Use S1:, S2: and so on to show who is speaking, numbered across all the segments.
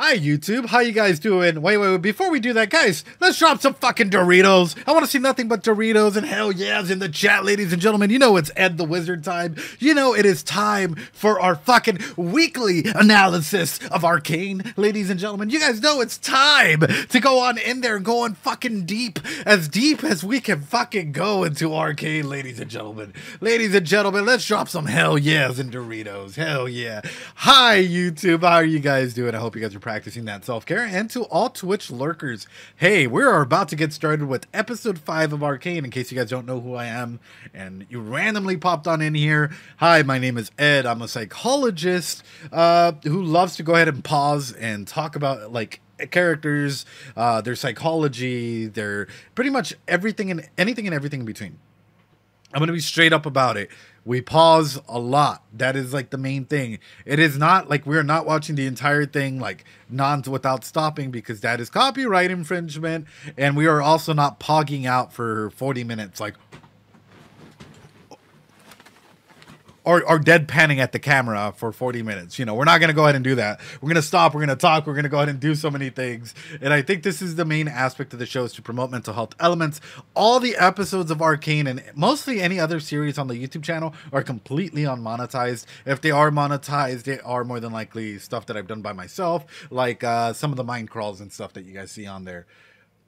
S1: Hi YouTube, how you guys doing? Wait, before we do that, guys, let's drop some fucking Doritos. I want to see nothing but Doritos and hell yes in the chat, ladies and gentlemen. You know it's Ed the Wizard time. You know it is time for our fucking weekly analysis of Arcane, ladies and gentlemen. You guys know it's time to go on in there and go on fucking deep as we can fucking go into Arcane, ladies and gentlemen. Ladies and gentlemen, let's drop some hell yes in Doritos. Hell yeah. Hi YouTube, how are you guys doing? I hope you guys are practicing that self-care. And to all Twitch lurkers, hey, we're about to get started with episode 5 of Arcane, in case you guys don't know who I am and you randomly popped on in here. Hi, my name is Ed. I'm a psychologist who loves to go ahead and pause and talk about like characters, their psychology, their pretty much everything and anything and everything in between. I'm going to be straight up about it. We pause a lot. That is like the main thing. It is not like we're not watching the entire thing like without stopping, because that is copyright infringement. And we are also not pogging out for 40 minutes like or deadpanning at the camera for 40 minutes. You know, we're not going to go ahead and do that. We're going to stop. We're going to talk. We're going to go ahead and do so many things. And I think this is the main aspect of the show, is to promote mental health elements. All the episodes of Arcane and mostly any other series on the YouTube channel are completely unmonetized. If they are monetized, they are more than likely stuff that I've done by myself, like some of the mind crawls and stuff that you guys see on there.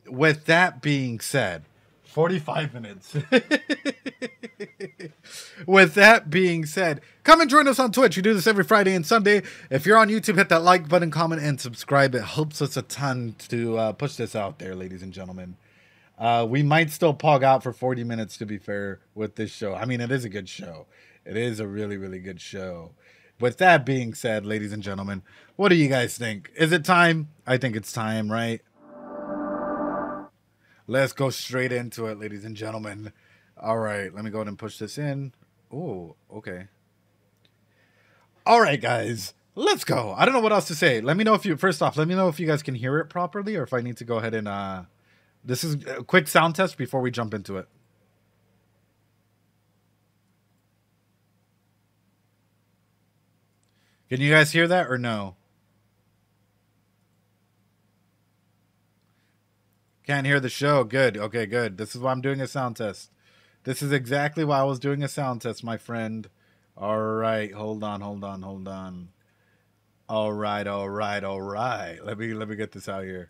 S1: With that being said, 45 minutes. With that being said, come and join us on Twitch. We do this every Friday and Sunday. If you're on YouTube, hit that like button, comment, and subscribe. It helps us a ton to push this out there, ladies and gentlemen. We might still pog out for 40 minutes, to be fair, with this show. I mean, it is a good show. It is a really, really good show. With that being said, ladies and gentlemen, what do you guys think? Is it time? I think it's time, right? Let's go straight into it, ladies and gentlemen. All right, let me go ahead and push this in. Oh, okay. All right, guys, let's go. I don't know what else to say. Let me know if you, first off, let me know if you guys can hear it properly, or if I need to go ahead and, this is a quick sound test before we jump into it. Can you guys hear that or no? Can't hear the show. Good. Okay, good. This is why I'm doing a sound test. This is exactly why I was doing a sound test, my friend. All right. Hold on. All right. Let me get this out here.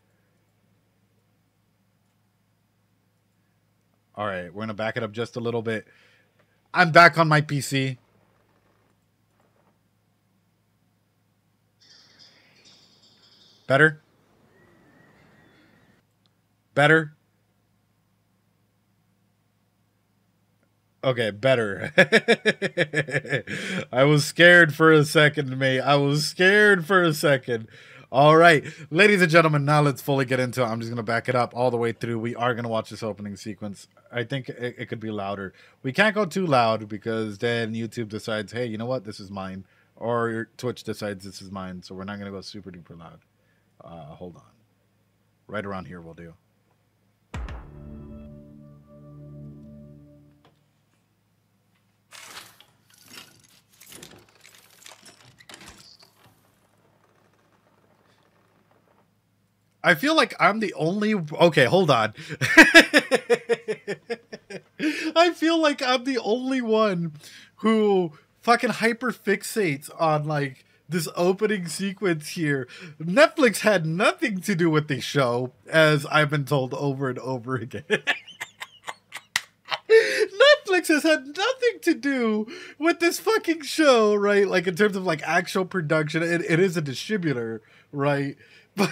S1: All right. We're going to back it up just a little bit. I'm back on my PC. Better? Better? Okay, better. I was scared for a second, mate. I was scared for a second. All right, ladies and gentlemen, now let's fully get into it. I'm just going to back it up all the way through. We are going to watch this opening sequence. I think it could be louder. We can't go too loud, because then YouTube decides, hey, you know what? This is mine. Or Twitch decides this is mine. So we're not going to go super duper loud. Hold on. Right around here will do. I feel like I'm the only... Okay, hold on. I feel like I'm the only one who fucking hyperfixates on, like, this opening sequence here. Netflix had nothing to do with the show, as I've been told over and over again. Netflix has had nothing to do with this fucking show, right? Like, in terms of, like, actual production. It is a distributor, right? and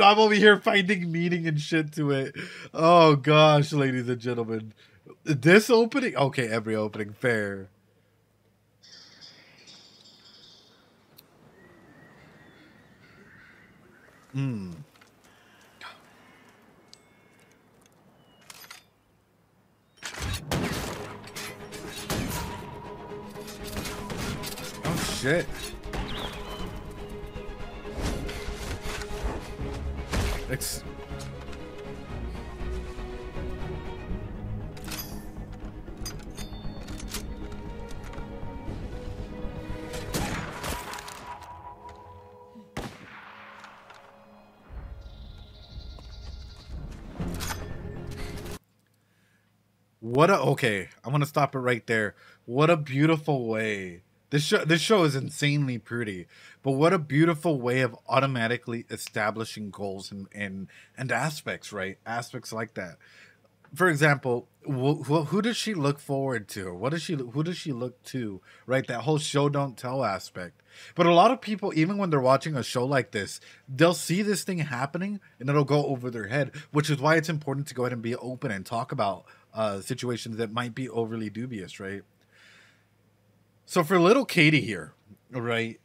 S1: I'm over here finding meaning and shit to it. Oh gosh, ladies and gentlemen, this opening, okay, every opening, fair. Oh shit. Okay, I'm gonna stop it right there. What a beautiful way. This show is insanely pretty, but what a beautiful way of automatically establishing goals and aspects, right? Aspects like that. For example, who does she look forward to? Who does she look to? Right, that whole show don't tell aspect. But a lot of people, even when they're watching a show like this, they'll see this thing happening and it'll go over their head. Which is why it's important to go ahead and be open and talk about situations that might be overly dubious, right? So for little Katie here, right?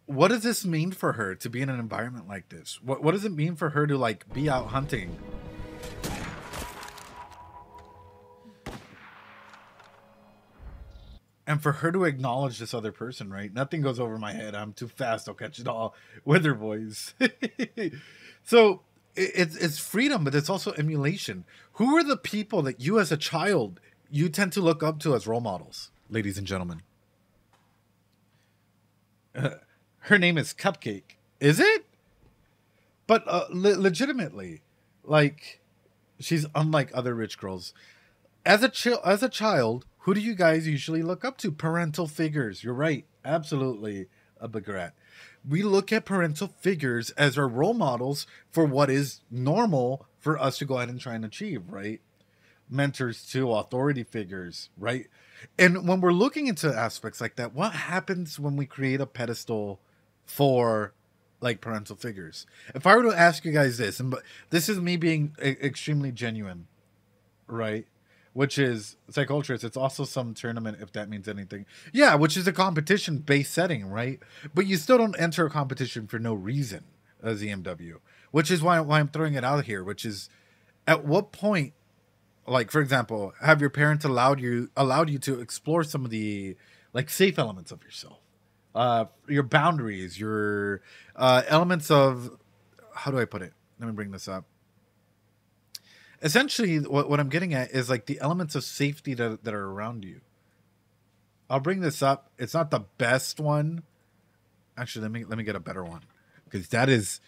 S1: What does this mean for her to be in an environment like this? What does it mean for her to like be out hunting? And for her to acknowledge this other person, right? Nothing goes over my head. I'm too fast. I'll catch it all with her voice. So it's freedom, but it's also emulation. Who are the people that you as a child, you tend to look up to as role models, ladies and gentlemen? Her name is Cupcake. Is it? But legitimately, like, she's unlike other rich girls. As a child, who do you guys usually look up to? Parental figures. You're right. Absolutely, a Bagrat. We look at parental figures as our role models for what is normal for us to go ahead and try and achieve, right? Mentors too, authority figures, right? And when we're looking into aspects like that, what happens when we create a pedestal for like parental figures? If I were to ask you guys this, and but this is me being extremely genuine, right? Which is Psyculturists. It's also some tournament, if that means anything. Yeah, which is a competition-based setting, right? But you still don't enter a competition for no reason as EMW, which is why I'm throwing it out here. Which is, at what point, like for example, have your parents allowed you to explore some of the like safe elements of yourself, your boundaries, your elements of, how do I put it? Let me bring this up. Essentially, what I'm getting at is like the elements of safety that are around you. I'll bring this up. It's not the best one. Actually, let me get a better one, because that is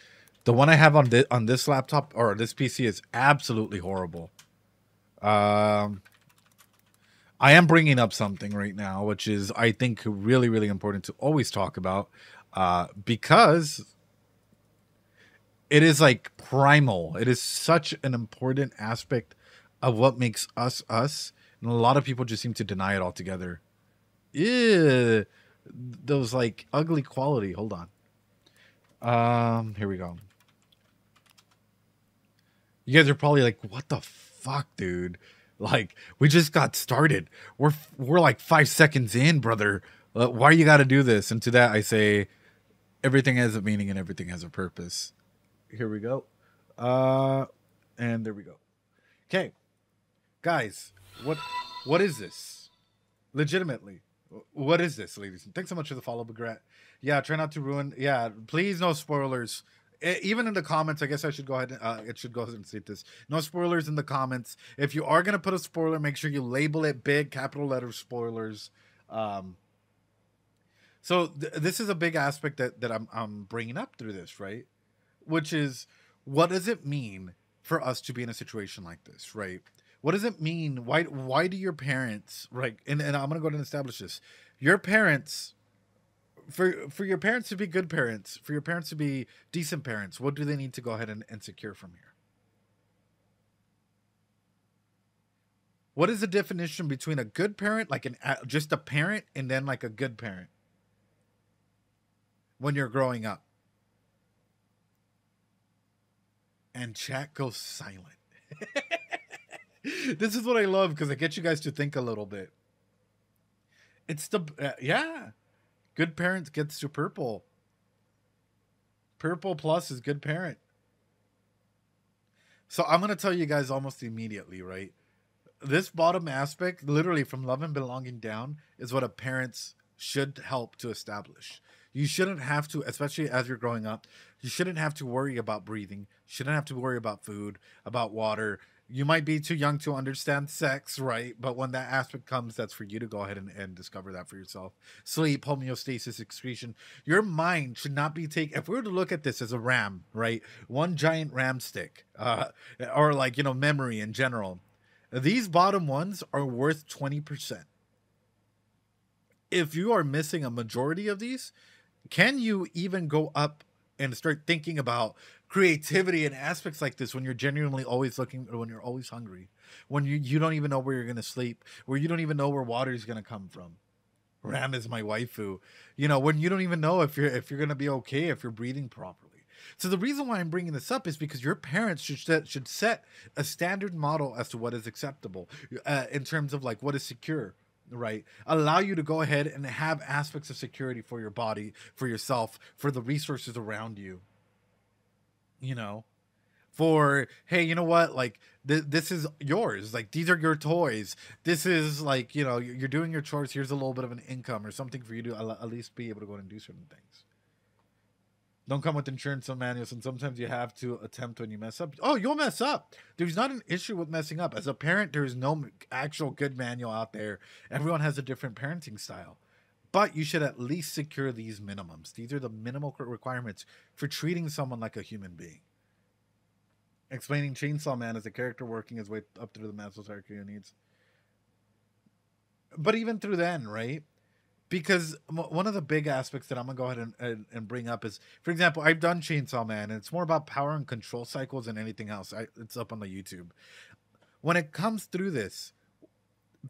S1: the one I have on this laptop or this PC is absolutely horrible. I am bringing up something right now, which is I think really really important to always talk about, because it is like primal. It is such an important aspect of what makes us us. And a lot of people just seem to deny it altogether. Ew. Those like ugly quality. Hold on. Here we go. You guys are probably like, what the fuck, dude? Like, we just got started. We're like 5 seconds in, brother. Why you got to do this? And to that I say, everything has a meaning and everything has a purpose. Here we go. And there we go. Okay. Guys, what is this? Legitimately. What is this, ladies? Thanks so much for the follow, Bagrat. Yeah, try not to ruin. Yeah, please no spoilers. Even in the comments, I guess I should go ahead and it should go ahead and state this. No spoilers in the comments. If you are gonna put a spoiler, make sure you label it big, capital letter spoilers. So this is a big aspect that I'm bringing up through this, right? Which is, what does it mean for us to be in a situation like this, right? What does it mean? Why do your parents, right? And I'm going to go ahead and establish this. Your parents, for your parents to be good parents, for your parents to be decent parents, what do they need to go ahead and secure from here? What is the definition between a good parent, like just a parent, and then like a good parent when you're growing up? And chat goes silent. This is what I love, because I get you guys to think a little bit. It's the yeah, good parent gets to purple. Purple plus is good parent. So I'm gonna tell you guys almost immediately, right? This bottom aspect, literally from love and belonging down, is what a parents should help to establish. You shouldn't have to, especially as you're growing up, you shouldn't have to worry about breathing. You shouldn't have to worry about food, about water. You might be too young to understand sex, right? But when that aspect comes, that's for you to go ahead and discover that for yourself. Sleep, homeostasis, excretion. Your mind should not be taken. If we were to look at this as a RAM, right? One giant RAM stick, or like, memory in general. These bottom ones are worth 20%. If you are missing a majority of these, can you even go up and start thinking about creativity and aspects like this when you're genuinely always looking, when you're always hungry, when you don't even know where you're going to sleep, where you don't even know where water is going to come from? Ram is my waifu. You know, when you don't even know if you're going to be okay, if you're breathing properly. So the reason why I'm bringing this up is because your parents should set a standard model as to what is acceptable in terms of like what is secure, right? Allow you to go ahead and have aspects of security for your body, for yourself, for the resources around you. You know, for, hey, you know what, like this is yours, like these are your toys, this is like, you know, you're doing your chores, here's a little bit of an income or something for you to at least be able to go and do certain things. Don't come with insurance on manuals, and sometimes you have to attempt when you mess up. Oh, you'll mess up. There's not an issue with messing up. As a parent, there's no actual good manual out there. Everyone has a different parenting style. But you should at least secure these minimums. These are the minimal requirements for treating someone like a human being. Explaining Chainsaw Man as a character working his way up through the Maslow's hierarchy of needs. But even through then, right? Because one of the big aspects that I'm going to go ahead and bring up is, for example, I've done Chainsaw Man, and it's more about power and control cycles than anything else. It's up on the YouTube. When it comes through this,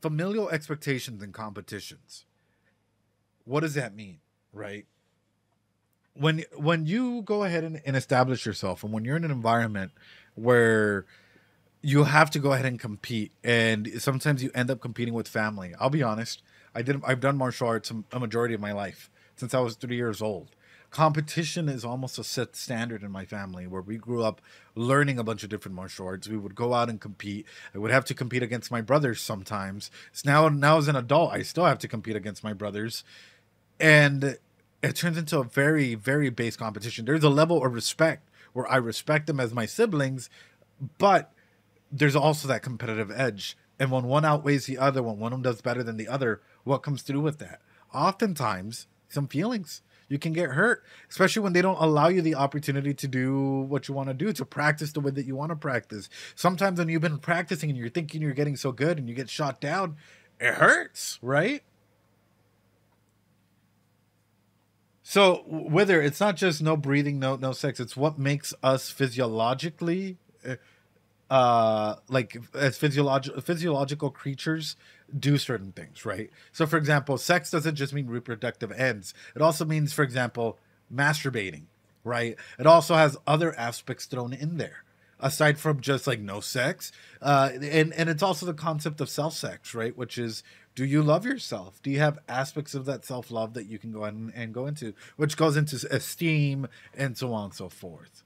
S1: familial expectations and competitions, what does that mean, right? When you go ahead and establish yourself, and when you're in an environment where you have to go ahead and compete, and sometimes you end up competing with family. I'll be honest, I've done martial arts a majority of my life, since I was 3 years old. Competition is almost a set standard in my family, where we grew up learning a bunch of different martial arts. We would go out and compete. I would have to compete against my brothers sometimes. So now as an adult, I still have to compete against my brothers. And it turns into a very, very base competition. There's a level of respect where I respect them as my siblings, but there's also that competitive edge. And when one outweighs the other, when one of them does better than the other, what comes through with that? Oftentimes, some feelings. You can get hurt, especially when they don't allow you the opportunity to do what you want to do, to practice the way that you want to practice. Sometimes when you've been practicing and you're thinking you're getting so good and you get shot down, it hurts, right? So whether it's not just no breathing, no sex, it's what makes us physiologically, like as physiological creatures do certain things, right? So for example, sex doesn't just mean reproductive ends. It also means, for example, masturbating, right? It also has other aspects thrown in there, aside from just like no sex. And it's also the concept of self-sex, right? Which is, do you love yourself? Do you have aspects of that self-love that you can go ahead and go into, which goes into esteem and so on and so forth.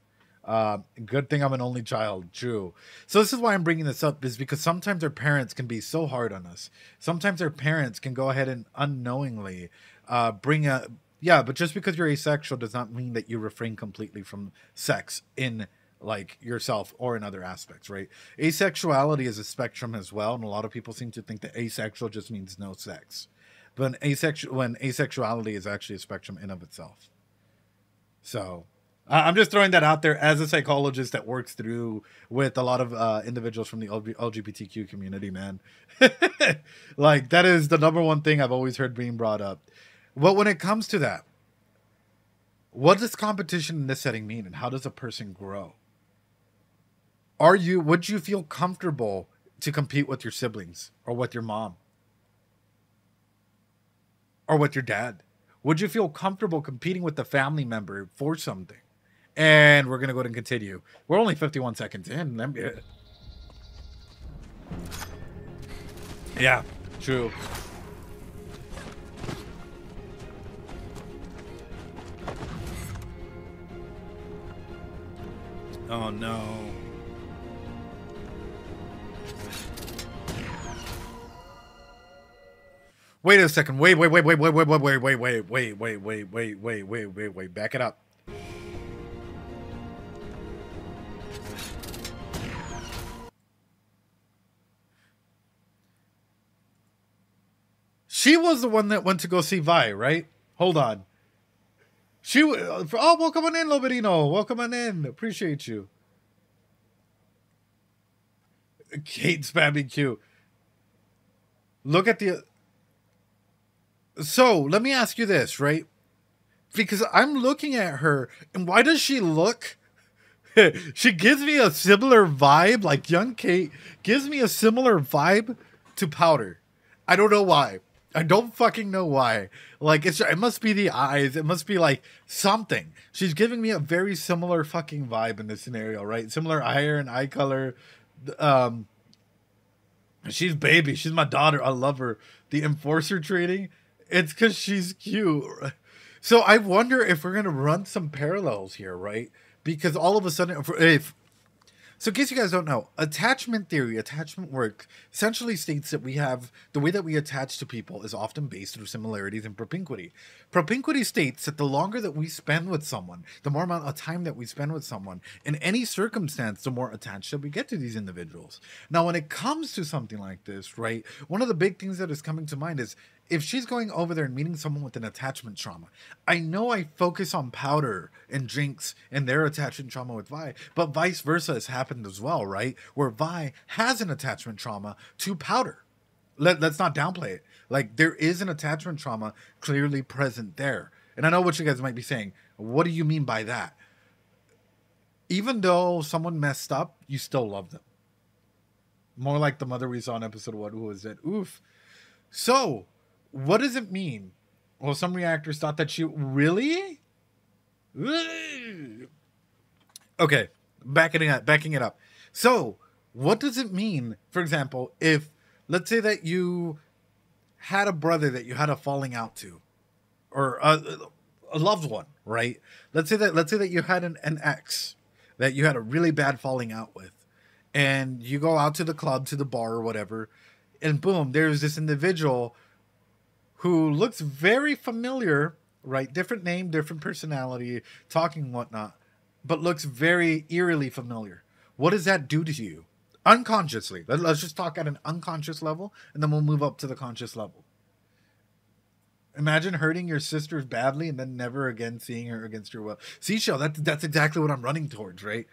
S1: Good thing I'm an only child. True. So this is why I'm bringing this up, is because sometimes our parents can be so hard on us. Sometimes our parents can go ahead and unknowingly but just because you're asexual does not mean that you refrain completely from sex in like yourself or in other aspects, right? Asexuality is a spectrum as well, and a lot of people seem to think that asexual just means no sex, but when asexuality is actually a spectrum in of itself. So I'm just throwing that out there as a psychologist that works through with a lot of individuals from the LGBTQ community, man. Like, that is the number one thing I've always heard being brought up. But when it comes to that, what does competition in this setting mean, and how does a person grow? Would you feel comfortable to compete with your siblings, or with your mom, or with your dad? Would you feel comfortable competing with a family member for something? And we're going to go ahead and continue. We're only 51 seconds in. Yeah, true. Oh, no. Wait a second. Wait. Back it up. She was the one that went to go see Vi, right? Hold on. Welcome on in, Loberino. Welcome on in. Appreciate you. Kate spamming Q. Look at the... So, let me ask you this, right? Because I'm looking at her, and why does she look... She gives me a similar vibe, like young Kate gives me a similar vibe to Powder. I don't know why. I don't fucking know why. Like, it must be the eyes. It must be like something. She's giving me a very similar fucking vibe in this scenario, right? Similar hair and eye color. She's baby. She's my daughter. I love her. The enforcer training, it's because she's cute. So I wonder if we're going to run some parallels here, right? Because all of a sudden, so in case you guys don't know, attachment theory, attachment work, essentially states that we have, the way that we attach to people is often based through similarities and propinquity. Propinquity states that the longer that we spend with someone, the more amount of time that we spend with someone, in any circumstance, the more attached that we get to these individuals. Now, when it comes to something like this, right, one of the big things that is coming to mind is, if she's going over there and meeting someone with an attachment trauma, I know I focus on Powder and Jinx and their attachment trauma with Vi, but vice versa has happened as well, right? Where Vi has an attachment trauma to Powder. Let's not downplay it. Like, there is an attachment trauma clearly present there. And I know what you guys might be saying. What do you mean by that? Even though someone messed up, you still love them. More like the mother we saw in episode 1 who was that, oof. So... what does it mean? Well, some reactors thought that she... Really? Okay, backing it up. So, what does it mean, for example, if, let's say that you had a brother that you had a falling out to, or a loved one, right? Let's say that you had an ex that you had a really bad falling out with, and you go out to the club, to the bar, or whatever, and boom, there's this individual who looks very familiar, right? Different name, different personality, talking and whatnot, but looks very eerily familiar. What does that do to you? Unconsciously. Let's just talk at an unconscious level, and then we'll move up to the conscious level. Imagine hurting your sister badly and then never again seeing her against your will. Seashell, that's exactly what I'm running towards, right?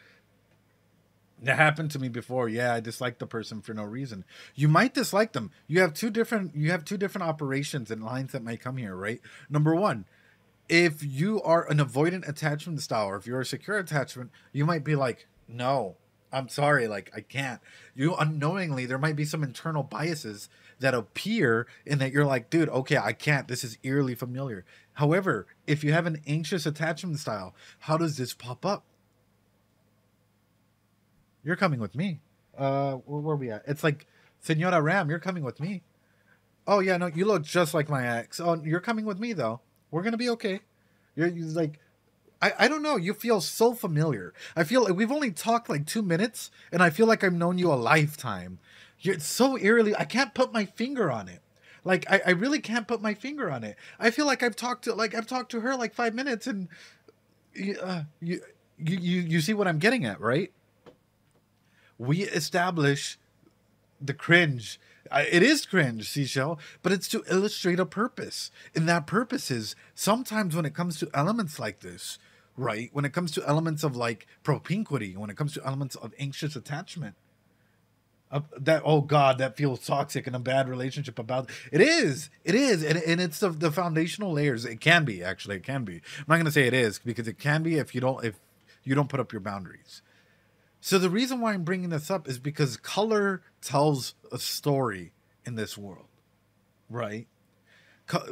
S1: That happened to me before. Yeah, I disliked the person for no reason. You might dislike them. You have two different operations and lines that might come here, right? Number one, if you are an avoidant attachment style, or if you're a secure attachment, you might be like, no, I'm sorry, like, I can't. You unknowingly, there might be some internal biases that appear in that you're like, dude, okay, I can't. This is eerily familiar. However, if you have an anxious attachment style, how does this pop up? You're coming with me. Where are we at? It's like, Senora Ram, you're coming with me. Oh, yeah, no, you look just like my ex. Oh, you're coming with me, though. We're going to be okay. You're like, I don't know. You feel so familiar. I feel like we've only talked like 2 minutes, and I feel like I've known you a lifetime. You're so eerily, I can't put my finger on it. Like, I really can't put my finger on it. I feel like I've talked to her like 5 minutes, and you see what I'm getting at, right? We establish the cringe. It is cringe, Seashell, but it's to illustrate a purpose. And that purpose is, sometimes when it comes to elements like this, right? When it comes to elements of like propinquity, when it comes to elements of anxious attachment, that, oh God, that feels toxic in a bad relationship about it is. And it's the foundational layers. It can be, actually, it can be. I'm not going to say it is, because it can be if you don't put up your boundaries. So the reason why I'm bringing this up is because color tells a story in this world, right?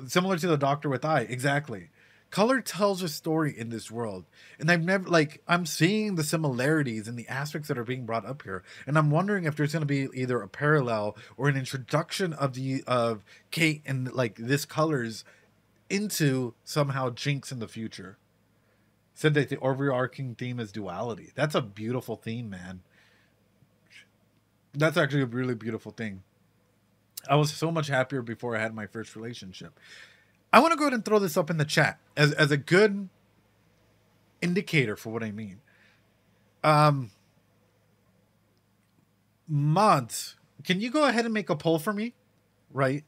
S1: Similar to the doctor with eye, exactly. Color tells a story in this world. And I'm seeing the similarities and the aspects that are being brought up here. And I'm wondering if there's going to be either a parallel or an introduction of Kate and like this colors into somehow Jinx in the future. Said that the overarching theme is duality. That's a beautiful theme, man. That's actually a really beautiful thing. I was so much happier before I had my first relationship. I want to go ahead and throw this up in the chat as a good indicator for what I mean. Mods, can you go ahead and make a poll for me? Right?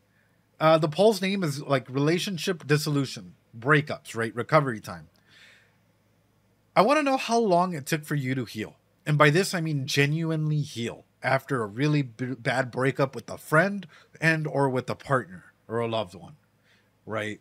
S1: The poll's name is like relationship dissolution, breakups, right? Recovery time. I want to know how long it took for you to heal. And by this, I mean genuinely heal. after a really bad breakup with a friend and or with a partner or a loved one, right?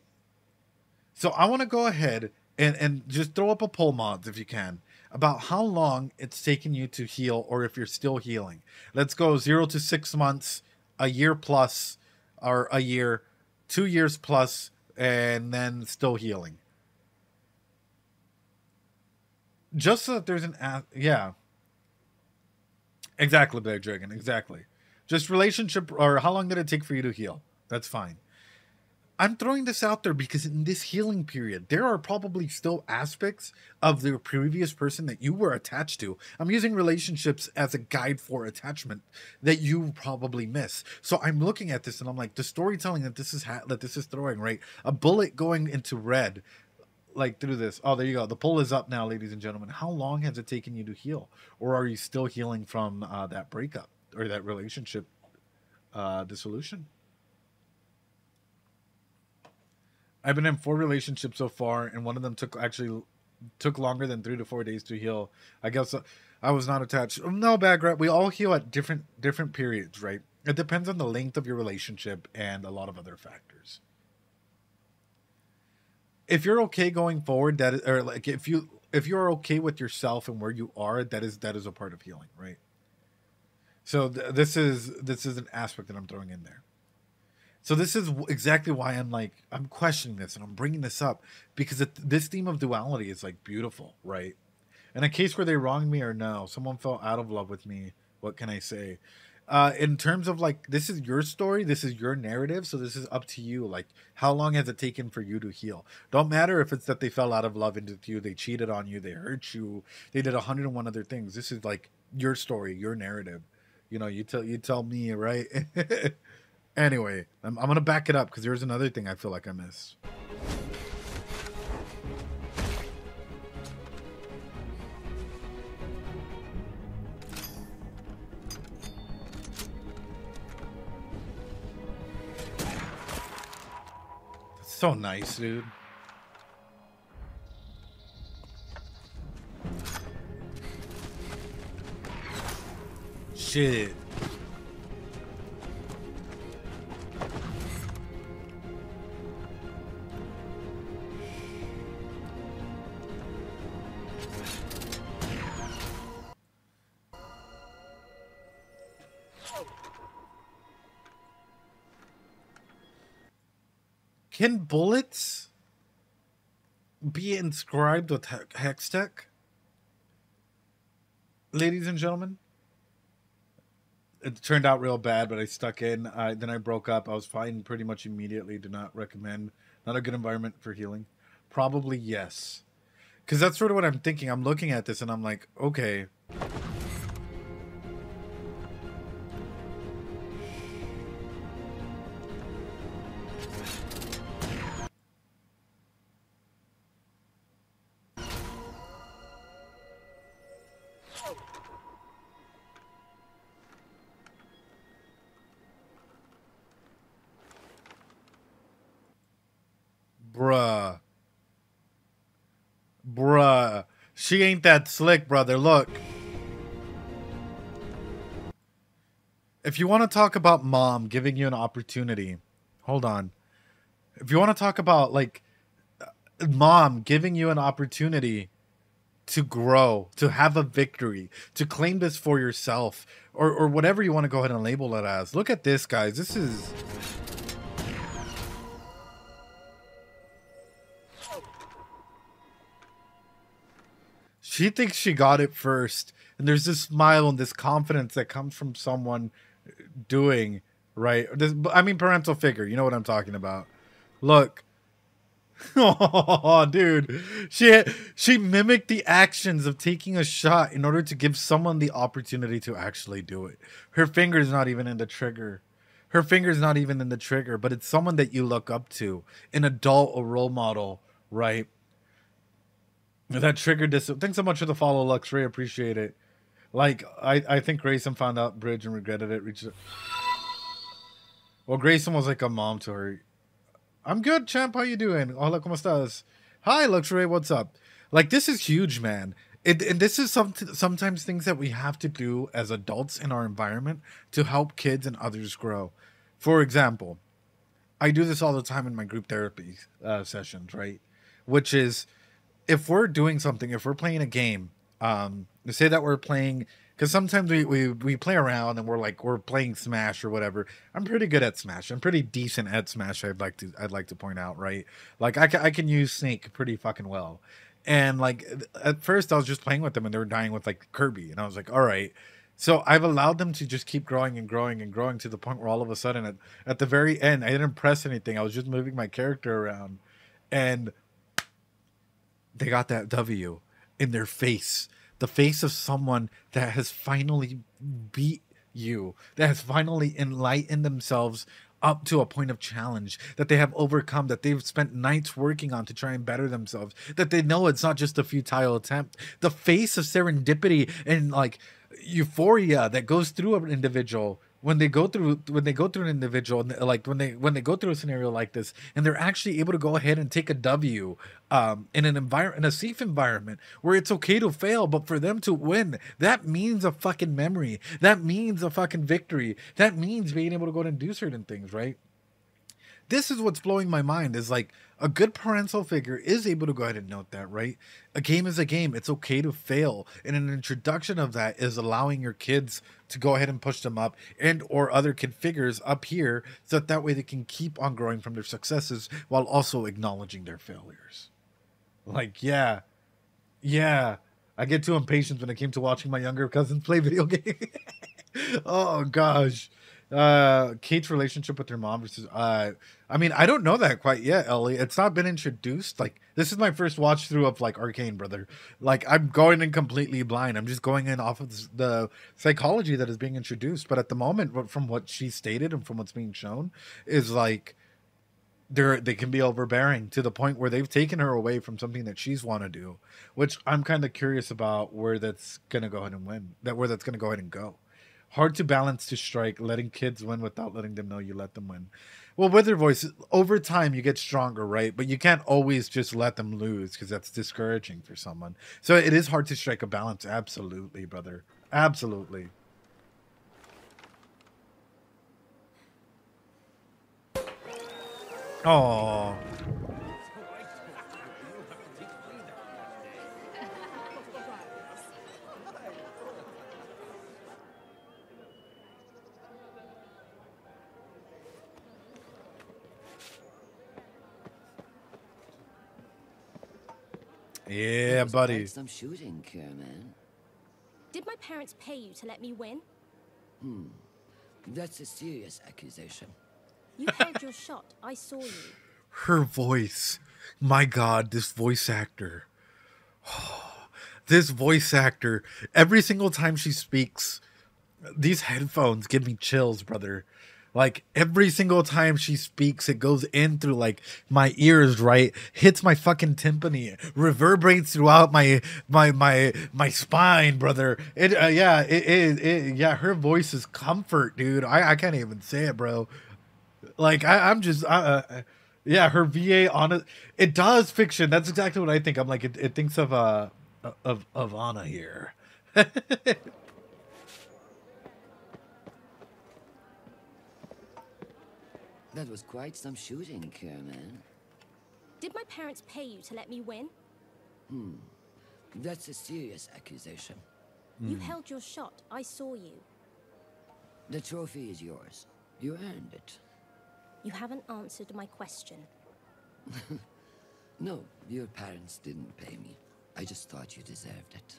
S1: So I want to go ahead and just throw up a poll, mods, if you can, about how long it's taken you to heal, or if you're still healing. Let's go 0 to 6 months, a year plus, or a year, 2 years plus, and then still healing. Just so that there's an yeah. Exactly, Blair Dragon. Exactly. Just relationship, or how long did it take for you to heal? That's fine. I'm throwing this out there because in this healing period, there are probably still aspects of the previous person that you were attached to. I'm using relationships as a guide for attachment that you probably miss. So I'm looking at this and I'm like, the storytelling that this is that this is throwing, right? A bullet going into red, like through this. Oh, there you go. The poll is up now, ladies and gentlemen. How long has it taken you to heal? Or are you still healing from that breakup or that relationship dissolution? I've been in 4 relationships so far, and one of them took longer than 3 to 4 days to heal. I guess I was not attached. No, bad rap. We all heal at different periods, right? It depends on the length of your relationship and a lot of other factors. If you're okay going forward, that is, or like if you're okay with yourself and where you are, that is a part of healing, right? So this is an aspect that I'm throwing in there. So this is exactly why I'm questioning this and I'm bringing this up, because this theme of duality is like beautiful, right? In a case where they wronged me or no, someone fell out of love with me, what can I say? In terms of like, this is your story, this is your narrative, so this is up to you. Like, how long has it taken for you to heal? Don't matter if it's that they fell out of love into you, they cheated on you, they hurt you, they did 101 other things. This is like your story, your narrative. You know, you tell me, right? Anyway, I'm going to back it up because there's another thing I feel like I missed. That's so nice, dude. Shit. Can bullets be inscribed with Hextech? Ladies and gentlemen? It turned out real bad, but I stuck in. Then I broke up. I was fine pretty much immediately. Do not recommend. Not a good environment for healing. Probably yes. Because that's sort of what I'm thinking. I'm looking at this and I'm like, okay. Bruh. She ain't that slick, brother. Look. If you want to talk about mom giving you an opportunity, hold on. If you want to talk about, like, mom giving you an opportunity to grow, to have a victory, to claim this for yourself, or whatever you want to go ahead and label it as. Look at this, guys. This is... She thinks she got it first. And there's this smile and this confidence that comes from someone doing, right? I mean, parental figure. You know what I'm talking about. Look. Oh, dude. She mimicked the actions of taking a shot in order to give someone the opportunity to actually do it. Her finger's not even in the trigger. Her finger's not even in the trigger, but it's someone that you look up to. An adult or role model, right? That triggered this. Thanks so much for the follow, Lux Ray. Appreciate it. Like, I think Grayson found out Bridge and regretted it. Well, Grayson was like a mom to her. I'm good, champ. How you doing? Hola, ¿cómo estás? Hi, Lux Ray. What's up? Like, this is huge, man. And this is sometimes things that we have to do as adults in our environment to help kids and others grow. For example, I do this all the time in my group therapy sessions, right? Which is, if we're doing something, if we're playing a game, say that we're playing, because sometimes we play around and we're playing Smash or whatever. I'm pretty good at Smash. I'm pretty decent at Smash. I'd like to point out, right? Like I can use Snake pretty fucking well. And like at first I was just playing with them and they were dying with like Kirby, and I was like, all right. So I've allowed them to just keep growing and growing and growing to the point where all of a sudden at the very end, I didn't press anything. I was just moving my character around, and they got that W in their face. The face of someone that has finally beat you, that has finally enlightened themselves up to a point of challenge, that they have overcome, that they've spent nights working on to try and better themselves, that they know it's not just a futile attempt. The face of serendipity and like euphoria that goes through an individual when they go through an individual, and like when they go through a scenario like this, and they're actually able to go ahead and take a W in an environment, in a safe environment where it's okay to fail, but for them to win, that means a fucking memory, that means a fucking victory, that means being able to go and do certain things, right? This is what's blowing my mind, is like a good parental figure is able to go ahead and note that, right? A game is a game. It's okay to fail. And an introduction of that is allowing your kids to go ahead and push them up, and or other kid figures up here, so that way they can keep on growing from their successes while also acknowledging their failures. Like, yeah. I get too impatient when it came to watching my younger cousins play video games. Oh, gosh. Kate's relationship with her mom versus I mean, I don't know that quite yet, Ellie. It's not been introduced. Like, this is my first watch through of like Arcane, brother. Like, I'm going in completely blind. I'm just going in off of the psychology that is being introduced. But at the moment, from what she stated and from what's being shown, is like they can be overbearing to the point where they've taken her away from something that she's want to do, which I'm kind of curious about where that's gonna go ahead and where that's gonna go ahead and go. Hard to balance to strike, letting kids win without letting them know you let them win. Well, with their voice, over time you get stronger, right? But you can't always just let them lose, because that's discouraging for someone. So it is hard to strike a balance. Absolutely, brother. Absolutely. Oh. Yeah, buddy.
S2: Some shooting, man.
S3: Did my parents pay you to let me win?
S2: That's a serious accusation.
S3: You held your shot. I saw you.
S1: Her voice. My God, this voice actor. This voice actor. Every single time she speaks, these headphones give me chills, brother. Like, every single time she speaks, it goes in through, like, my ears, right? Hits my fucking timpani. Reverberates throughout my spine, brother. Yeah, her voice is comfort, dude. I can't even say it, bro. Like, I'm just, yeah, her VA on it. It does fiction. That's exactly what I think. I'm like, it thinks of Anna here.
S2: That was quite some shooting, man.
S3: Did my parents pay you to let me win?
S2: That's a serious accusation.
S3: You held your shot. I saw you.
S2: The trophy is yours. You earned it.
S3: You haven't answered my question.
S2: No, your parents didn't pay me. I just thought you deserved it.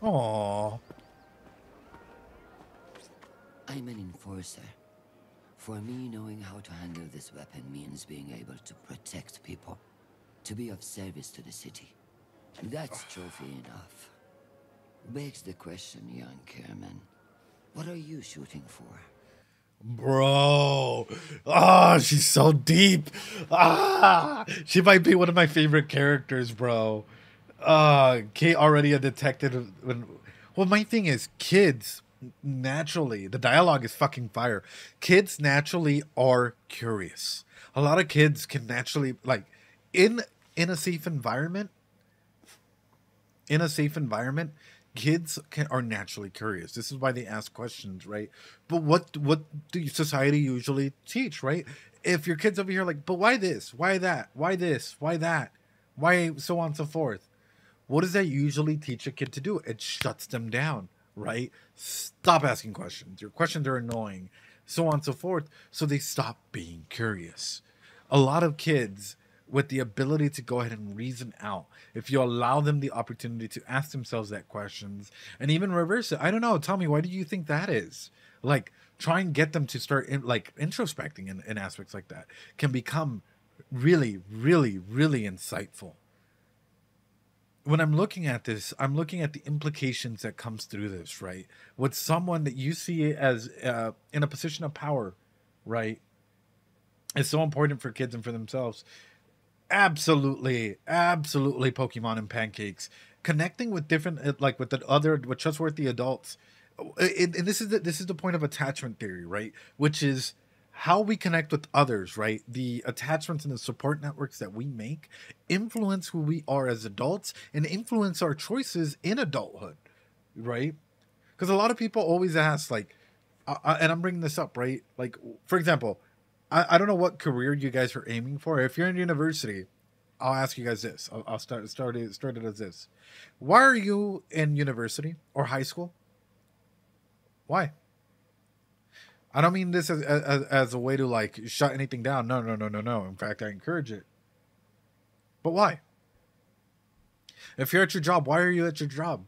S1: Aww.
S2: I'm an enforcer. For me, knowing how to handle this weapon means being able to protect people, to be of service to the city. That's trophy enough. Begs the question, young Kerman. What are you shooting for?
S1: Bro. She's so deep. She might be one of my favorite characters, bro. Kate already a detective. Well, my thing is, kids naturally, the dialogue is fucking fire. Kids naturally are curious. A lot of kids can naturally, like, in a safe environment, in a safe environment, kids are naturally curious. This is why they ask questions, right? But what do society usually teach, right? If your kid's over here like, but why this? Why that? Why this? Why that? Why so on and so forth? What does that usually teach a kid to do? It shuts them down, right? Stop asking questions. Your questions are annoying, so on and so forth. So they stop being curious. A lot of kids with the ability to go ahead and reason out, if you allow them the opportunity to ask themselves that questions and even reverse it. I don't know. Tell me, why do you think that is? Like, try and get them to start introspecting in aspects like that can become really, really, really insightful. When I'm looking at this, I'm looking at the implications that comes through this, right? With someone that you see as in a position of power, right? It's so important for kids and for themselves. Absolutely, absolutely Pokemon and pancakes. Connecting with different, like with trustworthy adults. And this is the point of attachment theory, right? Which is how we connect with others, right? The attachments and the support networks that we make influence who we are as adults and influence our choices in adulthood, right? Because a lot of people always ask, like, and I'm bringing this up, right? Like, for example, I don't know what career you guys are aiming for. If you're in university, I'll ask you guys this. I'll start it as this. Why are you in university or high school? Why? I don't mean this as a way to like shut anything down. No. In fact, I encourage it. But why? If you're at your job, why are you at your job?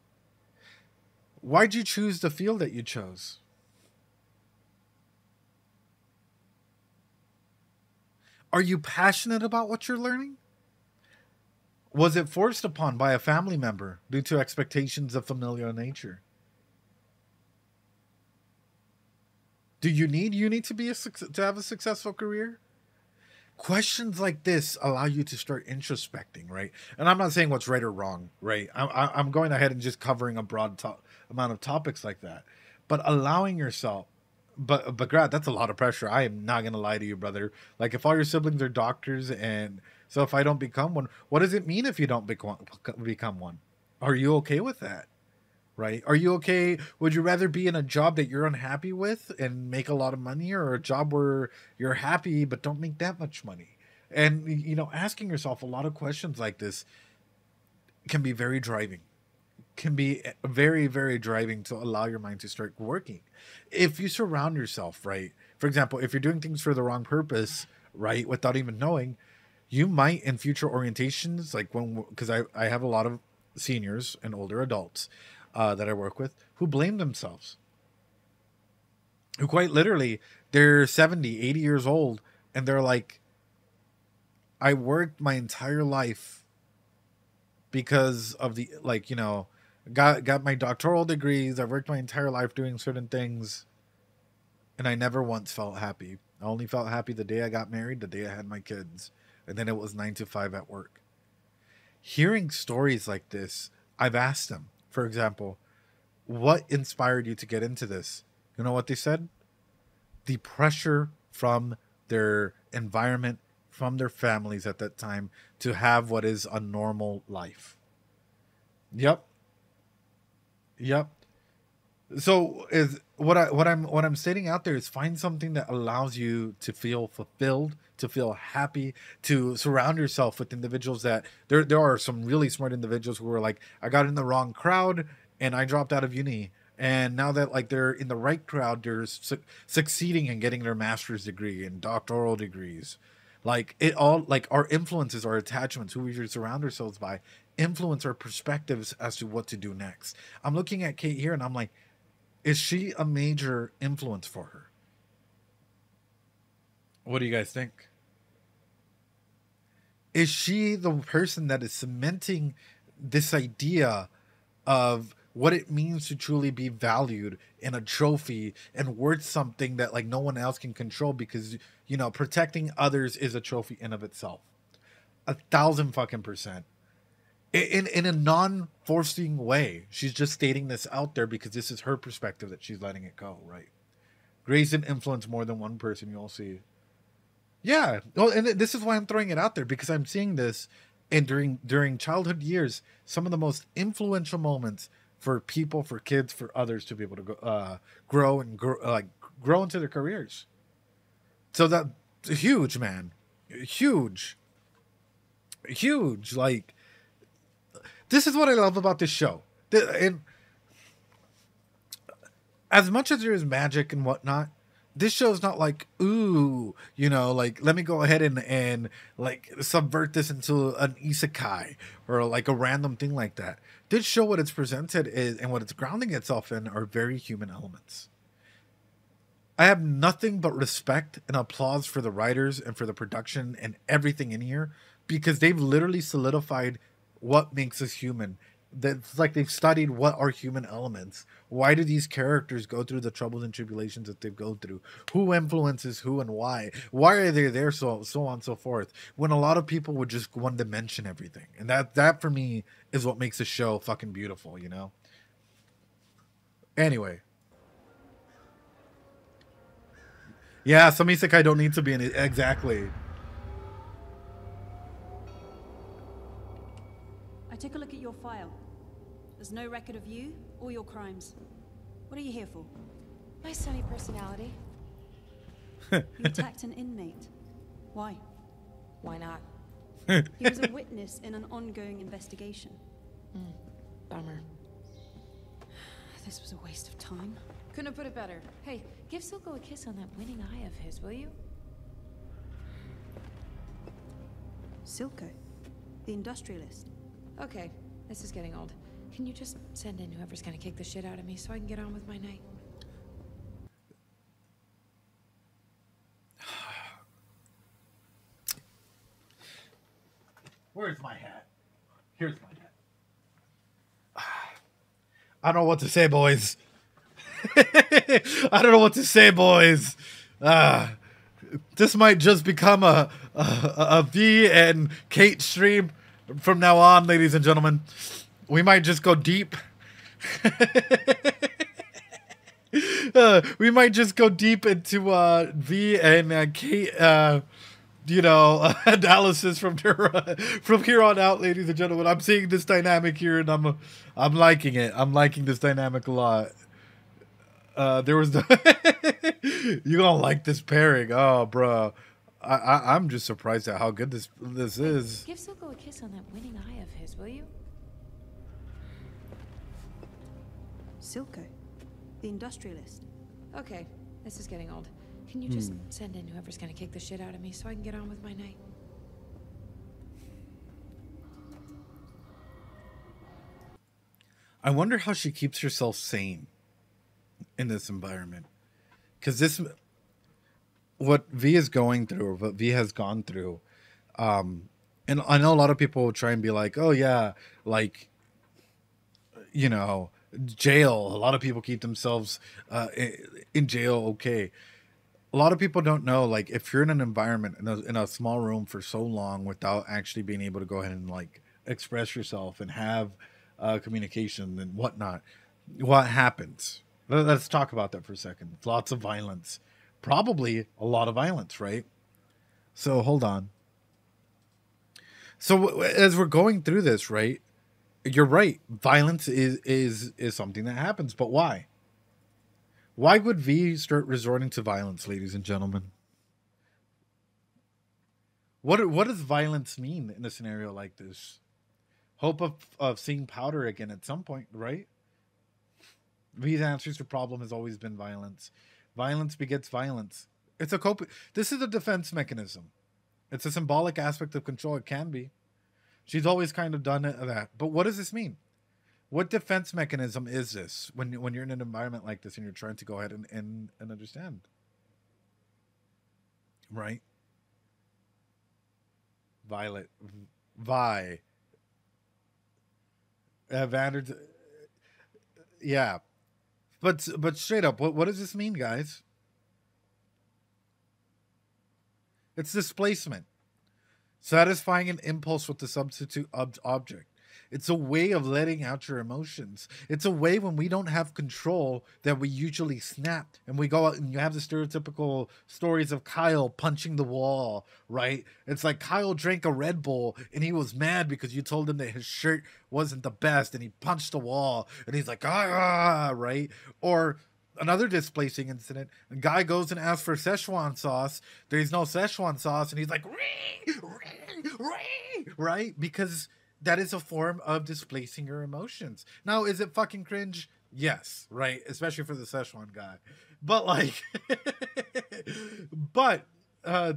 S1: Why'd you choose the field that you chose? Are you passionate about what you're learning? Was it forced upon by a family member due to expectations of familial nature? Do you need to have a successful career? Questions like this allow you to start introspecting, right? And I'm not saying what's right or wrong, right? I'm going ahead and just covering a broad amount of topics like that, but allowing yourself. But Grad, that's a lot of pressure. I am not gonna lie to you, brother. Like, if all your siblings are doctors, and so if I don't become one, what does it mean if you don't become one? Are you okay with that? Right? Are you okay? Would you rather be in a job that you're unhappy with and make a lot of money, or a job where you're happy but don't make that much money? And, you know, asking yourself a lot of questions like this can be very driving. Can be very, very driving to allow your mind to start working. If you surround yourself, right? For example, if you're doing things for the wrong purpose, right, without even knowing, you might in future orientations, like because I have a lot of seniors and older adults that I work with who blame themselves, who quite literally, they're 70, 80 years old, and they're like, I worked my entire life because of the, like, you know, got my doctoral degrees, I worked my entire life doing certain things, and I never once felt happy. I only felt happy the day I got married, the day I had my kids, and then it was 9 to 5 at work. Hearing stories like this, I've asked them, for example, what inspired you to get into this? You know what they said? The pressure from their environment, from their families at that time, to have what is a normal life. Yep. So is what I'm stating out there is, find something that allows you to feel fulfilled, to feel happy, to surround yourself with individuals that there are some really smart individuals who are like, I got in the wrong crowd and I dropped out of uni, and now that like they're in the right crowd, they're succeeding in getting their master's degree and doctoral degrees. Like, it all, like, our influences, our attachments, who we surround ourselves by, influence our perspectives as to what to do next. I'm looking at Kate here and I'm like, is she a major influence for her? What do you guys think? Is she the person that is cementing this idea of what it means to truly be valued in a trophy and worth something that like no one else can control? Because, you know, protecting others is a trophy in of itself. 1,000% in a non-forcing way. She's just stating this out there because this is her perspective that she's letting it go, right? Grace and influence more than one person, you'll see. Yeah. Well, and this is why I'm throwing it out there, because I'm seeing this And during childhood years, some of the most influential moments for people, for kids, for others to be able to grow and grow into their careers. So that's huge, man. Huge. Like, this is what I love about this show. And as much as there is magic and whatnot, this show's not like, ooh, you know, like, let me go ahead and like subvert this into an isekai or like a random thing like that. This show, what it's presented is, and what it's grounding itself in, are very human elements. I have nothing but respect and applause for the writers and for the production and everything in here, because they've literally solidified what makes us human. That's like, they've studied what are human elements. Why do these characters go through the troubles and tribulations that they go through? Who influences who and why? Why are they there? So on and so forth. When a lot of people would just one dimension everything, and that for me is what makes the show fucking beautiful, you know. Anyway, yeah, some isekai don't need to be in it. Exactly.
S4: I took a look at your file. There's no record of you or your crimes. What are you here for?
S5: My sunny personality.
S4: You attacked an inmate. Why?
S5: Why not?
S4: He was a witness in an ongoing investigation.
S5: Bummer.
S4: This was a waste of time.
S5: Couldn't have put it better. Hey, give Silco a kiss on that winning eye of his, will you?
S4: Silco, the industrialist.
S5: Okay, this is getting old. Can you just send in whoever's gonna kick the shit out of me so I can get on with my night?
S1: Where's my hat? Here's my hat. I don't know what to say, boys. I don't know what to say, boys. This might just become a V and Kate stream from now on, ladies and gentlemen. We might just go deep. We might just go deep into V and Kate, you know, analysis from here on out, ladies and gentlemen. I'm seeing this dynamic here, and I'm liking it. I'm liking this dynamic a lot. There was you're gonna like this pairing. Oh, bro, I'm just surprised at how good this is.
S5: Give Silco a kiss on that winning eye of his, will you?
S4: Silco, the industrialist.
S5: Okay, this is getting old. Can you just send in whoever's gonna kick the shit out of me so I can get on with my night?
S1: I wonder how she keeps herself sane in this environment, because this, what V is going through, or what V has gone through, and I know a lot of people will try and be like, oh yeah, like, you know, jail. A lot of people keep themselves in jail. Okay. A lot of people don't know, like, if you're in an environment in a small room for so long without actually being able to go ahead and like express yourself and have communication and whatnot, what happens? Let's talk about that for a second. Lots of violence, probably a lot of violence, right? So hold on. So as we're going through this, right? You're right. Violence is something that happens, but why? Why would V start resorting to violence, ladies and gentlemen? What does violence mean in a scenario like this? Hope of seeing Powder again at some point, right? V's answers to problem has always been violence. Violence begets violence. It's a This is a defense mechanism. It's a symbolic aspect of control. It can be. She's always kind of done that. But what does this mean? What defense mechanism is this when you're in an environment like this and you're trying to go ahead and understand? Right? Violet. Vi. Vander. Yeah. But straight up, what does this mean, guys? It's displacement. Satisfying an impulse with the substitute object. It's a way of letting out your emotions. It's a way when we don't have control that we usually snap and we go out, and you have the stereotypical stories of Kyle punching the wall, right? It's like Kyle drank a Red Bull and he was mad because you told him that his shirt wasn't the best and he punched the wall and he's like, ah, right? Or another displacing incident, a guy goes and asks for Szechuan sauce. There's no Szechuan sauce and he's like, right? Because that is a form of displacing your emotions. Now, is it fucking cringe? Yes, right? Especially for the Szechuan guy. But like,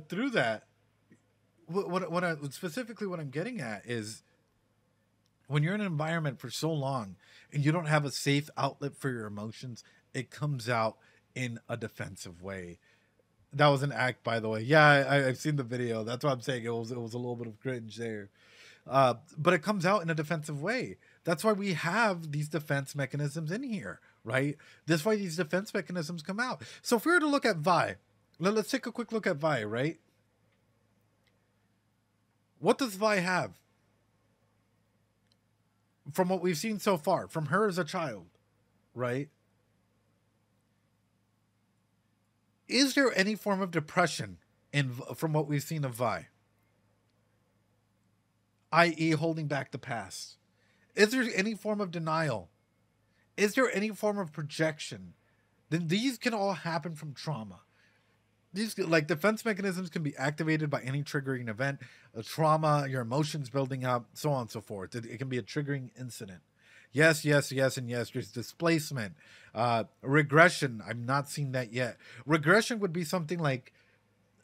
S1: through that, specifically what I'm getting at is when you're in an environment for so long and you don't have a safe outlet for your emotions, it comes out in a defensive way. That was an act, by the way. Yeah, I've seen the video. That's what I'm saying. It was a little bit of cringe there. But it comes out in a defensive way. That's why we have these defense mechanisms in here, right? That's why these defense mechanisms come out. So if we were to look at Vi, let's take a quick look at Vi, right? What does Vi have? From what we've seen so far, from her as a child, right? Is there any form of depression from what we've seen of Vi? I.e. holding back the past. Is there any form of denial? Is there any form of projection? Then these can all happen from trauma. These, like, defense mechanisms can be activated by any triggering event, a trauma, your emotions building up, so on and so forth. It can be a triggering incident. Yes, yes, yes, and yes. There's displacement. Regression. I've not seen that yet. Regression would be something like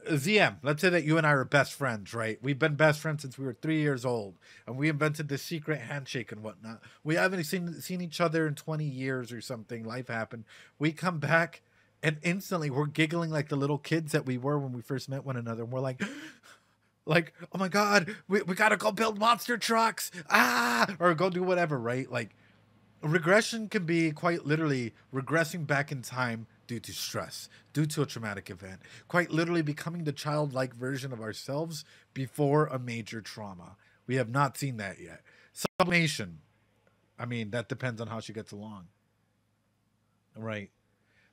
S1: ZM. Let's say that you and I are best friends, right? We've been best friends since we were 3 years old, and we invented the secret handshake and whatnot. We haven't seen each other in 20 years or something. Life happened. We come back, and instantly we're giggling like the little kids that we were when we first met one another. And we're like, oh my God, we gotta go build monster trucks, or go do whatever, right? Like, regression can be quite literally regressing back in time due to stress, due to a traumatic event, quite literally becoming the childlike version of ourselves before a major trauma. We have not seen that yet. Sublimation, I mean, that depends on how she gets along, right?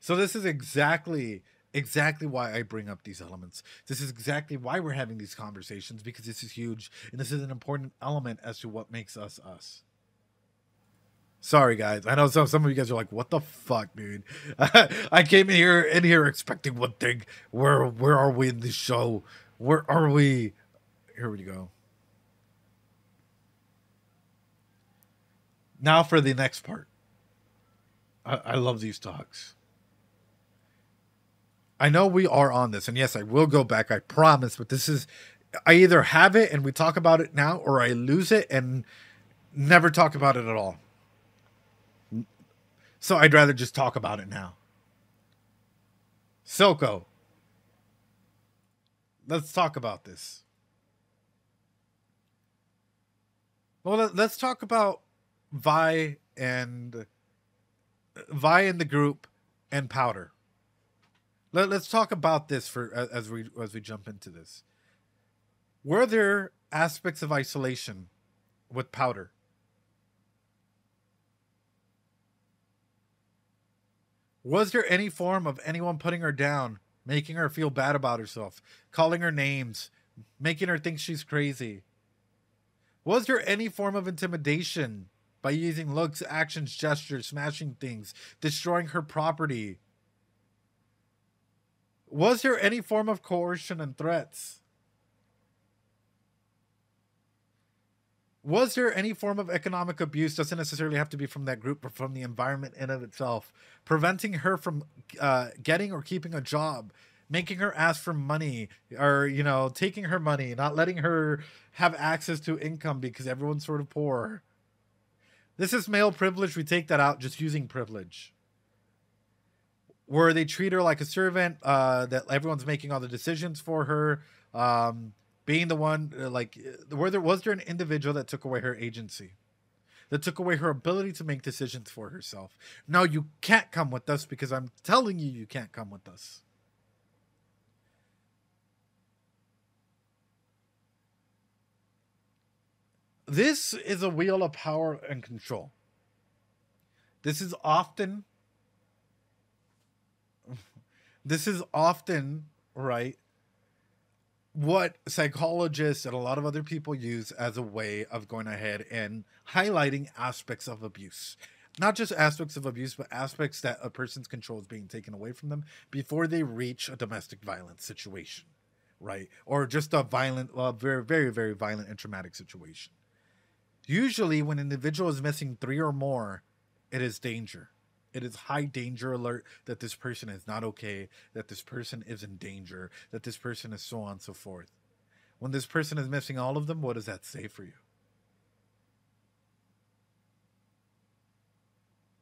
S1: So this is exactly why I bring up these elements. This is exactly why we're having these conversations, because this is huge, and this is an important element as to what makes us us. Sorry, guys. I know some of you guys are like, "What the fuck, dude?" I came in here expecting one thing. Where are we in this show? Where are we? Here we go. Now for the next part. I love these talks. I know we are on this, and yes, I will go back, I promise, but this is, I either have it and we talk about it now, or I lose it and never talk about it at all. So I'd rather just talk about it now. Silco. Let's talk about this. Well, let's talk about Vi and the group and Powder. Let's talk about this as we jump into this. Were there aspects of isolation with Powder? Was there any form of anyone putting her down, making her feel bad about herself, calling her names, making her think she's crazy? Was there any form of intimidation by using looks, actions, gestures, smashing things, destroying her property? Was there any form of coercion and threats? Was there any form of economic abuse? Doesn't necessarily have to be from that group, but from the environment in of itself, preventing her from getting or keeping a job, making her ask for money, or, you know, taking her money, not letting her have access to income because everyone's sort of poor. This is male privilege. We take that out, just using privilege. Where they treat her like a servant, that everyone's making all the decisions for her, being the one, was there an individual that took away her agency, that took away her ability to make decisions for herself? No, you can't come with us because I'm telling you, you can't come with us. This is a wheel of power and control. This is often, right, what psychologists and a lot of other people use as a way of going ahead and highlighting aspects of abuse. Not just aspects of abuse, but aspects that a person's control is being taken away from them before they reach a domestic violence situation, right? Or just a violent, very, very, very violent and traumatic situation. Usually when an individual is missing 3 or more, it is danger. It is high danger alert that this person is not okay, that this person is in danger, that this person is so on and so forth. When this person is missing all of them, what does that say for you?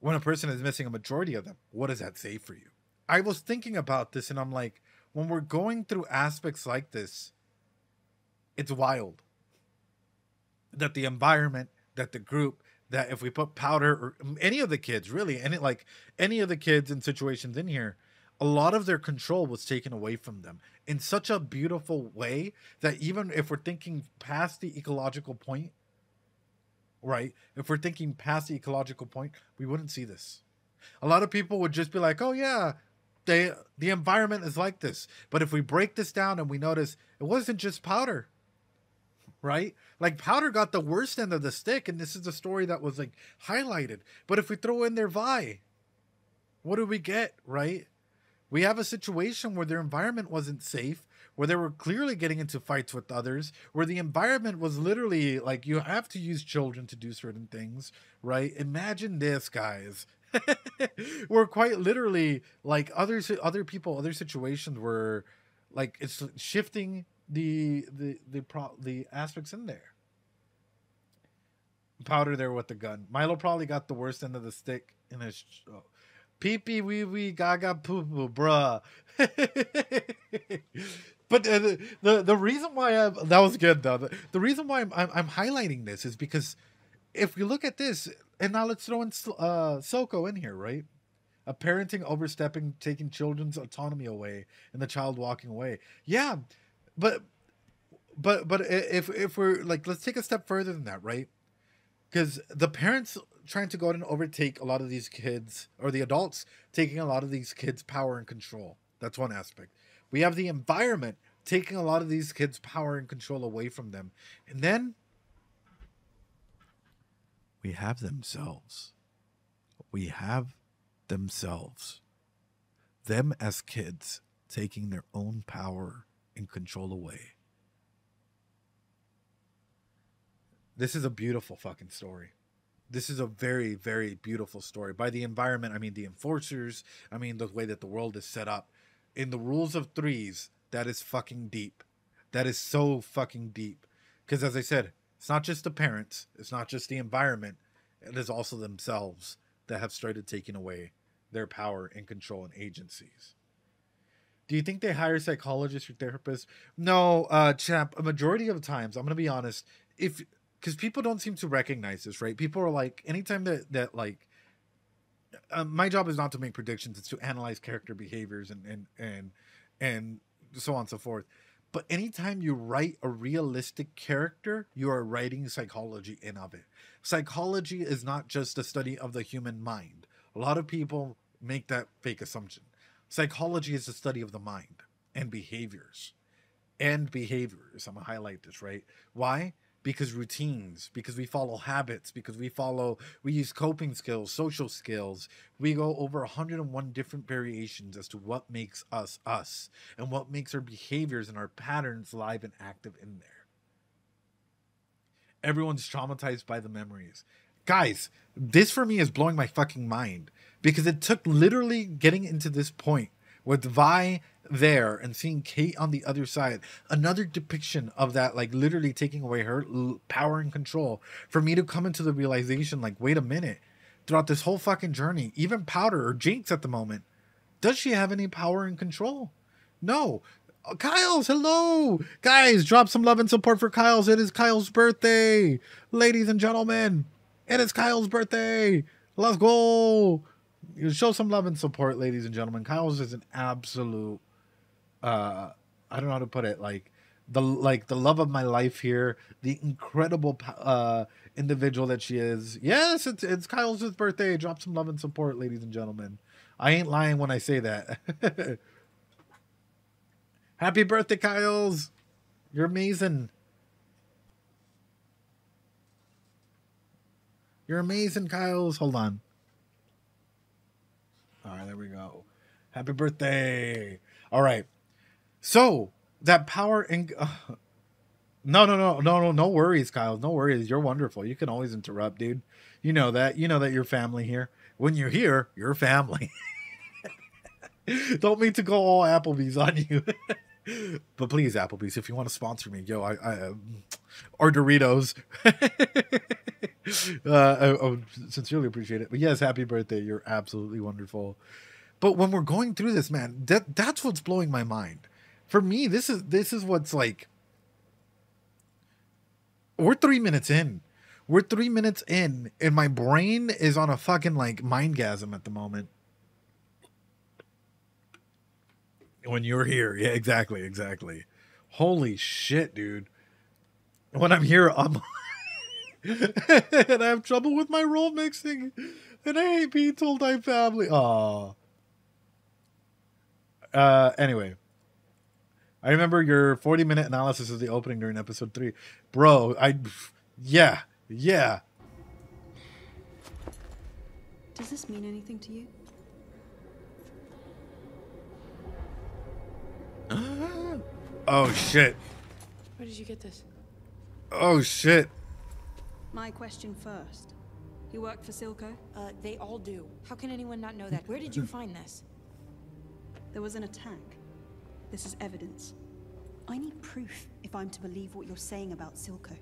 S1: When a person is missing a majority of them, what does that say for you? I was thinking about this and I'm like, when we're going through aspects like this, it's wild. That the environment, that the group, that if we put Powder or any of the kids, really, any of the kids in situations in here, a lot of their control was taken away from them in such a beautiful way that even if we're thinking past the ecological point, right? If we're thinking past the ecological point, we wouldn't see this. A lot of people would just be like, oh yeah, the environment is like this. But if we break this down and we notice it wasn't just Powder, right? Like Powder got the worst end of the stick, and this is a story that was like highlighted. But if we throw in their Vi, what do we get, right? We have a situation where their environment wasn't safe, where they were clearly getting into fights with others, where the environment was literally like, you have to use children to do certain things, right? Imagine this, guys. We're quite literally like other people, other situations where like it's shifting the aspects in there. Powder there with the gun. Milo probably got the worst end of the stick in his pee pee wee wee gaga poo poo bruh. But the reason why that was good though. The reason why I'm highlighting this is because if we look at this, and now let's throw in Soko in here, right? A parenting overstepping, taking children's autonomy away, and the child walking away. Yeah, but if we're like, let's take a step further than that, right? Because the parents trying to go out and overtake a lot of these kids, or the adults taking a lot of these kids' power and control. That's one aspect. We have the environment taking a lot of these kids' power and control away from them. And then we have themselves. We have themselves. Them as kids taking their own power and control away. This is a beautiful fucking story. This is a very, very beautiful story. By the environment, I mean the enforcers. I mean the way that the world is set up. In the rules of threes, that is fucking deep. That is so fucking deep. Because as I said, it's not just the parents. It's not just the environment. It is also themselves that have started taking away their power and control and agencies. Do you think they hire psychologists or therapists? No, champ. A majority of the times, I'm going to be honest, because people don't seem to recognize this, right? People are like, anytime that like, my job is not to make predictions, it's to analyze character behaviors and so on and so forth. But anytime you write a realistic character, you are writing psychology in of it. Psychology is not just a study of the human mind. A lot of people make that fake assumption. Psychology is the study of the mind and behaviors. I'm going to highlight this, right? Why? Because routines, because we follow habits, because we use coping skills, social skills. We go over 101 different variations as to what makes us us and what makes our behaviors and our patterns live and active in there. Everyone's traumatized by the memories. Guys, this for me is blowing my fucking mind because it took literally getting into this point with Vi there and seeing Kate on the other side, another depiction of that, like literally taking away her power and control, for me to come into the realization, like, wait a minute, throughout this whole fucking journey, even Powder or Jinx at the moment, does she have any power and control? No. Kyle's, hello guys, drop some love and support for Kyle's. It is Kyle's birthday, ladies and gentlemen. It is Kyle's birthday. Let's go. Show some love and support, ladies and gentlemen. Kyle's is an absolute I don't know how to put it, like the love of my life here, the incredible individual that she is. Yes, it's Kyle's birthday. Drop some love and support, ladies and gentlemen. I ain't lying when I say that. Happy birthday, Kyles. You're amazing. You're amazing, Kyles. Hold on. All right, there we go. Happy birthday. All right. So that power and no worries, Kyle. No worries. You're wonderful. You can always interrupt, dude. You know that. You know that you're family here. When you're here, you're family. Don't mean to go all Applebee's on you. But please, Applebee's, if you want to sponsor me, yo, I or Doritos. I sincerely appreciate it. But yes, happy birthday. You're absolutely wonderful. But when we're going through this, man, that's what's blowing my mind. For me, this is what's like. We're 3 minutes in. We're 3 minutes in, and my brain is on a fucking like mindgasm at the moment. When you're here, yeah, exactly. Holy shit, dude. When I'm here, I'm and I have trouble with my role mixing, and I hate being told I'm family. Aw. Anyway, I remember your 40-minute analysis of the opening during episode 3, bro. Yeah.
S4: Does this mean anything to you?
S1: Oh shit.
S5: Where did you get this?
S1: Oh shit.
S4: My question first. You work for Silco?
S5: They all do. How can anyone not know that? Where did you find this?
S4: There was an attack. This is evidence. I need proof if I'm to believe what you're saying about Silco.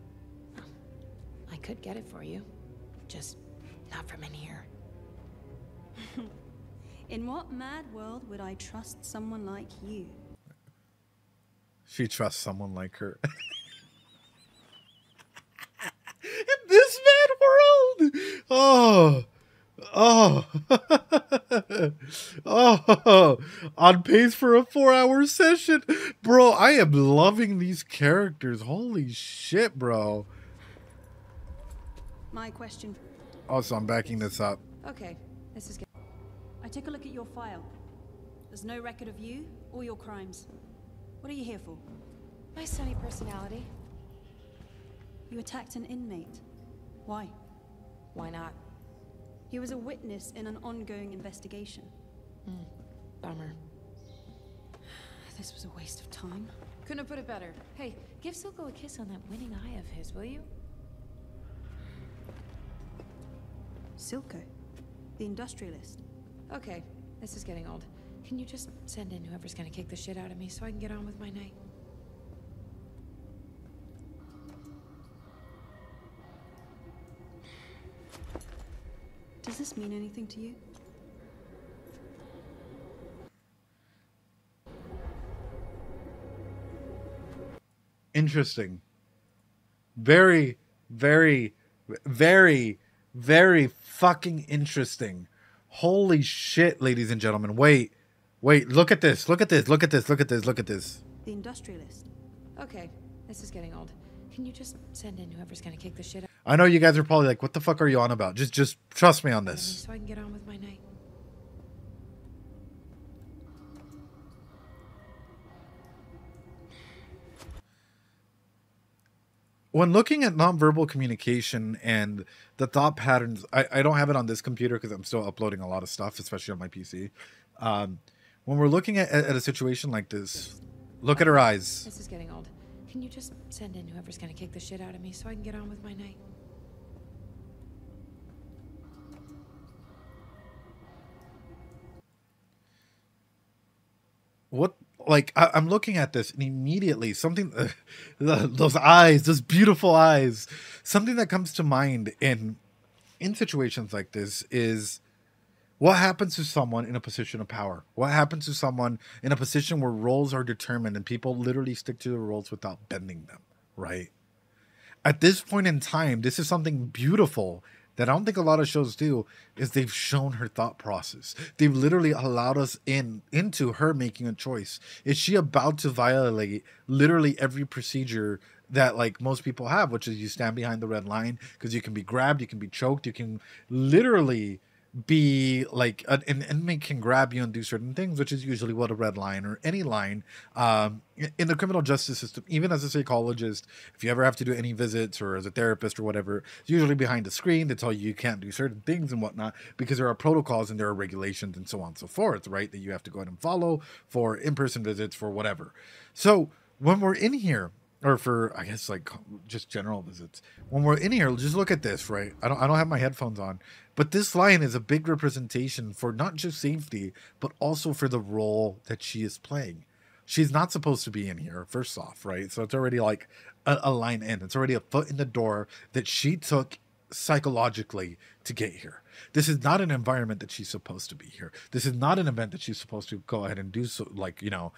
S5: I could get it for you. Just not from in here.
S4: In what mad world would I trust someone like you?
S1: She trusts someone like her. In this mad world! Oh, on pace for a 4-hour session. Bro, I am loving these characters. Holy shit, bro.
S4: My question.
S1: Also, I'm backing this up.
S5: Okay, this is good.
S4: I took a look at your file. There's no record of you or your crimes. What are you here for?
S5: My sunny personality.
S4: You attacked an inmate. Why?
S5: Why not?
S4: He was a witness in an ongoing investigation.
S5: Bummer.
S4: This was a waste of time.
S5: Couldn't have put it better. Hey, give Silco a kiss on that winning eye of his, will you?
S4: Silco, the industrialist.
S5: Okay, this is getting old. Can you just send in whoever's gonna kick the shit out of me so I can get on with my night?
S4: Does this mean anything to you?
S1: Interesting. Very, very, very, very fucking interesting. Holy shit, ladies and gentlemen. Wait, look at this. Look at this. Look at this. Look at this. Look at this.
S4: The industrialist.
S5: Okay, this is getting old. Can you just send in whoever's gonna kick the shit out
S1: I know you guys are probably like, what the fuck are you on about? Just trust me on
S5: of me
S1: this.
S5: so I can get on with my night?
S1: When looking at nonverbal communication and the thought patterns, I don't have it on this computer because I'm still uploading a lot of stuff, especially on my PC. When we're looking at a situation like this, look at her eyes.
S5: This is getting old. Can you just send in whoever's gonna kick the shit out of me so I can get on with my night?
S1: What, like, I'm looking at this and immediately something, those eyes, those beautiful eyes, something that comes to mind in situations like this is what happens to someone in a position of power? What happens to someone in a position where roles are determined and people literally stick to the roles without bending them, right? At this point in time, this is something beautiful that I don't think a lot of shows do is they've shown her thought process. They've literally allowed us into her making a choice. Is she about to violate literally every procedure that like most people have, which is you stand behind the red line because you can be grabbed, you can be choked, you can literally be like an inmate can grab you and do certain things, which is usually what a red line or any line in the criminal justice system. Even as a psychologist, if you ever have to do any visits or as a therapist or whatever, it's usually behind a screen. They tell you can't do certain things and whatnot because there are protocols and there are regulations and so on and so forth, right, that you have to go ahead and follow for in-person visits, for whatever. So when we're in here, or for, I guess, like just general visits, when we're in here, just look at this, right? I don't have my headphones on, but this line is a big representation for not just safety, but also for the role that she is playing. She's not supposed to be in here, first off, right? So it's already like a line in. It's already a foot in the door that she took psychologically to get here. This is not an environment that she's supposed to be here. This is not an event that she's supposed to go ahead and do, so, like, you know,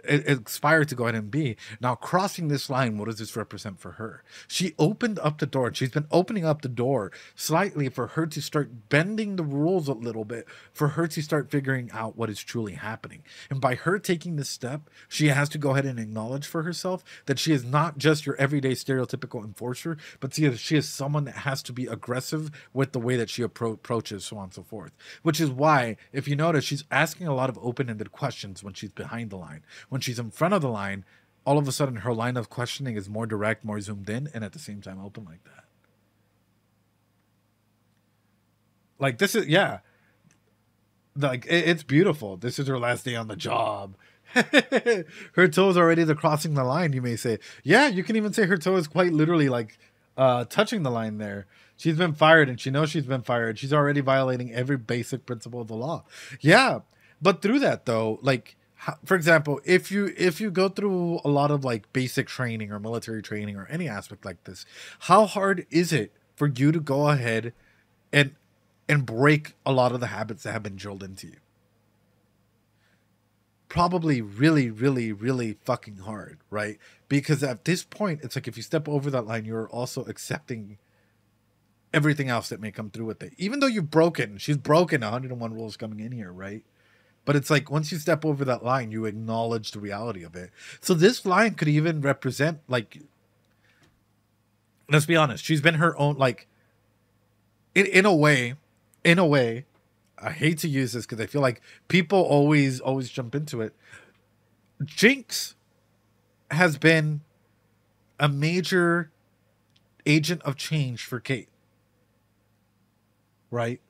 S1: inspired to go ahead and be. Now, crossing this line, what does this represent for her? She opened up the door. She's been opening up the door slightly for her to start bending the rules a little bit, for her to start figuring out what is truly happening. And by her taking this step, she has to go ahead and acknowledge for herself that she is not just your everyday stereotypical enforcer, but she is someone that has to be aggressive with the way that she approaches, so on and so forth. Which is why, if you notice, she's asking a lot of open-ended questions when she's behind the line. When she's in front of the line, all of a sudden her line of questioning is more direct, more zoomed in, and at the same time open like that. Like, this is, yeah. Like, it's beautiful. This is her last day on the job. Her toe is already crossing the line, you may say. Yeah, you can even say her toe is quite literally, like, touching the line there. She's been fired, and she knows she's been fired. She's already violating every basic principle of the law. Yeah, but through that, though, like, for example, if you go through a lot of like basic training or military training or any aspect like this, how hard is it for you to go ahead and break a lot of the habits that have been drilled into you? Probably really, really, really fucking hard, right? Because at this point, it's like if you step over that line, you're also accepting everything else that may come through with it. Even though she's broken 101 rules coming in here, right? But it's like once you step over that line, you acknowledge the reality of it. So this line could even represent, like, let's be honest, she's been her own, like, in a way, I hate to use this because I feel like people always jump into it. Jinx has been a major agent of change for Kate, right?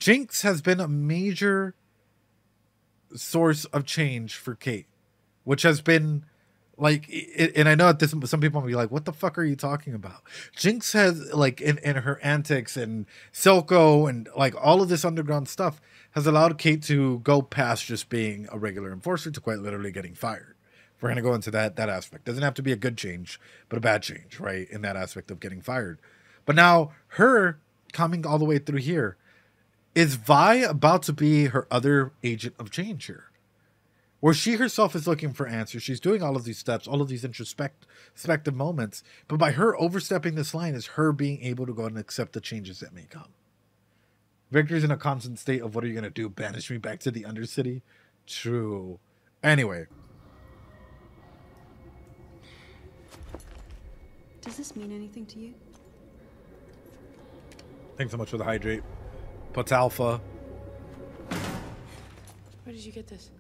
S1: Jinx has been a major source of change for Kate, which has been like, and I know that some people will be like, what the fuck are you talking about? Jinx has, like, in her antics and Silco and like all of this underground stuff has allowed Kate to go past just being a regular enforcer to quite literally getting fired. We're going to go into that aspect. Doesn't have to be a good change, but a bad change, right? In that aspect of getting fired. But now her coming all the way through here, is Vi about to be her other agent of change here? Where she herself is looking for answers. She's doing all of these steps, all of these introspective moments. But by her overstepping this line is her being able to go and accept the changes that may come. Victor's in a constant state of, what are you going to do? Banish me back to the Undercity? True. Anyway.
S4: Does this mean anything to you?
S1: Thanks so much for the hydrate. Puts alpha.
S5: Where did you get this?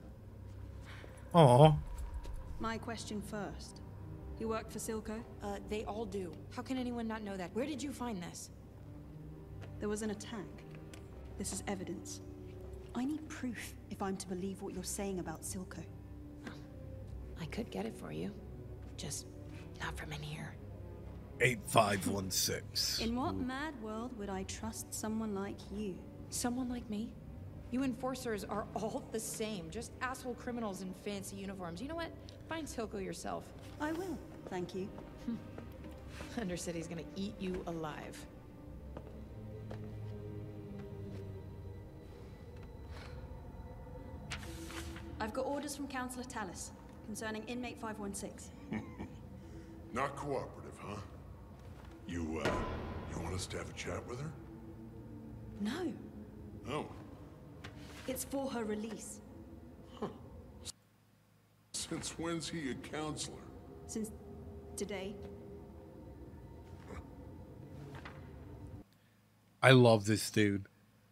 S1: Oh.
S4: My question first. You work for Silco?
S5: They all do. How can anyone not know that? Where did you find this?
S4: There was an attack. This is evidence. I need proof if I'm to believe what you're saying about Silco.
S5: I could get it for you. Just not from in here.
S1: 8516.
S4: In what mad world would I trust someone like you?
S5: Someone like me? You enforcers are all the same. Just asshole criminals in fancy uniforms. You know what? Find Silco yourself.
S4: I will, thank you.
S5: Undercity's gonna eat you alive.
S4: I've got orders from Councillor Tallis concerning inmate 516.
S6: Not cooperative, Huh? You want us to have a chat with her?
S4: No,
S6: Oh.
S4: it's for her release.
S6: Since when's he a counselor?
S4: Since today.
S1: I love this dude.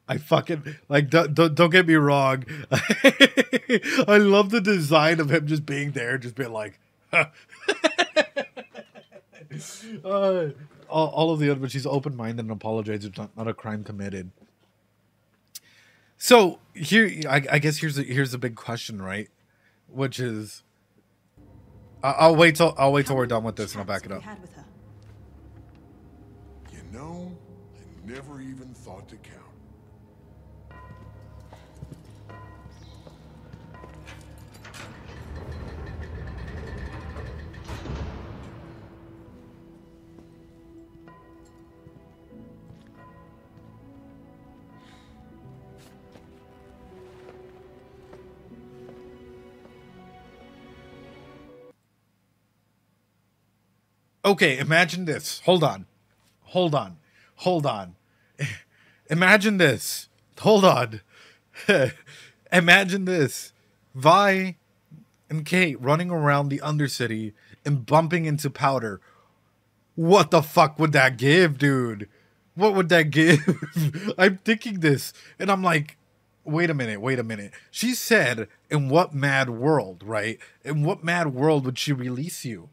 S1: I fucking like. Don't get me wrong. I love the design of him just being there, just being like. All of the other, but she's open-minded and apologizes. It's not a crime committed. So here, I guess here's the big question, right? Which is, I'll wait till we're done with this and I'll back it up.
S6: You know, I never even thought to count.
S1: Okay, imagine this. Hold on. Imagine this. Hold on. Imagine this. Vi and Kate running around the Undercity and bumping into Powder. What the fuck would that give, dude? What would that give? I'm thinking this, and I'm like, wait a minute. She said, in what mad world, right? In what mad world would she release you?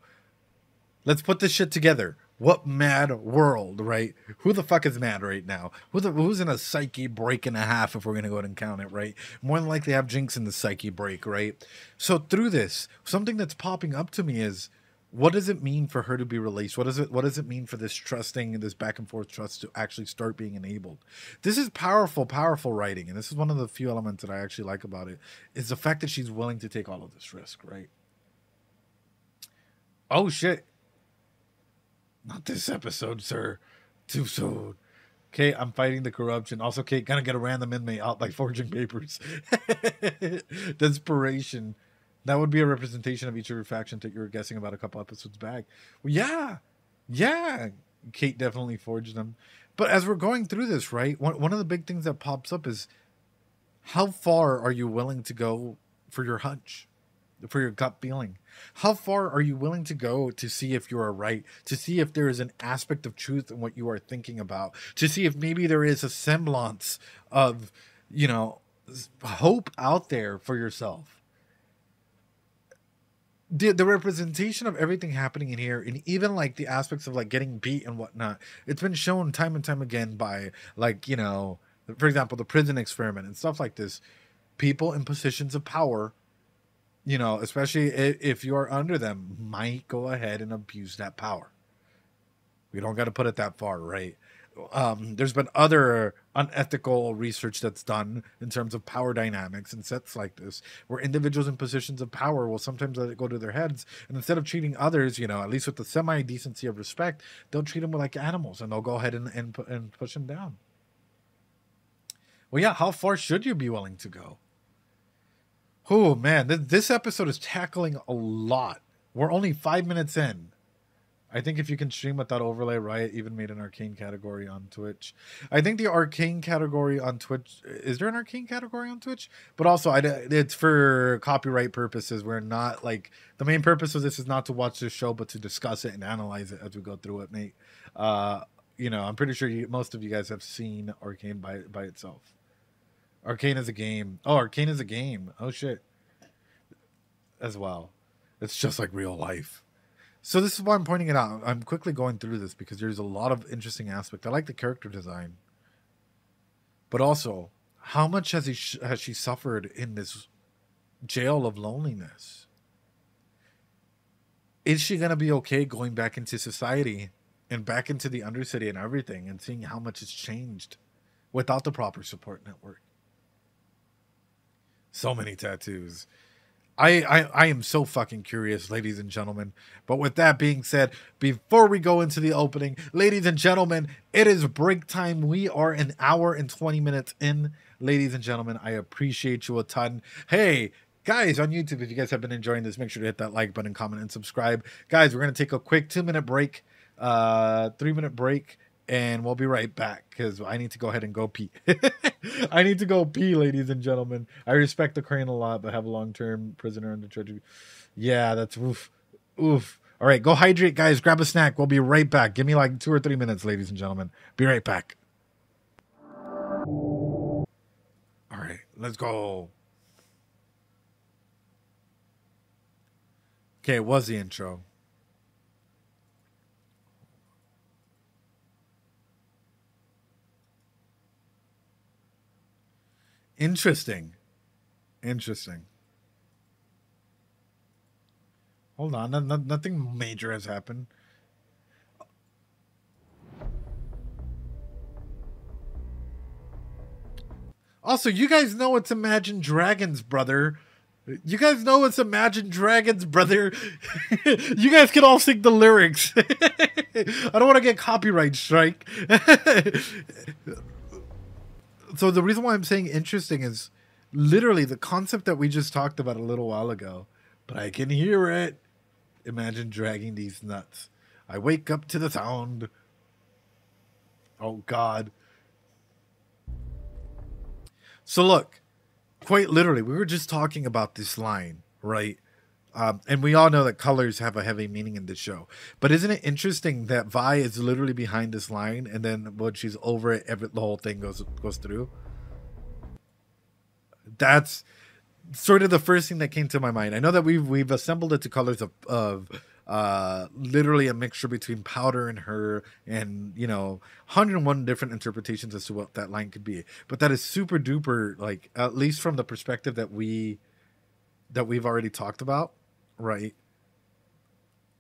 S1: Let's put this shit together. What mad world, right? Who the fuck is mad right now? Who's in a psyche break and a half, if we're going to go ahead and count it, right? More than likely have Jinx in the psyche break, right? So through this, something that's popping up to me is, what does it mean for her to be released? What does it mean for this trusting and this back and forth trust to actually start being enabled? This is powerful writing. And this is one of the few elements that I actually like about it, is the fact that she's willing to take all of this risk, right? Oh, shit. Not this episode, sir. Too soon. Okay, I'm fighting the corruption. Also, Kate, gonna get a random inmate out by forging papers. Desperation. That would be a representation of each of your factions that you were guessing about a couple episodes back. Well, yeah. Kate definitely forged them. But as we're going through this, right, one of the big things that pops up is, how far are you willing to go for your hunch? For your gut feeling? How far are you willing to go to see if you are right, to see if there is an aspect of truth in what you are thinking about, to see if maybe there is a semblance of, hope out there for yourself? The representation of everything happening in here, and even like the aspects of like getting beat and whatnot, it's been shown time and time again by, like, for example, the prison experiment and stuff like this. People in positions of power, especially if you're under them, might go ahead and abuse that power. We don't got to put it that far, right? There's been other unethical research that's done in terms of power dynamics and sets like this, where individuals in positions of power will sometimes let it go to their heads, and instead of treating others, at least with the semi-decency of respect, they'll treat them like animals, and they'll go ahead and push them down. Well, yeah, how far should you be willing to go? Oh, man, this episode is tackling a lot. We're only 5 minutes in. I think if you can stream without overlay, Riot even made an Arcane category on Twitch. I think the Arcane category on Twitch... Is there an Arcane category on Twitch? But also, it's for copyright purposes. We're not, like... The main purpose of this is not to watch this show, but to discuss it and analyze it as we go through it, mate. I'm pretty sure most of you guys have seen Arcane by itself. Arcane is a game. Oh, Arcane is a game. Oh, shit. As well. It's just like real life. So this is why I'm pointing it out. I'm quickly going through this because there's a lot of interesting aspects. I like the character design. But also, how much has she suffered in this jail of loneliness? Is she going to be okay going back into society and back into the Undercity and everything and seeing how much it's changed without the proper support network? So many tattoos. I am so fucking curious, ladies and gentlemen. But with that being said, before we go into the opening, ladies and gentlemen, it is break time. We are an hour and 20 minutes in. Ladies and gentlemen, I appreciate you a ton. Hey, guys on YouTube, if you guys have been enjoying this, make sure to hit that like button, comment, and subscribe. Guys, we're going to take a quick 2-minute break. 3-minute break, and we'll be right back because I need to go ahead and go pee. I need to go pee, ladies and gentlemen. I respect the crane a lot, but have a long-term prisoner under treachery. Yeah, that's oof. Oof. All right, go hydrate, guys. Grab a snack. We'll be right back. Give me like 2 or 3 minutes, ladies and gentlemen. Be right back. All right, let's go. Okay, it was the intro. Interesting. Interesting. Hold on, nothing major has happened. Also, you guys know it's Imagine Dragons, brother. You guys know it's Imagine Dragons, brother. You guys can all sing the lyrics. I don't want to get copyright strike. So the reason why I'm saying interesting is literally the concept that we just talked about a little while ago. But I can hear it. Imagine dragging these nuts. I wake up to the sound. Oh, God. So look, quite literally, we were just talking about this line, right? And we all know that colors have a heavy meaning in this show. But isn't it interesting that Vi is literally behind this line, and then when she's over it, the whole thing goes through? That's sort of the first thing that came to my mind. I know that we've assembled it to colors of literally a mixture between Powder and her, and 101 different interpretations as to what that line could be. But that is super duper, like, at least from the perspective that we've already talked about, right?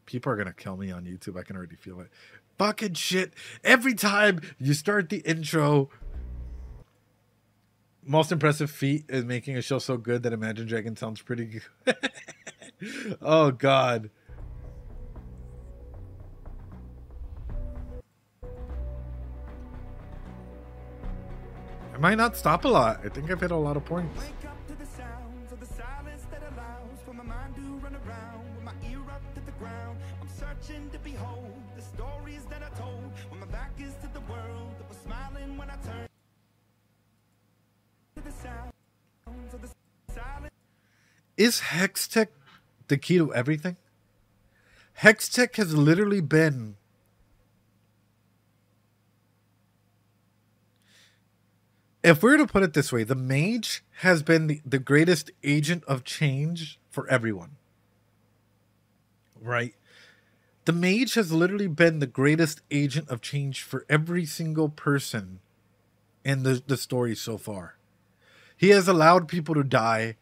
S1: People are gonna kill me on YouTube. I can already feel it. Fucking shit. Every time you start the intro, most impressive feat is making a show so good that Imagine Dragon sounds pretty good. Oh, God. I might not stop a lot. I think I've hit a lot of points.
S7: Wake up to the sounds of the silence that allows for my mind to run around with my ear up to the ground. I'm searching to behold the stories that I told when my back is to the world that was smiling when I turned to the sounds of the silence.
S1: Is Hextech the key to everything? Hextech has literally been if we were to put it this way, the mage has been the greatest agent of change for everyone. Right? The mage has literally been the greatest agent of change for every single person in the story so far. He has allowed people to die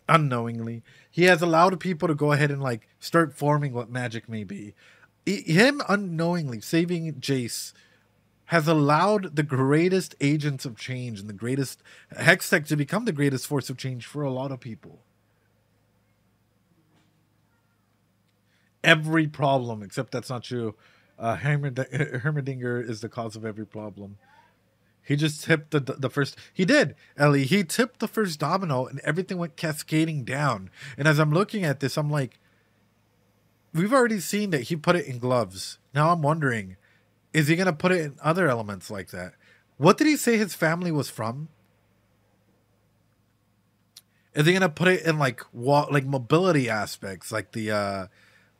S1: unknowingly. He has allowed people to go ahead and like start forming what magic may be. Him unknowingly saving Jace has allowed the greatest agents of change and the greatest Hextech to become the greatest force of change for a lot of people. Every problem, except that's not true. Heimerdinger is the cause of every problem. He just tipped the first. He did, Ellie. He tipped the first domino and everything went cascading down. And as I'm looking at this, I'm like, we've already seen that he put it in gloves. Now I'm wondering, is he going to put it in other elements like that? What did he say his family was from? Is he going to put it in like mobility aspects, like the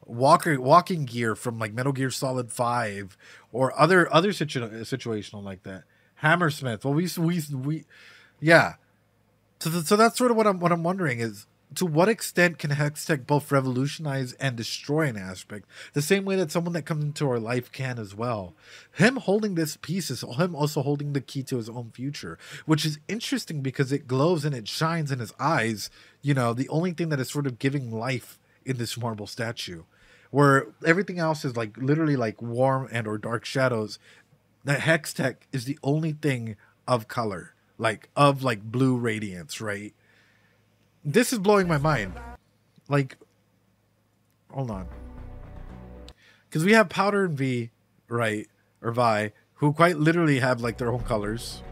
S1: walking gear from like Metal Gear Solid 5 or other situational like that? Hammersmith. Well, we yeah. So that's sort of what I'm wondering is, to what extent can Hextech both revolutionize and destroy an aspect, the same way that someone that comes into our life can as well? Him holding this piece is him also holding the key to his own future, which is interesting because it glows and it shines in his eyes. The only thing that is sort of giving life in this marble statue, where everything else is like literally like warm and or dark shadows. That Hextech is the only thing of color, like blue radiance, right? This is blowing my mind. Like, hold on. Because we have Powder and V, right? Or Vi, who quite literally have like their own colors.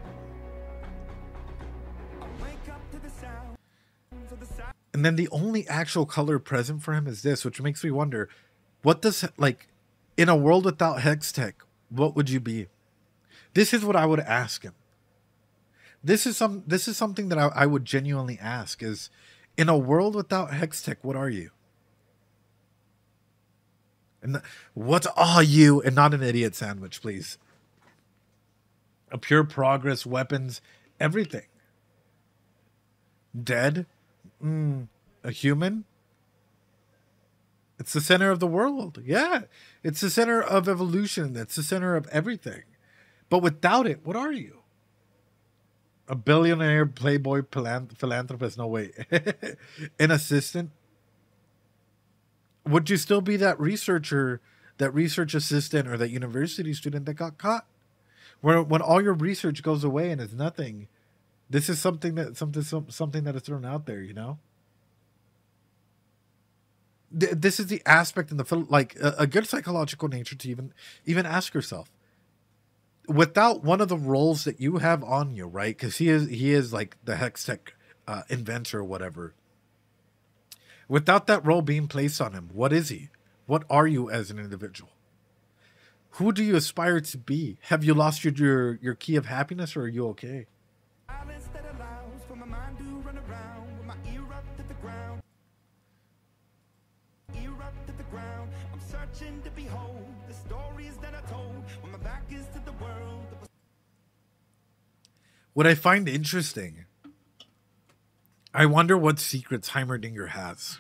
S1: And then the only actual color present for him is this, which makes me wonder, what does, like, In a world without Hextech, what would you be? This is what I would ask him. This is something that I would genuinely ask is, in a world without Hextech, what are you? And what are you? And not an idiot sandwich, please. A pure progress, weapons, everything. Dead? A human? It's the center of the world. Yeah. It's the center of evolution. It's the center of everything. But without it, what are you? A billionaire, playboy, philanthropist? No, wait. An assistant? Would you still be that researcher, that research assistant, or that university student that got caught? When all your research goes away and is nothing, this is something that is thrown out there, you know? This is the aspect in the film, like a good psychological nature to even ask yourself. Without one of the roles that you have on you, right? Because he is like the Hextech inventor or whatever. Without that role being placed on him, what is he? What are you as an individual? Who do you aspire to be? Have you lost your key of happiness, or are you okay?
S7: Silence that allows for my mind to run around with my ear up to the ground. Ear up to the ground. I'm searching to behold the stories that I told when my back is to the world.
S1: What I find interesting, I wonder what secrets Heimerdinger has.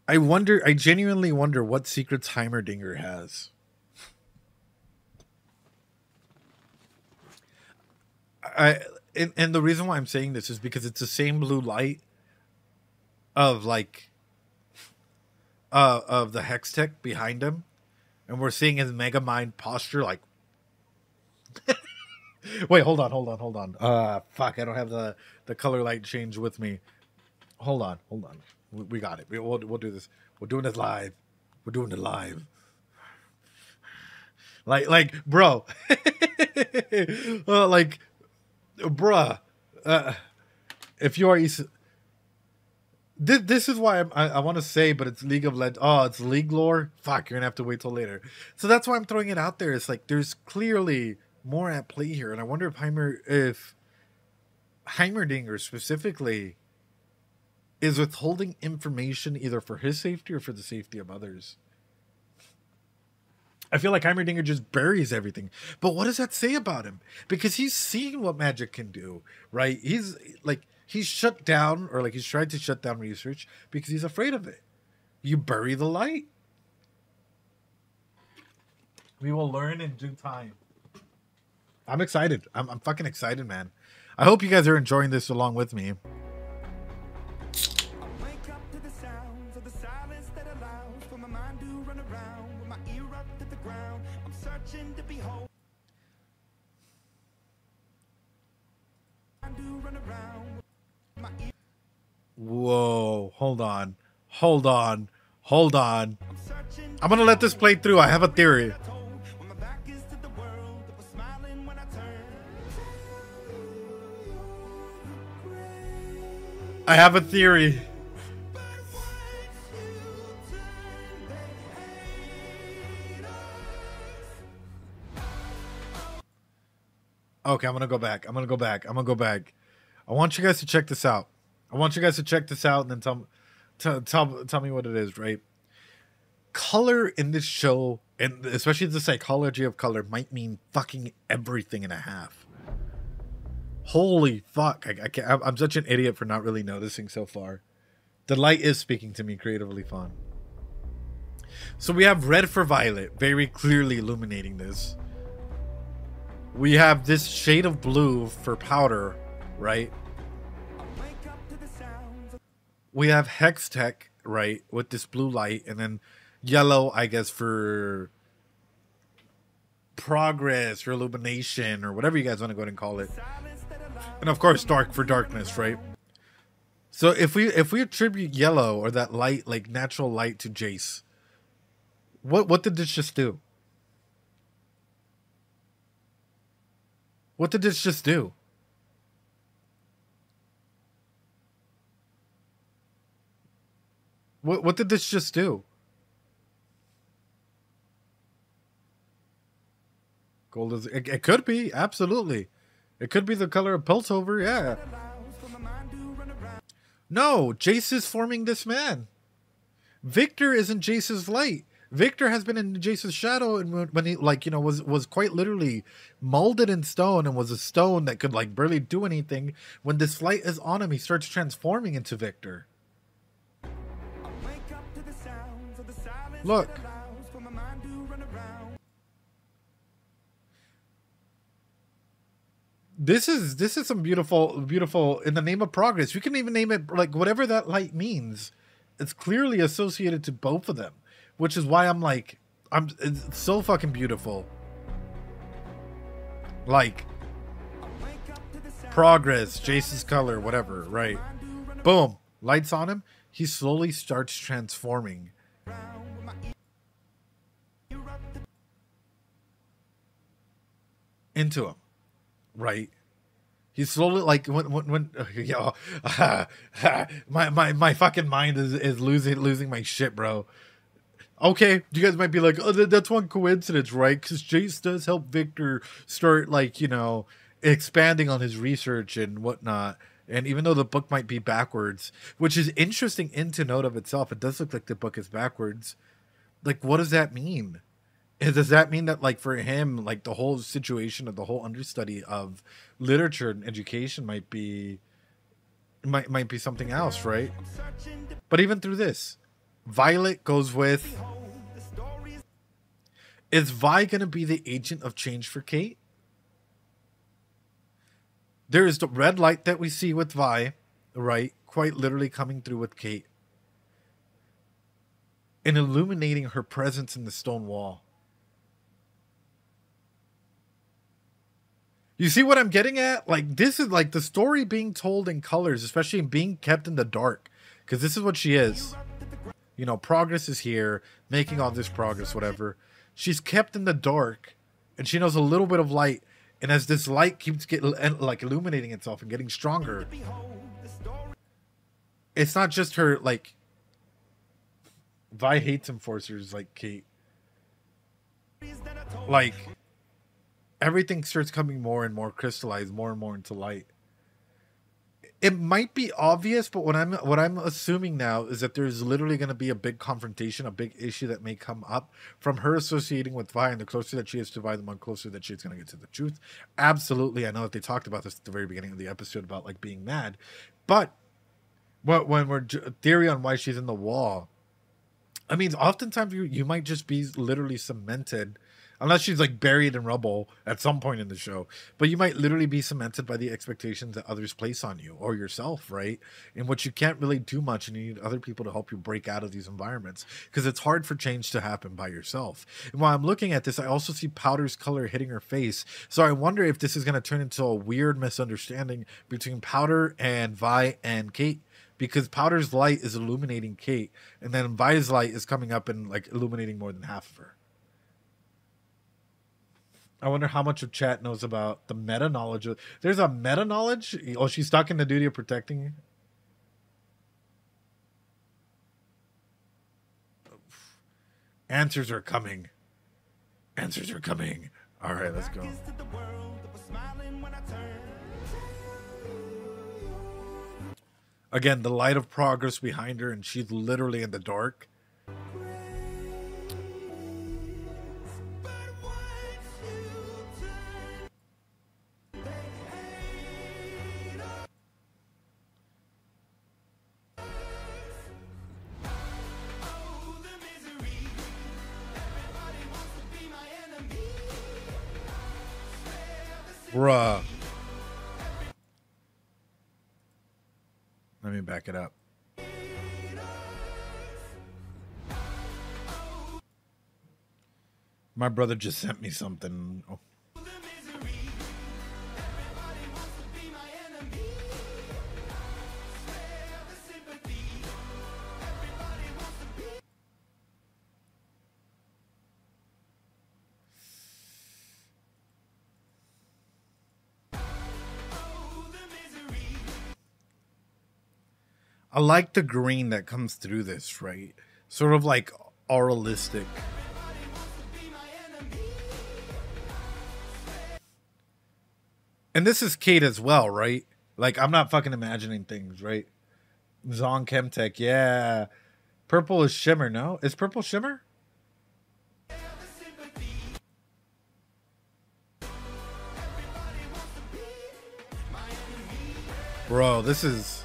S1: I genuinely wonder what secrets Heimerdinger has. And the reason why I'm saying this is because it's the same blue light of like of the Hextech behind him, and we're seeing his mega mind posture like wait, hold on. Fuck, I don't have the color light change with me. Hold on. We got it. We'll do this. We're doing this live. We're doing it live. Like, bro. Like, bruh. If you are... This is why I want to say, but it's League of Legends. Oh, it's League lore? Fuck, you're going to have to wait till later. So that's why I'm throwing it out there. It's like, there's clearly more at play here. And I wonder if Heimerdinger specifically is withholding information either for his safety or for the safety of others. I feel like Heimerdinger just buries everything. But what does that say about him? Because he's seen what magic can do, right? He's shut down, or like he's tried to shut down research because he's afraid of it. You bury the light. We will learn in due time. I'm excited. I'm fucking excited, man. I hope you guys are enjoying this along with me.
S7: Wake up to the sounds of the silence that allows for my mind to run around with my ear up to the ground. I'm searching to behold. Mind to run around with my ear.
S1: Whoa, hold on. I'm
S7: Searching
S1: gonna let this play through. I have a theory.
S7: when my back is to the world that was smiling when I turned.
S1: I have a theory. Okay, I'm gonna go back. I want you guys to check this out. And then tell me what it is, right? Color in this show, and especially the psychology of color, might mean fucking everything and a half. Holy fuck. I'm such an idiot for not really noticing so far. The light is speaking to me creatively fun. So we have red for violet, very clearly illuminating this. We have this shade of blue for powder, right?
S7: Wake up to the sounds of
S1: We have Hextech, right, with this blue light, and then yellow, I guess, for progress or illumination or whatever you guys want to go ahead and call it.
S7: silence that allows.
S1: And of course, dark for darkness, right? So if we attribute yellow or that light, like natural light, to Jace, what did this just do? What did this just do? What did this just do? Gold is, it could be, absolutely. It could be the color of Piltover, yeah. No, Jace is forming this man. Victor isn't Jace's light. Victor has been in Jace's shadow, and when he, like, you know, was quite literally molded in stone and was a stone that could, like, barely do anything. When this light is on him, he starts transforming into Victor. Look. This is some beautiful in the name of progress. You can even name it like whatever that light means. It's clearly associated to both of them, which is why I'm like, it's so fucking beautiful. Like progress, Jace's color, whatever, right? Boom, lights on him. He slowly starts transforming into him. Right, he's slowly like when yo, my fucking mind is losing my shit, bro. Okay, you guys might be like, oh, that's one coincidence, right? Because Jace does help Victor start, like, you know, expanding on his research and whatnot. And even though the book might be backwards, which is interesting into note of itself, it does look like the book is backwards. Like, what does that mean? Does that mean that, like, for him, like, the whole situation of the whole understudy of literature and education might be something else, right? But even through this, Violet goes with, is Vi going to be the agent of change for Kate? There is the red light that we see with Vi, right? Quite literally coming through with Kate and illuminating her presence in the stone wall. You see what I'm getting at? Like, this is like the story being told in colors, especially being kept in the dark. Because this is what she is. You know, progress is here, making all this progress, whatever. She's kept in the dark, and she knows a little bit of light. And as this light keeps like illuminating itself and getting stronger, it's not just her, like, Vi hates enforcers like Kate. Like, everything starts coming more and more crystallized, more and more into light. It might be obvious, but what I'm assuming now is that there's literally going to be a big confrontation, a big issue that may come up from her associating with Vi, and the closer that she is to Vi, the more closer that she's going to get to the truth. Absolutely, I know that they talked about this at the very beginning of the episode about, like, being mad, but when we're theory on why she's in the wall, I mean, oftentimes you might just be literally cemented. Unless she's, like, buried in rubble at some point in the show. But you might literally be cemented by the expectations that others place on you or yourself, right? In which you can't really do much, and you need other people to help you break out of these environments. Because it's hard for change to happen by yourself. And while I'm looking at this, I also see Powder's color hitting her face. So I wonder if this is going to turn into a weird misunderstanding between Powder and Vi and Kate. Because Powder's light is illuminating Kate. And then Vi's light is coming up and, like, illuminating more than half of her. I wonder how much of chat knows about the meta knowledge. There's a meta knowledge? Oh, she's stuck in the duty of protecting. Answers are coming. Answers are coming. All right, let's go. Again, the light of progress behind her, and she's literally in the dark. Bruh. Let me back it up. My brother just sent me something. Oh. I like the green that comes through this, right? Sort of like auralistic. And this is Kate as well, right? Like, I'm not fucking imagining things, right? Zong Chemtech, yeah. Purple is Shimmer, no? Is purple Shimmer? Bro, this is...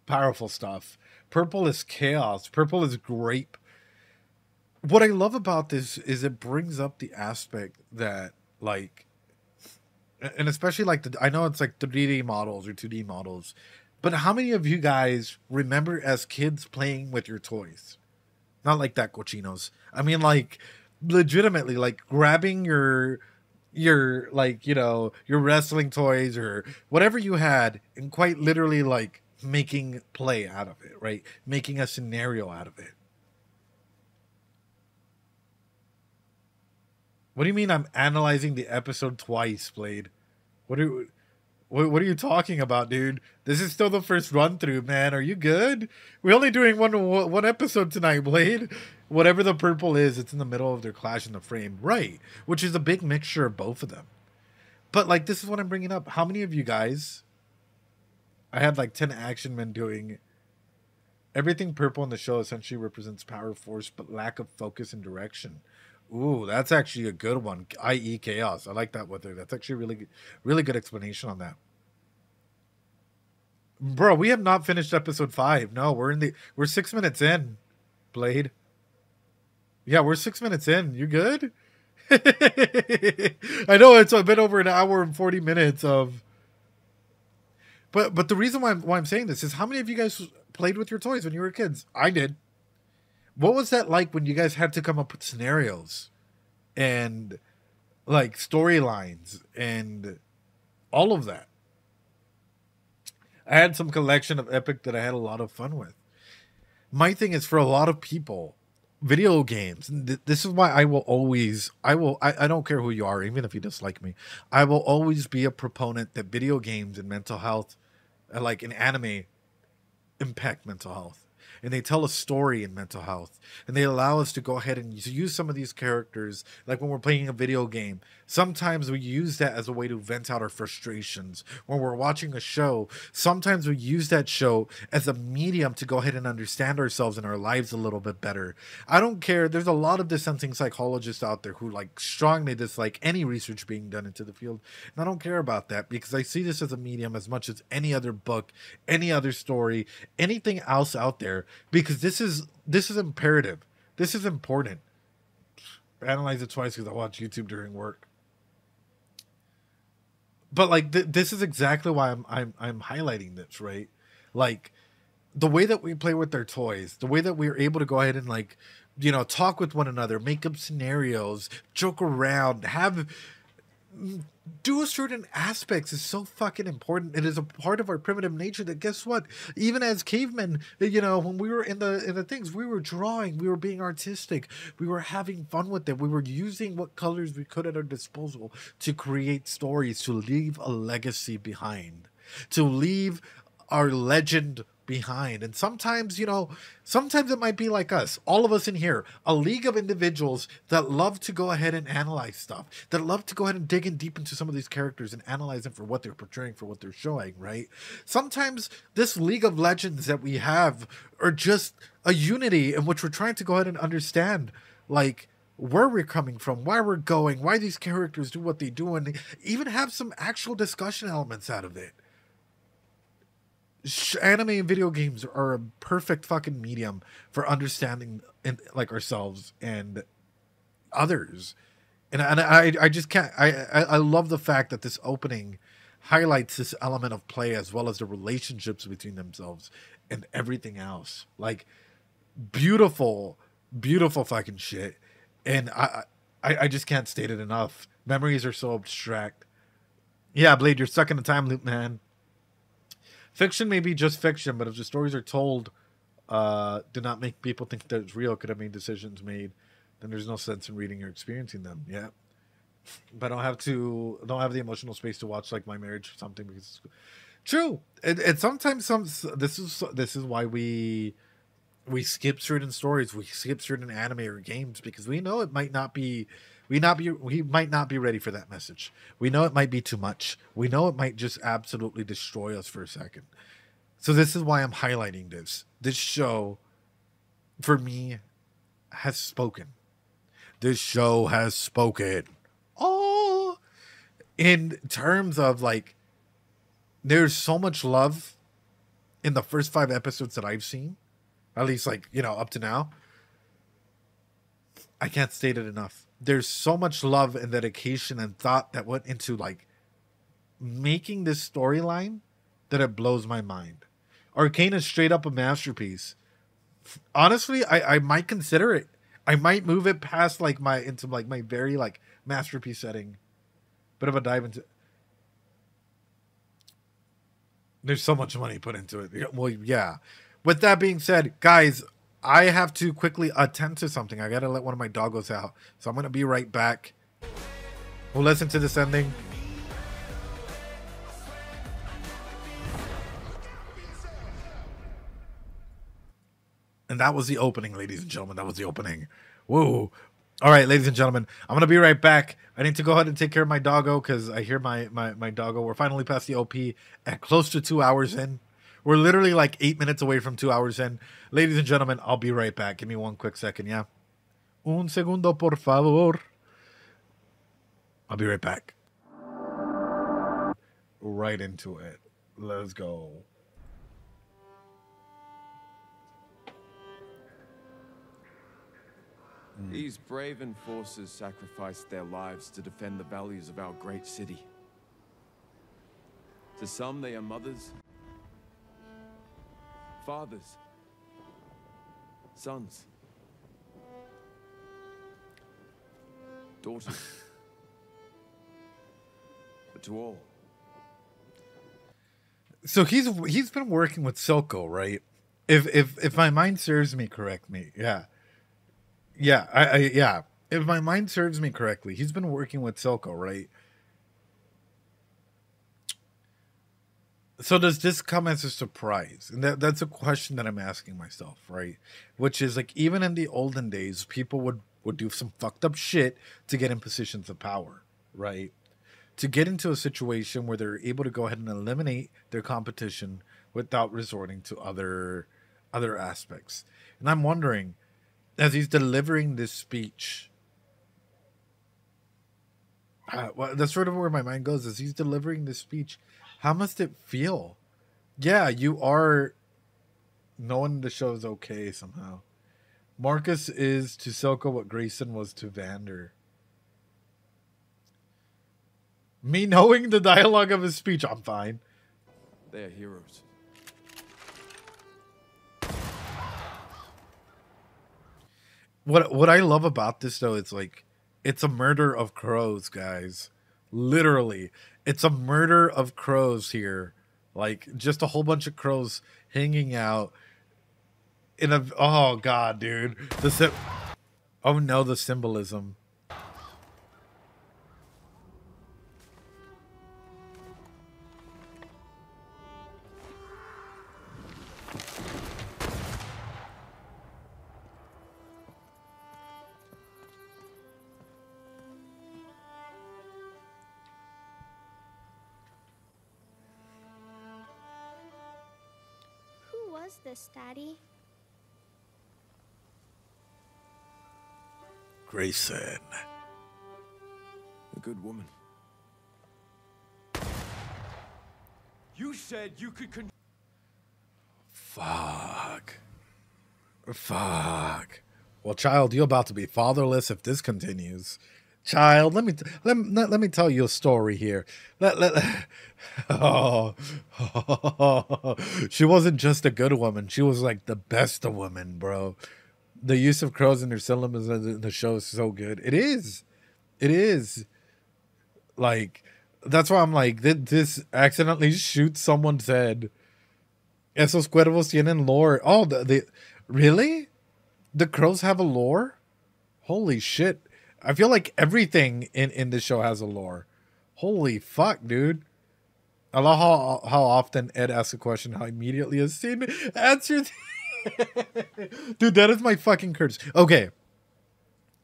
S1: powerful stuff. Purple is chaos. Purple is grape. What I love about this is it brings up the aspect that, like, and especially like I know it's like 3D models or 2D models, but how many of you guys remember as kids playing with your toys? Not like that, cochinos. I mean, like, legitimately, like grabbing your like, you know, your wrestling toys or whatever you had, and quite literally like making play out of it, right? Making a scenario out of it. What do you mean I'm analyzing the episode twice, Blade? What are you talking about, dude? This is still the first run through, man. Are you good? We're only doing one episode tonight, Blade. Whatever the purple is, it's in the middle of their clash in the frame, right? Which is a big mixture of both of them. But like, this is what I'm bringing up. How many of you guys? I had like 10 action men doing. Everything purple in the show essentially represents power, force, but lack of focus and direction. Ooh, that's actually a good one. I.e. chaos. I like that with her. That's actually really good explanation on that. Bro, we have not finished episode 5. No, we're 6 minutes in, Blade. Yeah, we're 6 minutes in. You good? I know it's a bit over an hour and 40 minutes of. But the reason why I'm saying this is, how many of you guys played with your toys when you were kids? I did. What was that like when you guys had to come up with scenarios and like storylines and all of that? I had some collection of Epic that I had a lot of fun with. My thing is, for a lot of people, video games, this is why I don't care who you are, even if you dislike me, I will always be a proponent that video games and mental health, like in anime, impact mental health. And they tell a story in mental health. And they allow us to go ahead and use some of these characters. Like when we're playing a video game, sometimes we use that as a way to vent out our frustrations. When we're watching a show, sometimes we use that show as a medium to go ahead and understand ourselves and our lives a little bit better. I don't care. There's a lot of dissenting psychologists out there who like strongly dislike any research being done into the field. And I don't care about that, because I see this as a medium as much as any other book, any other story, anything else out there. Because this is imperative. This is important. I analyze it twice because I watch YouTube during work. But like this is exactly why I'm highlighting this, right? Like the way that we play with our toys, the way that we're able to go ahead and like, you know, talk with one another, make up scenarios, joke around, do certain aspects is so fucking important. It is a part of our primitive nature that, guess what? Even as cavemen, you know, when we were in the things, we were drawing, we were being artistic, we were having fun with it. We were using what colors we could at our disposal to create stories, to leave a legacy behind, to leave our legend behind. And sometimes, you know, sometimes it might be like us, all of us in here, a league of individuals that love to go ahead and analyze stuff, that love to go ahead and dig in deep into some of these characters and analyze them for what they're portraying, for what they're showing, right? Sometimes this league of legends that we have are just a unity in which we're trying to go ahead and understand, like, where we're coming from, why we're going, why these characters do what they do, and even have some actual discussion elements out of it. Anime and video games are a perfect fucking medium for understanding like ourselves and others. And I just can't, I love the fact that this opening highlights this element of play as well as the relationships between themselves and everything else. Like, beautiful fucking shit. And I just can't state it enough. Memories are so abstract. Yeah, Blade, you're stuck in a time loop, man. Fiction may be just fiction, but if the stories are told do not make people think that it's real, could have made decisions made, then there's no sense in reading or experiencing them. Yeah. But I don't have the emotional space to watch like My Marriage or something, because True. And sometimes this is why we skip certain stories, we skip certain anime or games, because we know it might not be we might not be ready for that message. We know it might be too much. We know it might just absolutely destroy us for a second. So this is why I'm highlighting this. This show, for me, has spoken. This show has spoken. Oh, in terms of like, there's so much love in the first 5 episodes that I've seen, at least like, you know, up to now. I can't state it enough. There's so much love and dedication and thought that went into like making this storyline that it blows my mind. Arcane is straight up a masterpiece. Honestly, I might consider it. I might move it past like my very like masterpiece setting. Bit of a dive into. There's so much money put into it. Well, yeah. With that being said, guys, I have to quickly attend to something. I gotta let one of my doggos out. So I'm gonna be right back. We'll listen to this ending. And that was the opening, ladies and gentlemen. That was the opening. Whoa. All right, ladies and gentlemen, I'm going to be right back. I need to go ahead and take care of my doggo because I hear my doggo. We're finally past the OP at close to 2 hours in. We're literally like 8 minutes away from 2 hours in. Ladies and gentlemen, I'll be right back. Give me one quick second, yeah? Un segundo, por favor. I'll be right back. Right into it. Let's go.
S8: These brave enforcers sacrificed their lives to defend the values of our great city. To some, they are mothers, fathers, sons, daughters. But to all.
S1: So he's been working with Silco, right? If my mind serves me correctly, yeah. Yeah. If my mind serves me correctly, he's been working with Silco, right? So does this come as a surprise? And that's a question that I'm asking myself, right? Which is like, even in the olden days, people would do some fucked up shit to get in positions of power, right? To get into a situation where they're able to go ahead and eliminate their competition without resorting to other aspects. And I'm wondering, as he's delivering this speech, well, that's sort of where my mind goes. As he's delivering this speech, how must it feel? Yeah, you are knowing the show's okay somehow. Marcus is to Silco what Grayson was to Vander. Me knowing the dialogue of his speech, I'm fine.
S8: They are heroes.
S1: What I love about this, though, it's like, it's a murder of crows, guys. Literally. It's a murder of crows here. Like, just a whole bunch of crows hanging out in a... Oh, God, dude. Oh, no, the symbolism.
S3: This, Daddy?
S1: Grayson.
S8: A good woman. You said you could
S1: Fuck. Well, child, you're about to be fatherless if this continues. Child, let me tell you a story here. She wasn't just a good woman. She was like the best of women, bro. The use of crows in their syllables in the show is so good. It is. Like, that's why I'm like, this accidentally shoots someone's head. Esos cuervos tienen lore. Oh, really? The crows have a lore? Holy shit. I feel like everything in this show has a lore. Holy fuck, dude. I love how often Ed asks a question, how immediately a scene answers. Dude, that is my fucking curse. Okay.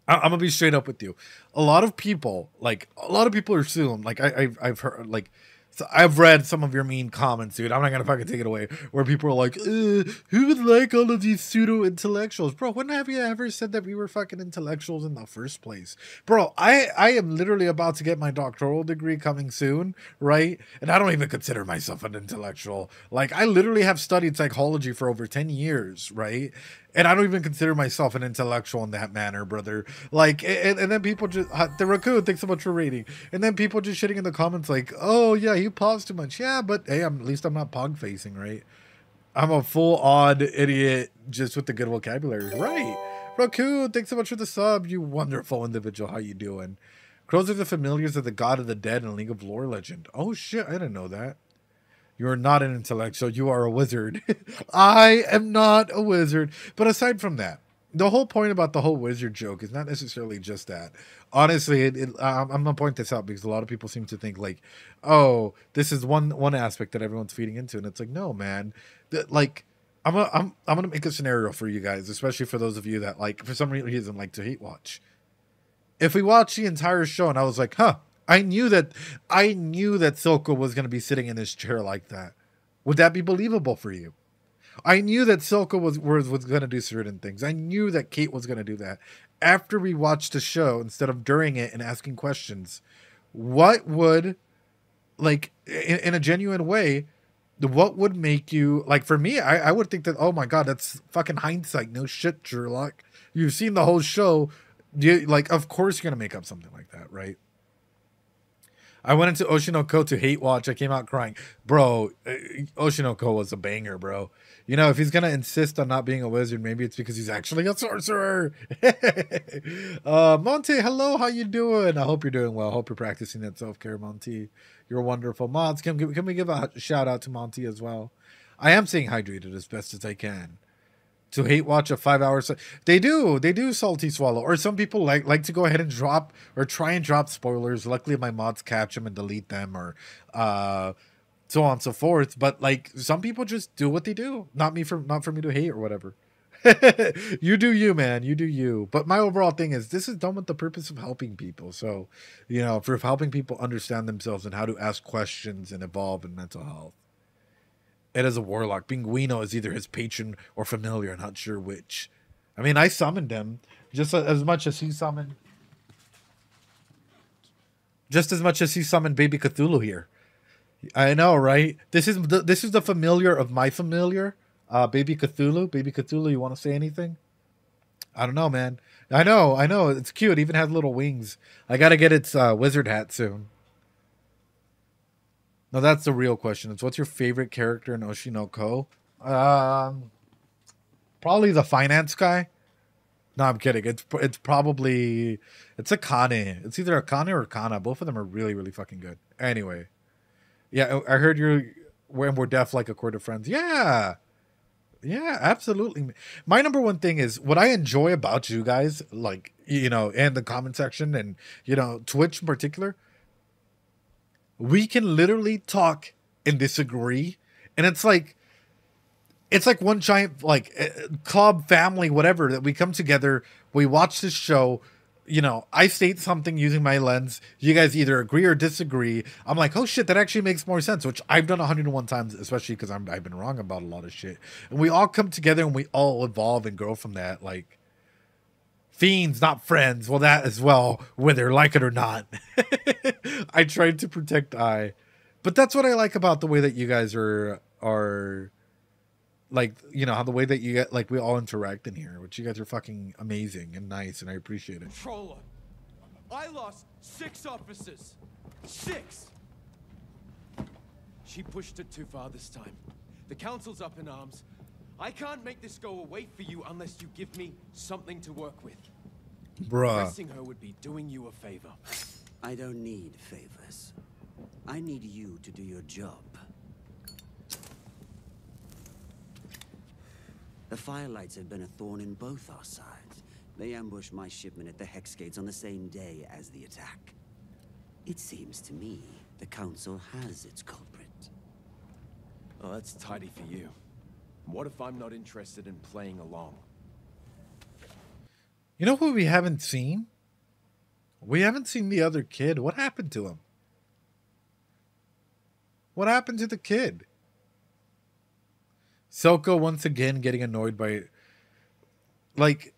S1: I'm gonna be straight up with you. A lot of people assume, like I've heard, like, so I've read some of your mean comments, dude. I'm not gonna fucking take it away. Where people are like, who would like all of these pseudo intellectuals, bro? When have you ever said that we were fucking intellectuals in the first place, bro? I am literally about to get my doctoral degree coming soon, right? And I don't even consider myself an intellectual. Like, I literally have studied psychology for over 10 years, right? And I don't even consider myself an intellectual in that manner, brother. Like, and then people just, the raccoon, thanks so much for rating. And then people just shitting in the comments like, oh yeah, you pause too much. Yeah, but hey, at least I'm not pog facing, right? I'm a full odd idiot just with the good vocabulary, right? Raccoon, thanks so much for the sub, you wonderful individual. How you doing? Crows are the familiars of the god of the dead in League of Lore legend. Oh shit, I didn't know that. You are not an intellectual. You are a wizard. I am not a wizard. But aside from that, the whole point about the whole wizard joke is not necessarily just that. Honestly, I'm going to point this out because a lot of people seem to think like, oh, this is one aspect that everyone's feeding into. And it's like, no, man. Like, I'm going to make a scenario for you guys, especially for those of you that, like, for some reason like to hate watch. If we watch the entire show and I was like, huh, I knew that Silco was going to be sitting in his chair like that, would that be believable for you? I knew that Silco was going to do certain things. I knew that Kate was going to do that. After we watched the show, instead of during it and asking questions, what would, like, in a genuine way, what would make you, like, for me, I would think that, oh my God, that's fucking hindsight. No shit, Sherlock. You've seen the whole show. Like, of course you're going to make up something like that, right? I went into Oshinoko to hate watch. I came out crying. Bro, Oshinoko was a banger, bro. You know, if he's going to insist on not being a wizard, maybe it's because he's actually a sorcerer. Monty, hello. How you doing? I hope you're doing well. I hope you're practicing that self-care, Monty. You're wonderful. Mods, can we give a shout out to Monty as well? I am staying hydrated as best as I can. To hate watch a 5 hours, they do salty swallow, or some people like to go ahead and drop or try and drop spoilers. Luckily my mods catch them and delete them, or so on and so forth. But like, some people just do what they do. Not for me to hate or whatever. You do you, man. You do you. But my overall thing is, this is done with the purpose of helping people. So, you know, for helping people understand themselves and how to ask questions and evolve in mental health. Ed is a warlock. Pinguino is either his patron or familiar, not sure which. I mean, I summoned him just as much as he summoned Baby Cthulhu here. I know, right? This is the familiar of my familiar, Baby Cthulhu. Baby Cthulhu, you want to say anything? I don't know, man. I know. It's cute. It even has little wings. I got to get its wizard hat soon. No, that's the real question. It's what's your favorite character in Oshinoko? Probably the finance guy. No, I'm kidding. It's probably Akane. It's either Akane or Kana. Both of them are really, really fucking good. Anyway, yeah, I heard when we're deaf like a quarter of friends. Yeah, absolutely. My number one thing is what I enjoy about you guys, like, you know, and the comment section and, you know, Twitch in particular. We can literally talk and disagree, and it's like one giant, like, club, family, whatever, that we come together, we watch this show, you know, I state something using my lens, you guys either agree or disagree. I'm like, oh shit, that actually makes more sense, which I've done 101 times, especially because I've been wrong about a lot of shit, and we all come together and we all evolve and grow from that. Like, fiends, not friends. Well, that as well, whether like it or not. I tried to protect I. But that's what I like about the way that you guys are like, you know, how the way that you get, like, we all interact in here, which you guys are fucking amazing and nice, and I appreciate it.
S8: Controller, I lost 6 officers. 6! She pushed it too far this time. The council's up in arms. I can't make this go away for you unless you give me something to work with.
S1: Bruh.
S8: Arresting her would be doing you a favor.
S2: I don't need favors. I need you to do your job. The Firelights have been a thorn in both our sides. They ambushed my shipment at the Hex Gates on the same day as the attack. It seems to me the Council has its culprit.
S8: Well, that's tidy for you. What if I'm not interested in playing along?
S1: You know who we haven't seen? We haven't seen the other kid. What happened to him? What happened to the kid? Silco once again getting annoyed by, like,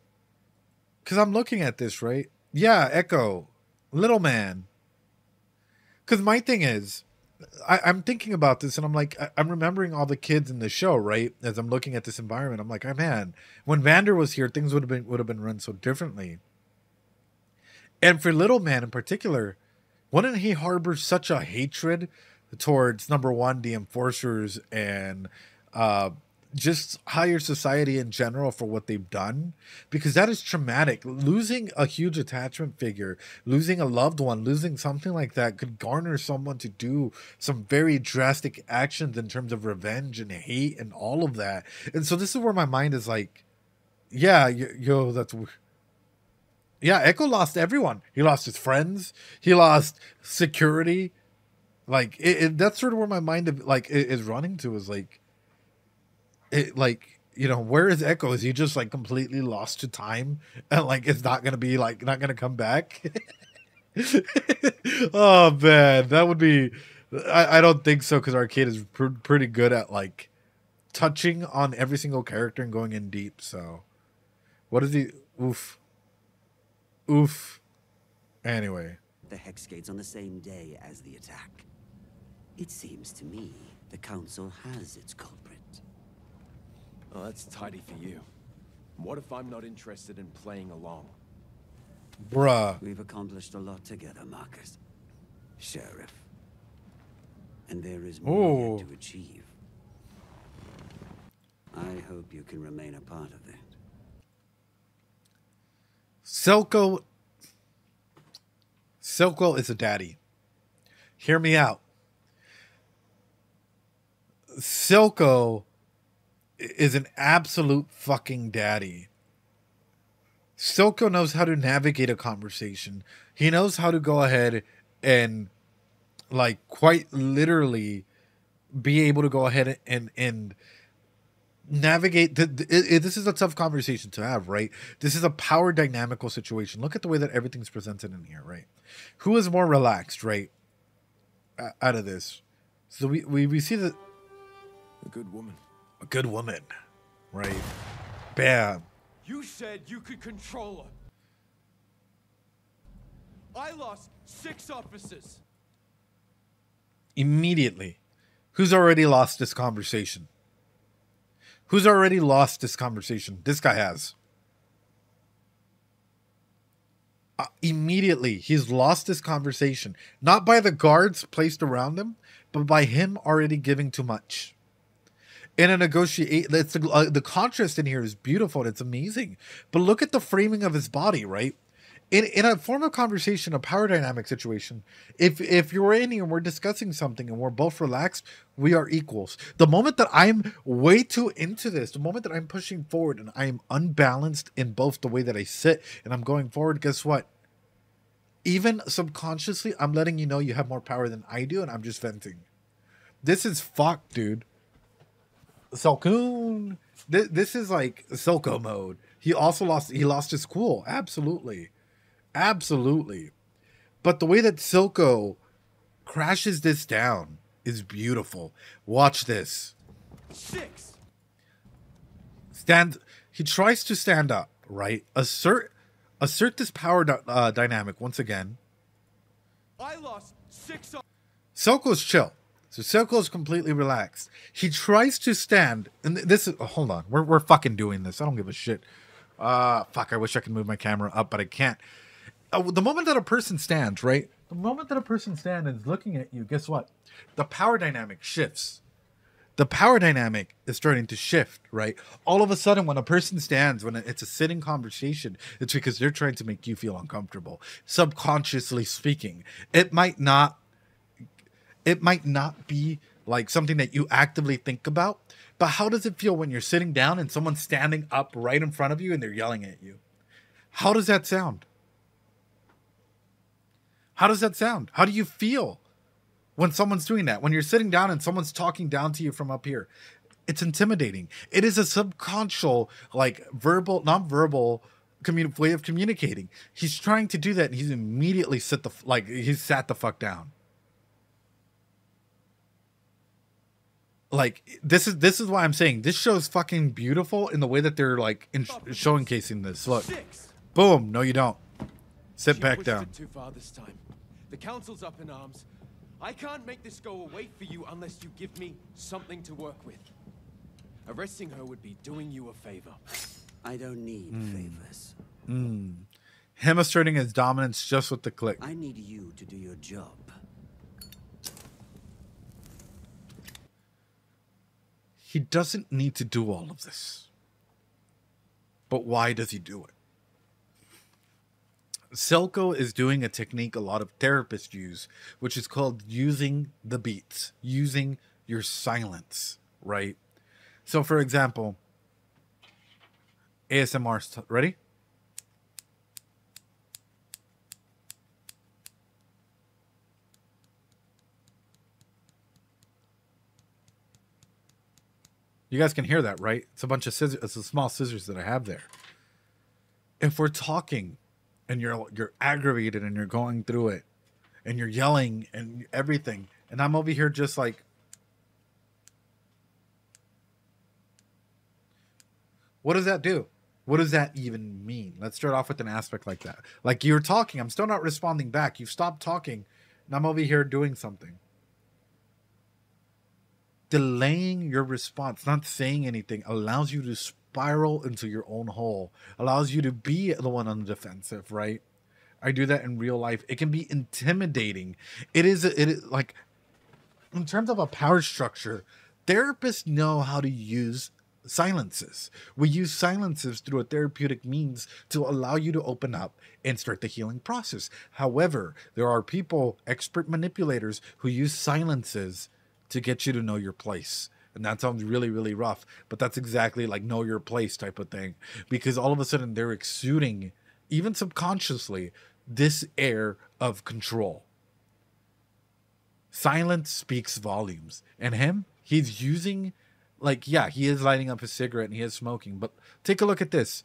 S1: because I'm looking at this, right? Yeah, Echo, little man. Because my thing is, I'm thinking about this and I'm like, I'm remembering all the kids in the show, right? As I'm looking at this environment, I'm like, oh man, when Vander was here, things would have been run so differently. And for little man in particular, wouldn't he harbor such a hatred towards, number one, the enforcers and just higher society in general for what they've done? Because that is traumatic. Losing a huge attachment figure, losing a loved one, losing something like that could garner someone to do some very drastic actions in terms of revenge and hate and all of that. And so this is where my mind is like, yeah, yo, that's... Yeah, Echo lost everyone. He lost his friends. He lost security. Like, that's sort of where my mind is running to, is like, you know, where is Echo? Is he just like completely lost to time and like it's not gonna be like not gonna come back? Oh man, that would be. I don't think so, because Arcane is pretty good at like touching on every single character and going in deep. So, what is he? Oof. Anyway,
S9: the Hex Gates on the same day as the attack. It seems to me the Council has its culprit.
S8: Well, that's tidy for you. What if I'm not interested in playing along?
S1: Bruh.
S9: We've accomplished a lot together, Marcus. Sheriff. And there is more yet to achieve. I hope you can remain a part of that.
S1: Silco is a daddy. Hear me out. Silco is an absolute fucking daddy. Silco knows how to navigate a conversation. He knows how to go ahead and, like, quite literally be able to go ahead and navigate. This is a tough conversation to have, right? This is a power dynamical situation. Look at the way that everything's presented in here, right? Who is more relaxed, right? Out of this. So we see that
S8: a good woman.
S1: A good woman, right? Bam.
S8: You said you could control her. I lost 6 officers.
S1: Immediately. Who's already lost this conversation? Who's already lost this conversation? This guy has. Immediately, he's lost this conversation. Not by the guards placed around him, but by him already giving too much. In a negotiate, the contrast in here is beautiful and it's amazing. But look at the framing of his body, right? In a form of conversation, a power dynamic situation, if you're in here and we're discussing something and we're both relaxed, we are equals. The moment that I'm way too into this, the moment that I'm pushing forward and I am unbalanced in both the way that I sit and I'm going forward, guess what? Even subconsciously, I'm letting you know you have more power than I do and I'm just venting. This is fucked, dude. Salcoon. This is like Silco mode. He also lost his cool. Absolutely. Absolutely. But the way that Silco crashes this down is beautiful. Watch this.
S8: 6.
S1: He tries to stand up, right? Assert this power dynamic once again.
S8: I lost 6.
S1: Silco's chill. So Silco's completely relaxed. He tries to stand, and this is, hold on, we're fucking doing this. I don't give a shit. Fuck, I wish I could move my camera up, but I can't. The moment that a person stands, right? The moment that a person stands and is looking at you, guess what? The power dynamic shifts. The power dynamic is starting to shift, right? All of a sudden, when a person stands, when it's a sitting conversation, it's because they're trying to make you feel uncomfortable. Subconsciously speaking, it might not be like something that you actively think about, but how does it feel when you're sitting down and someone's standing up right in front of you and they're yelling at you? How does that sound? How does that sound? How do you feel when someone's doing that. When you're sitting down and someone's talking down to you from up here, it's intimidating. It is a subconscious, like verbal, non-verbal way of communicating. He's trying to do that, and he's immediately sat the fuck down. Like, this is why I'm saying this show is fucking beautiful in the way that they're like showcasing this. Look, boom. No, you don't. Sit back down.
S8: Too far this time. The council's up in arms. I can't make this go away for you unless you give me something to work with. Arresting her would be doing you a favor.
S9: I don't need favors.
S1: Him asserting his dominance just with the click.
S9: I need you to do your job.
S1: He doesn't need to do all of this. But why does he do it? Silco is doing a technique a lot of therapists use, which is called using the beats, using your silence, right? So, for example, ASMR, ready? You guys can hear that, right? It's a bunch of scissors. It's the small scissors that I have there. If we're talking and you're aggravated and you're going through it and you're yelling and everything, and I'm over here just like, what does that do? What does that even mean? Let's start off with an aspect like that. Like, you're talking, I'm still not responding back. You've stopped talking, and I'm over here doing something. Delaying your response, not saying anything, allows you to spiral into your own hole, allows you to be the one on the defensive, right? I do that in real life. It can be intimidating. It is like, in terms of a power structure, therapists know how to use silences. We use silences through a therapeutic means to allow you to open up and start the healing process. However, there are people, expert manipulators, who use silences to get you to know your place. And that sounds really, really rough, but that's exactly like know your place type of thing, because all of a sudden they're exuding, even subconsciously, this air of control. Silence speaks volumes. And him, he's using, like, yeah, he is lighting up his cigarette and he is smoking, but take a look at this.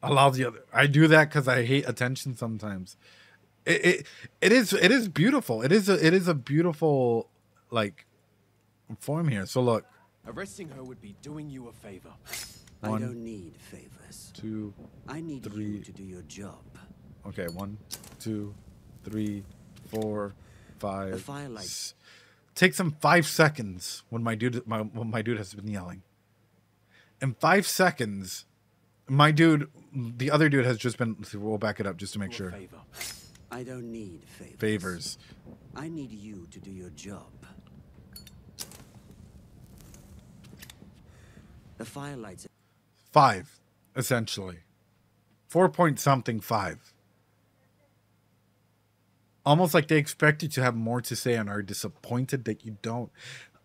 S1: Allows the other. I do that because I hate attention sometimes. It is beautiful. It is a beautiful, like, form here. So look.
S8: Arresting her would be doing you a favor.
S9: I don't need favors.
S1: 2,
S9: I need
S1: 3.
S9: you to do your job.
S1: Okay, 1, 2, 3, 4, 5.
S9: The firelight.
S1: Takes him 5 seconds when my dude has been yelling. In 5 seconds, the other dude has just been. We'll back it up just to make sure.
S9: I don't need
S1: favors.
S9: I need you to do your job. The firelights.
S1: 5, essentially. 4 point something 5. Almost like they expect you to have more to say and are disappointed that you don't.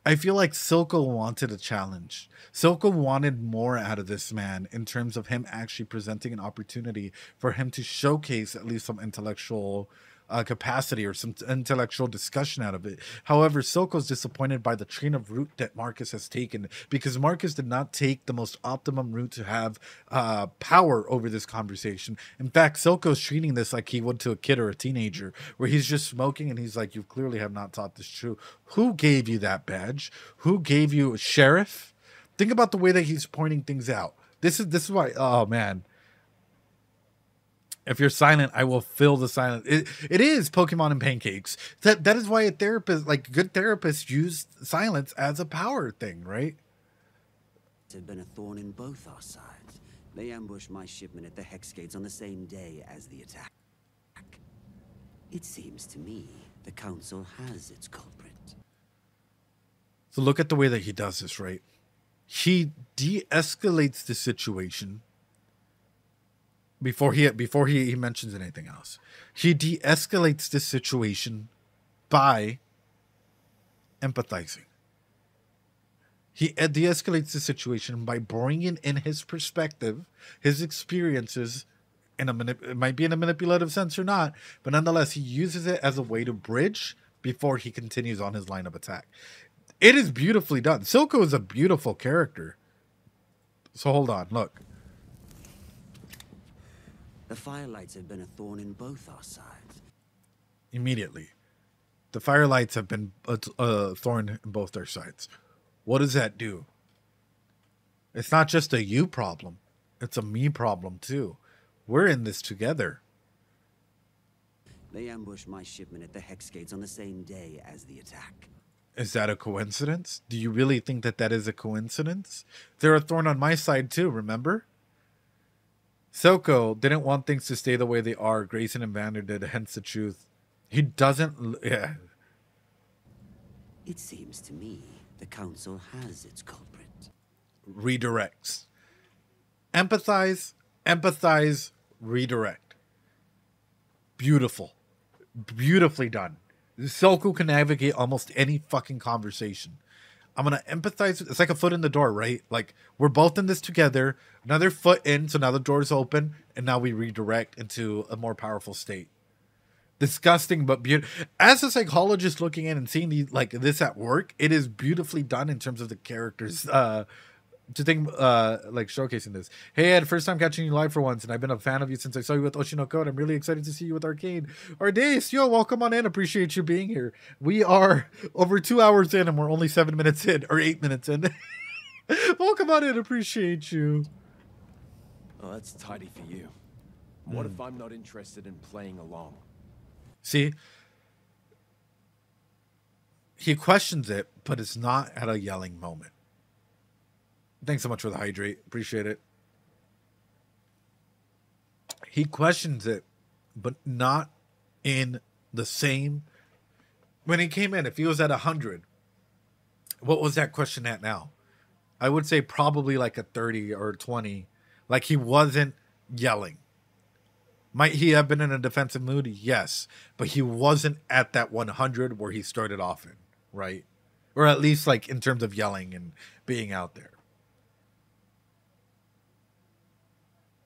S1: I feel like Silco wanted a challenge. Silco wanted more out of this man in terms of him actually presenting an opportunity for him to showcase at least some intellectual capacity or some intellectual discussion out of it. However, Silco's disappointed by the train of route that Marcus has taken, because Marcus did not take the most optimum route to have power over this conversation. In fact, Silco's treating this like he would to a kid or a teenager, where he's just smoking and he's like, you clearly have not taught this true. Who gave you that badge? Who gave you a sheriff? Think about the way that he's pointing things out. This is why, oh man. If you're silent, I will fill the silence. It is Pokemon and pancakes. That is why a therapist, like good therapists, use silence as a power thing, right?
S9: It had been a thorn in both our sides. They ambushed my shipment at the Hex gates on the same day as the attack. It seems to me the council has its culprit.
S1: So look at the way that he does this, right? He de-escalates the situation before he mentions anything else. He de-escalates the situation by empathizing. He de-escalates the situation by bringing in his perspective, his experiences, in a it might be in a manipulative sense or not, but nonetheless, he uses it as a way to bridge before he continues on his line of attack. It is beautifully done. Silco is a beautiful character. So hold on, look.
S9: The firelights have been a thorn in both our sides.
S1: Immediately. The firelights have been a thorn in both our sides. What does that do? It's not just a you problem. It's a me problem too. We're in this together.
S9: They ambushed my shipment at the Hex Gates on the same day as the attack.
S1: Is that a coincidence? Do you really think that that is a coincidence? They're a thorn on my side too, remember? Silco didn't want things to stay the way they are. Grayson and Vander did, hence the truth. He doesn't... Yeah.
S9: It seems to me the council has its culprit.
S1: Redirects. Empathize, empathize, redirect. Beautiful. Beautifully done. Silco can navigate almost any fucking conversation. I'm going to empathize. It's like a foot in the door, right? Like, we're both in this together. Another foot in, so now the door's open, and now we redirect into a more powerful state. Disgusting, but beautiful. As a psychologist looking in and seeing this at work, it is beautifully done in terms of the characters. Showcasing this. Hey Ed, first time catching you live for once, and I've been a fan of you since I saw you with Oshinoko, and I'm really excited to see you with Arcane. Ardace, yo, welcome on in. Appreciate you being here. We are over 2 hours in, and we're only 7 minutes in, or 8 minutes in. Welcome on in. Appreciate you.
S8: Oh, that's tidy for you. What if I'm not interested in playing along?
S1: See? He questions it, but it's not at a yelling moment. Thanks so much for the hydrate. Appreciate it. He questions it, but not in the same... When he came in, if he was at 100, what was that question at now? I would say probably like a 30 or 20. Like, he wasn't yelling. Might he have been in a defensive mood? Yes. But he wasn't at that 100 where he started off in, right? Or at least like in terms of yelling and being out there.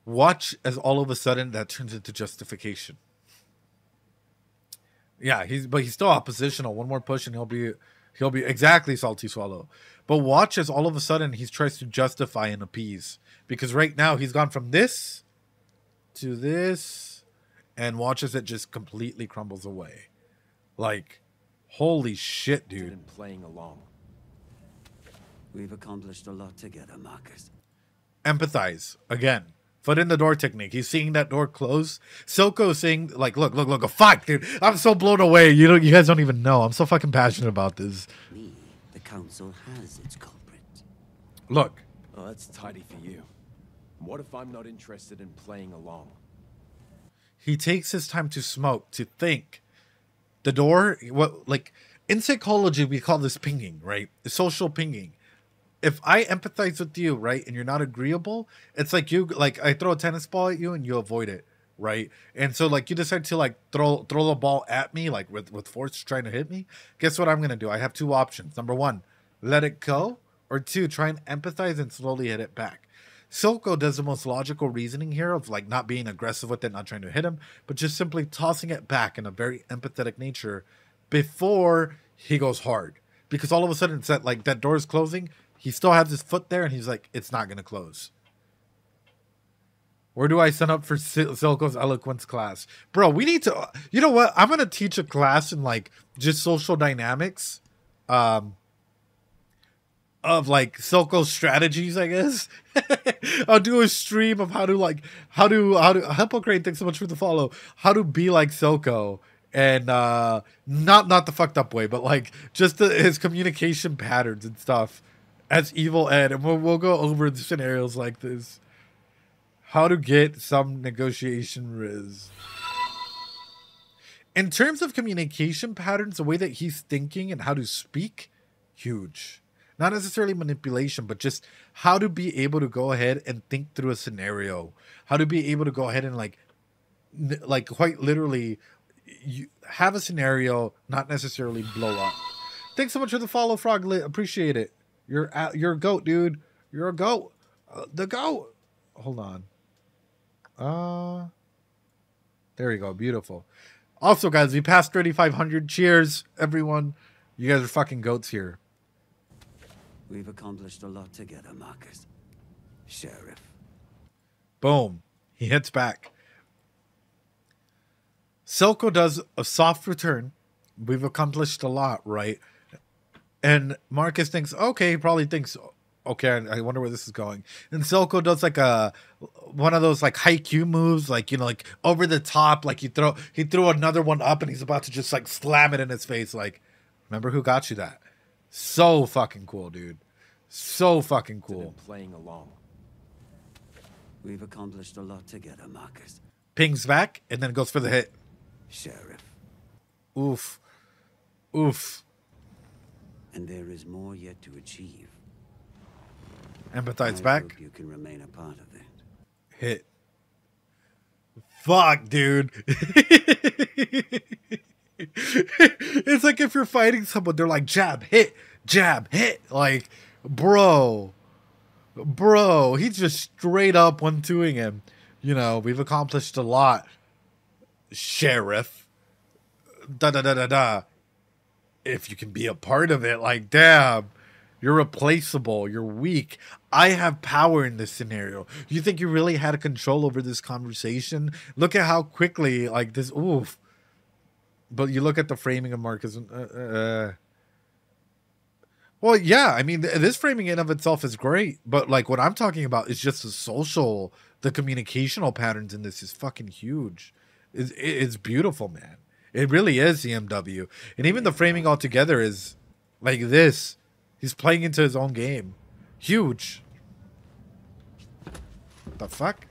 S1: Watch as all of a sudden that turns into justification. Yeah, he's still oppositional. One more push and he'll be exactly Salty Swallow. But watch as all of a sudden he tries to justify and appease. Because right now he's gone from this to this, and watch as it just completely crumbles away. Like, holy shit, dude.
S8: Playing along.
S9: We've accomplished a lot together, Marcus.
S1: Empathize again. Foot in the door technique. He's seeing that door close. Silco's saying, like, look, fuck, dude. I'm so blown away. You guys don't even know. I'm so fucking passionate about this.
S9: Me, the council has its culprit.
S1: Look.
S8: Oh, that's tidy for you. What if I'm not interested in playing along?
S1: He takes his time to smoke, to think. The door, in psychology, we call this pinging, right? Social pinging. If I empathize with you, right, and you're not agreeable, it's like I throw a tennis ball at you and you avoid it, right? And so, you decide to, throw the ball at me, with force trying to hit me. Guess what I'm going to do? I have two options. Number one, let it go. Or two, try and empathize and slowly hit it back. Silco does the most logical reasoning here of not being aggressive with it, not trying to hit him, but just simply tossing it back in a very empathetic nature before he goes hard. Because all of a sudden it's that door is closing. He still has his foot there and he's like, it's not going to close. Where do I sign up for Silco's eloquence class? Bro, we need to, you know what? I'm going to teach a class in just social dynamics. Of Silco's strategies, I guess. I'll do a stream of how to Hippocrate, thanks so much for the follow. How to be like Silco, and not the fucked up way, but just his communication patterns and stuff as Evil Ed, and we'll go over the scenarios like this. How to get some negotiation riz. In terms of communication patterns, the way that he's thinking and how to speak, huge. Not necessarily manipulation, but just how to be able to go ahead and think through a scenario. How to be able to go ahead and quite literally you have a scenario, not necessarily blow up. Thanks so much for the follow, Froglet. Appreciate it. You're a goat, dude. You're a goat. The goat. Hold on. There you go. Beautiful. Also, guys, we passed 3,500. Cheers, everyone. You guys are fucking goats here.
S9: We've accomplished a lot together, Marcus. Sheriff.
S1: Boom. He hits back. Silco does a soft return. We've accomplished a lot, right? And Marcus thinks, okay, he probably thinks, okay, I wonder where this is going. And Silco does like one of those like haiku moves, like, you know, like over the top, like he threw another one up and he's about to just like slam it in his face. Like, remember who got you that? So fucking cool, dude. So fucking cool.
S8: Playing along.
S9: We've accomplished a lot together, Marcus.
S1: Pings back and then goes for the hit.
S9: Sheriff.
S1: Oof. Oof.
S9: And there is more yet to achieve.
S1: Empathize
S9: I
S1: back.
S9: hope you can remain a part of it.
S1: Hit. Fuck, dude. It's like if you're fighting someone, they're like jab, hit, like, bro, he's just straight up 1-2ing him. You know, we've accomplished a lot, Sheriff. If you can be a part of it, like, damn, you're replaceable, you're weak. I have power in this scenario. You think you really had control over this conversation? Look at how quickly, like, this, oof. But you look at the framing of Marcus. Well, yeah, I mean, this framing in of itself is great. But, like, what I'm talking about is just the communicational patterns in this is fucking huge. It's beautiful, man. It really is CMW. And even the framing altogether is like this. He's playing into his own game. Huge. What the fuck?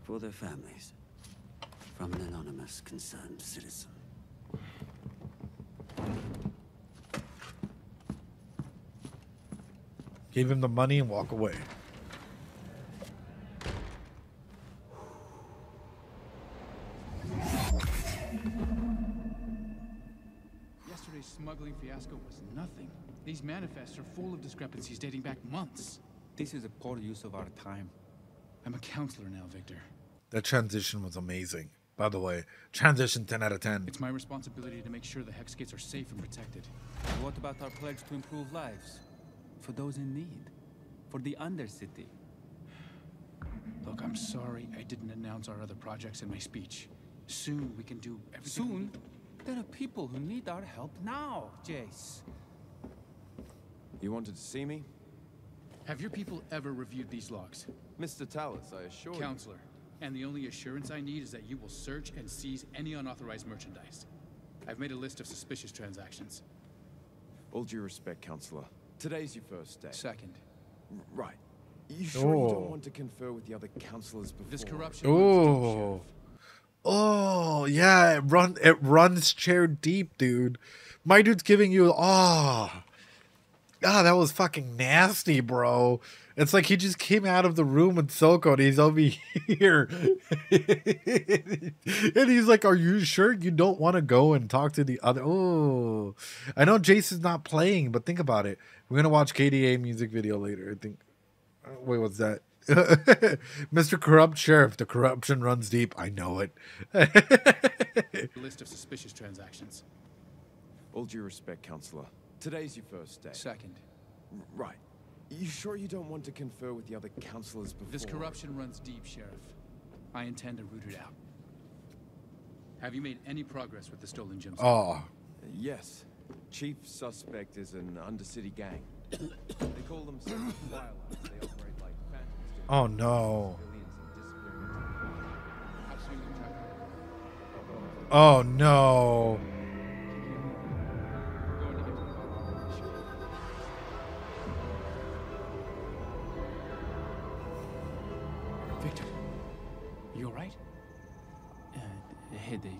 S9: For their families. From an anonymous concerned citizen.
S1: Give him the money and walk away.
S10: Yesterday's smuggling fiasco was nothing. These manifests are full of discrepancies dating back months.
S11: This is a poor use of our time.
S10: I'm a counselor now, Victor.
S1: That transition was amazing. By the way, transition 10 out of 10.
S10: It's my responsibility to make sure the Hex gates are safe and protected.
S11: What about our pledge to improve lives? For those in need? For the Undercity?
S10: Look, I'm sorry I didn't announce our other projects in my speech. Soon we can do everything.
S11: Soon? There are people who need our help now, Jace.
S8: You wanted to see me?
S10: Have your people ever reviewed these logs?
S8: Mr. Tallis, I assure you.
S10: Counselor, and the only assurance I need is that you will search and seize any unauthorized merchandise. I've made a list of suspicious transactions.
S8: All due respect, Counselor. Today's your first day.
S10: Second.
S8: Right. You sure you don't want to confer with the other counselors before?
S10: This corruption.
S1: Oh. Oh, yeah, it runs chair deep, dude. My dude's giving you that was fucking nasty, bro. It's like he just came out of the room with Silco and he's over here. And he's like, are you sure you don't want to go and talk to the other? Oh, I know Jace is not playing, but think about it. We're going to watch KDA music video later. I think. Wait, what's that? Mr. Corrupt Sheriff, the corruption runs deep. I know it.
S10: List of suspicious transactions.
S8: All due respect, Counselor. Today's your first day.
S10: Second.
S8: Right. You sure you don't want to confer with the other counselors before?
S10: This corruption runs deep, Sheriff. I intend to root it out. Have you made any progress with the stolen gems?
S1: Oh.
S8: Yes. Chief suspect is an Undercity gang. They call themselves Wildlife. They operate like phantoms.
S1: Oh no. Oh no.
S10: Victor, you all right?
S11: A headache.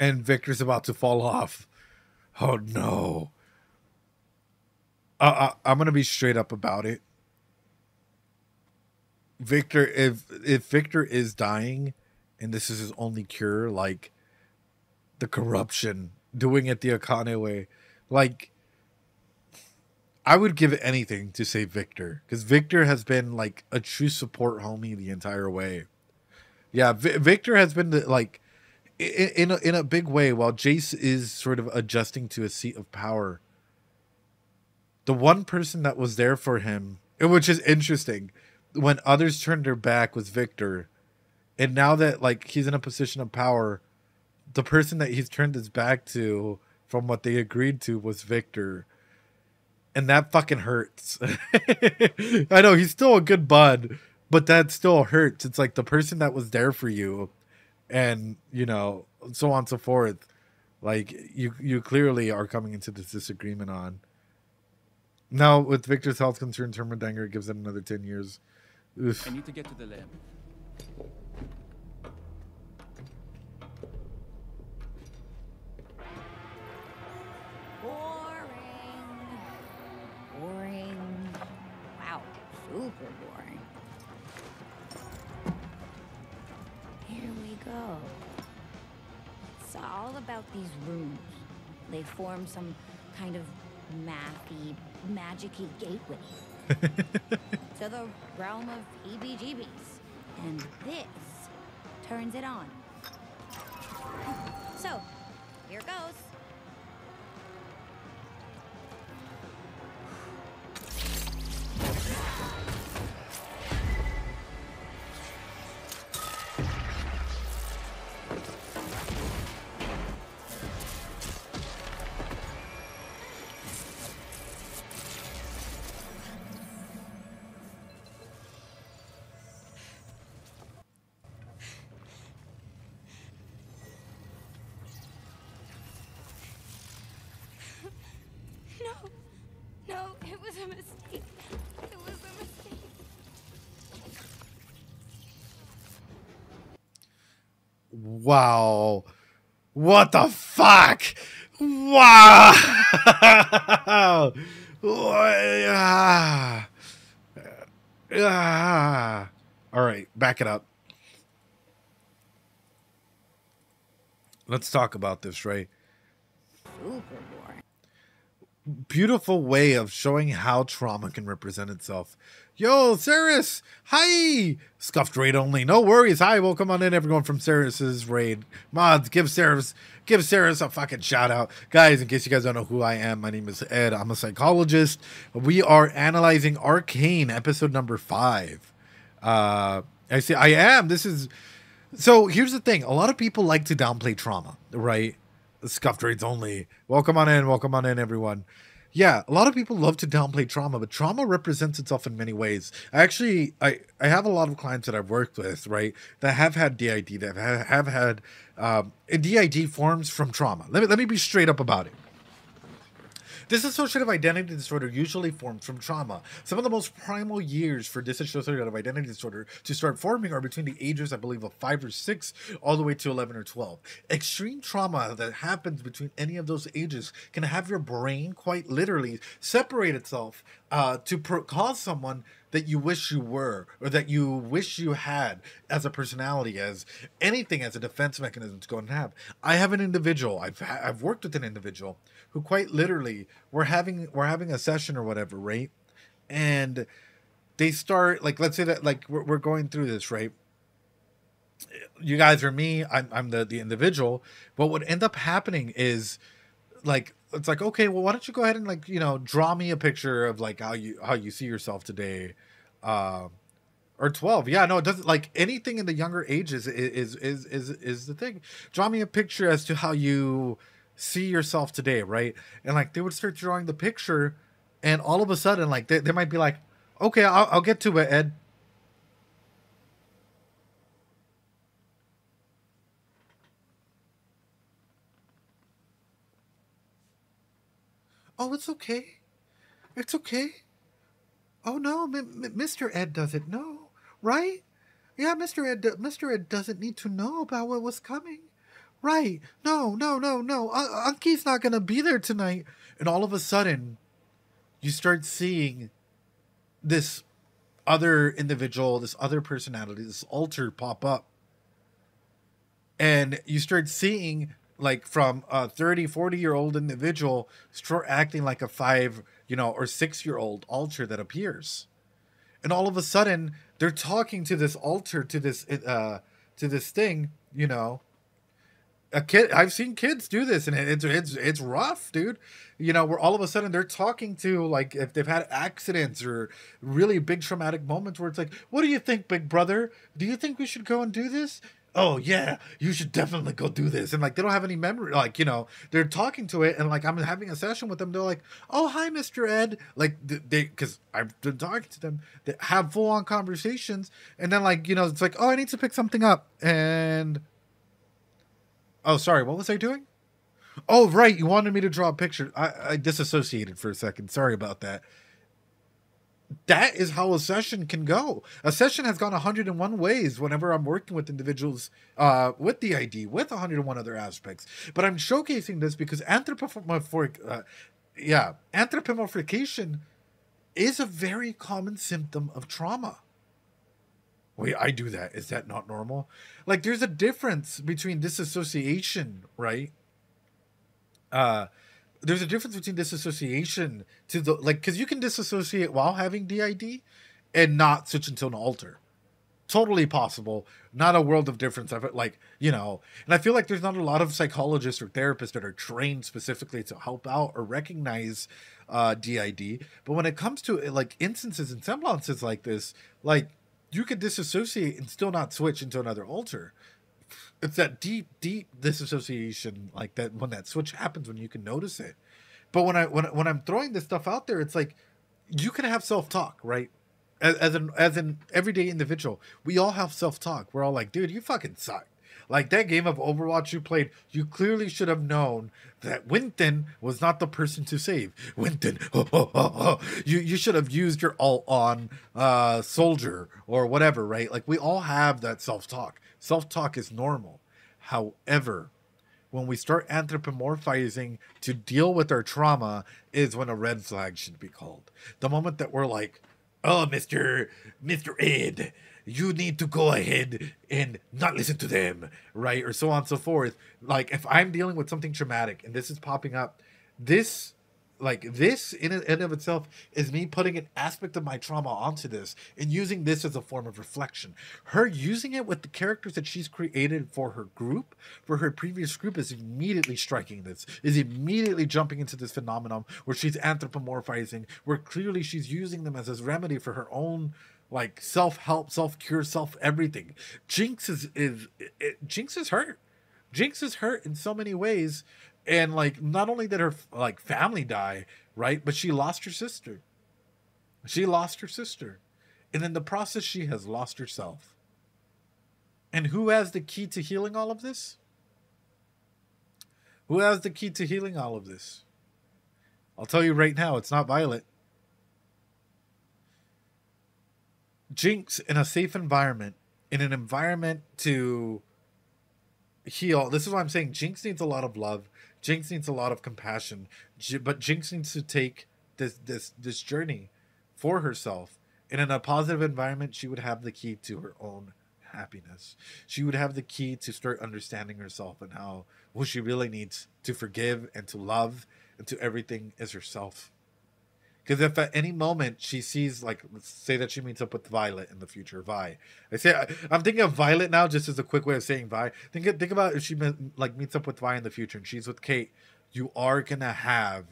S1: And Victor's about to fall off. Oh no. I'm gonna be straight up about it. Victor, if Victor is dying and this is his only cure, like the corruption, doing it the Arcane way, like I would give anything to say Victor, because Victor has been like a true support homie the entire way. Yeah, Victor has been like in a big way while Jace is sort of adjusting to a seat of power. The one person that was there for him, which is interesting, when others turned their back, was Victor. And now that like he's in a position of power, the person that he's turned his back to from what they agreed to was Victor. And that fucking hurts. I know he's still a good bud, but that still hurts. It's like the person that was there for you and, you know, so on and so forth. Like you clearly are coming into this disagreement on. Now with Victor's health concerns, Hermandanger gives it another 10 years. Oof.
S11: I need to get to the lab.
S12: Boring. Wow, super boring. Here we go. It's all about these rooms. They form some kind of mathy, magic-y gateway to the realm of heebie-jeebies. And this turns it on. So, here goes. No, it was a mistake. It was a mistake.
S1: Wow. What the fuck? Wow. All right, back it up. Let's talk about this, right?
S12: Super boring.
S1: Beautiful way of showing how trauma can represent itself. Yo, Ceres! Hi! Scuffed raid only. No worries. Hi, welcome on in, everyone from Ceres's raid. Mods, give Ceres a fucking shout out. Guys, in case you guys don't know who I am, my name is Ed. I'm a psychologist. We are analyzing Arcane, episode number 5. I see. I am. This is... So, here's the thing. A lot of people like to downplay trauma, right? Scuffed raids only. Welcome on in, everyone. Yeah, a lot of people love to downplay trauma, but trauma represents itself in many ways. Actually, I have a lot of clients that I've worked with, right, that have had DID, that have had DID forms from trauma. Let me be straight up about it. Dissociative identity disorder usually forms from trauma. Some of the most primal years for dissociative identity disorder to start forming are between the ages, I believe, of 5 or 6 all the way to 11 or 12. Extreme trauma that happens between any of those ages can have your brain quite literally separate itself to cause someone that you wish you were, or that you wish you had as a personality, as anything, as a defense mechanism to go and have. I have an individual, I've worked with an individual who quite literally, we're having a session or whatever, right? And they start, like, let's say that, like, we're going through this, right? You guys are me, I'm the individual. What would end up happening is, like, it's like, okay, well, why don't you go ahead and, like, you know, draw me a picture of, like, how you see yourself today, or 12. Yeah, no, it doesn't, like, anything in the younger ages is the thing. Draw me a picture as to how you see yourself today, right? And, like, they would start drawing the picture, and all of a sudden, like, they might be like, okay, I'll get to it, Ed. Oh, it's okay. It's okay. Oh, no, Mr. Ed doesn't know, right? Yeah, Mr. Ed doesn't need to know about what was coming. Right. No. Unky's not going to be there tonight. And all of a sudden, you start seeing this other individual, this other personality, this alter pop up. And you start seeing, like, from a 30, 40-year-old individual start acting like a 5, you know, or 6-year-old altar that appears. And all of a sudden, they're talking to this altar, to this thing, you know. A kid, I've seen kids do this, and it's rough, dude. You know, where all of a sudden they're talking to, like, if they've had accidents or really big traumatic moments where it's like, what do you think, big brother? Do you think we should go and do this? Oh yeah, you should definitely go do this. And like, they don't have any memory, like, you know, they're talking to it, and like, I'm having a session with them. They're like, oh, hi, Mr. Ed. Like, they, because I've been talking to them, they have full on conversations, and then, like, you know, it's like, oh, I need to pick something up, and oh, sorry, what was I doing? Oh, right, you wanted me to draw a picture. I disassociated for a second. Sorry about that. That is how a session can go. A session has gone 101 ways whenever I'm working with individuals with the ID, with 101 other aspects. But I'm showcasing this because anthropomorphication is a very common symptom of trauma. Wait, I do that. Is that not normal? Like, there's a difference between disassociation, right? There's a difference between disassociation to the, like, because you can disassociate while having DID and not switch into an alter. Totally possible. Not a world of difference. Like, you know, and I feel like there's not a lot of psychologists or therapists that are trained specifically to help out or recognize DID. But when it comes to, like, instances and semblances like this, like, you could disassociate and still not switch into another alter. It's that deep disassociation, like that when that switch happens, when you can notice it. But when I'm throwing this stuff out there, it's like you can have self-talk, right? As an everyday individual, we all have self-talk. We're all like, dude, you fucking suck. Like that game of Overwatch you played, you clearly should have known that Winston was not the person to save. Winston, you should have used your ult on Soldier or whatever, right? Like we all have that self-talk. Self-talk is normal. However, when we start anthropomorphizing to deal with our trauma is when a red flag should be called. The moment that we're like, oh, Mr. Ed, you need to go ahead and not listen to them, right? Or so on and so forth. Like, if I'm dealing with something traumatic and this is popping up, this in and of itself is me putting an aspect of my trauma onto this and using this as a form of reflection. Her using it with the characters that she's created for her group, for her previous group, is immediately striking this, is immediately jumping into this phenomenon where she's anthropomorphizing, where clearly she's using them as a remedy for her own, like, self-help, self-cure, self-everything. Jinx is hurt. Jinx is hurt in so many ways. And, like, not only did her, like, family die, right? But she lost her sister. She lost her sister. And in the process, she has lost herself. And who has the key to healing all of this? Who has the key to healing all of this? I'll tell you right now, it's not Violet. Jinx, in a safe environment, in an environment to heal. This is why I'm saying Jinx needs a lot of love. Jinx needs a lot of compassion, but Jinx needs to take this journey for herself. And in a positive environment, she would have the key to her own happiness. She would have the key to start understanding herself and how what she really needs to forgive and to love and to everything is herself. Because if at any moment she sees, like, let's say that she meets up with Violet in the future, Vi. I'm thinking of Violet now, just as a quick way of saying Vi. Think about if she meets up with Vi in the future and she's with Kate. You are gonna have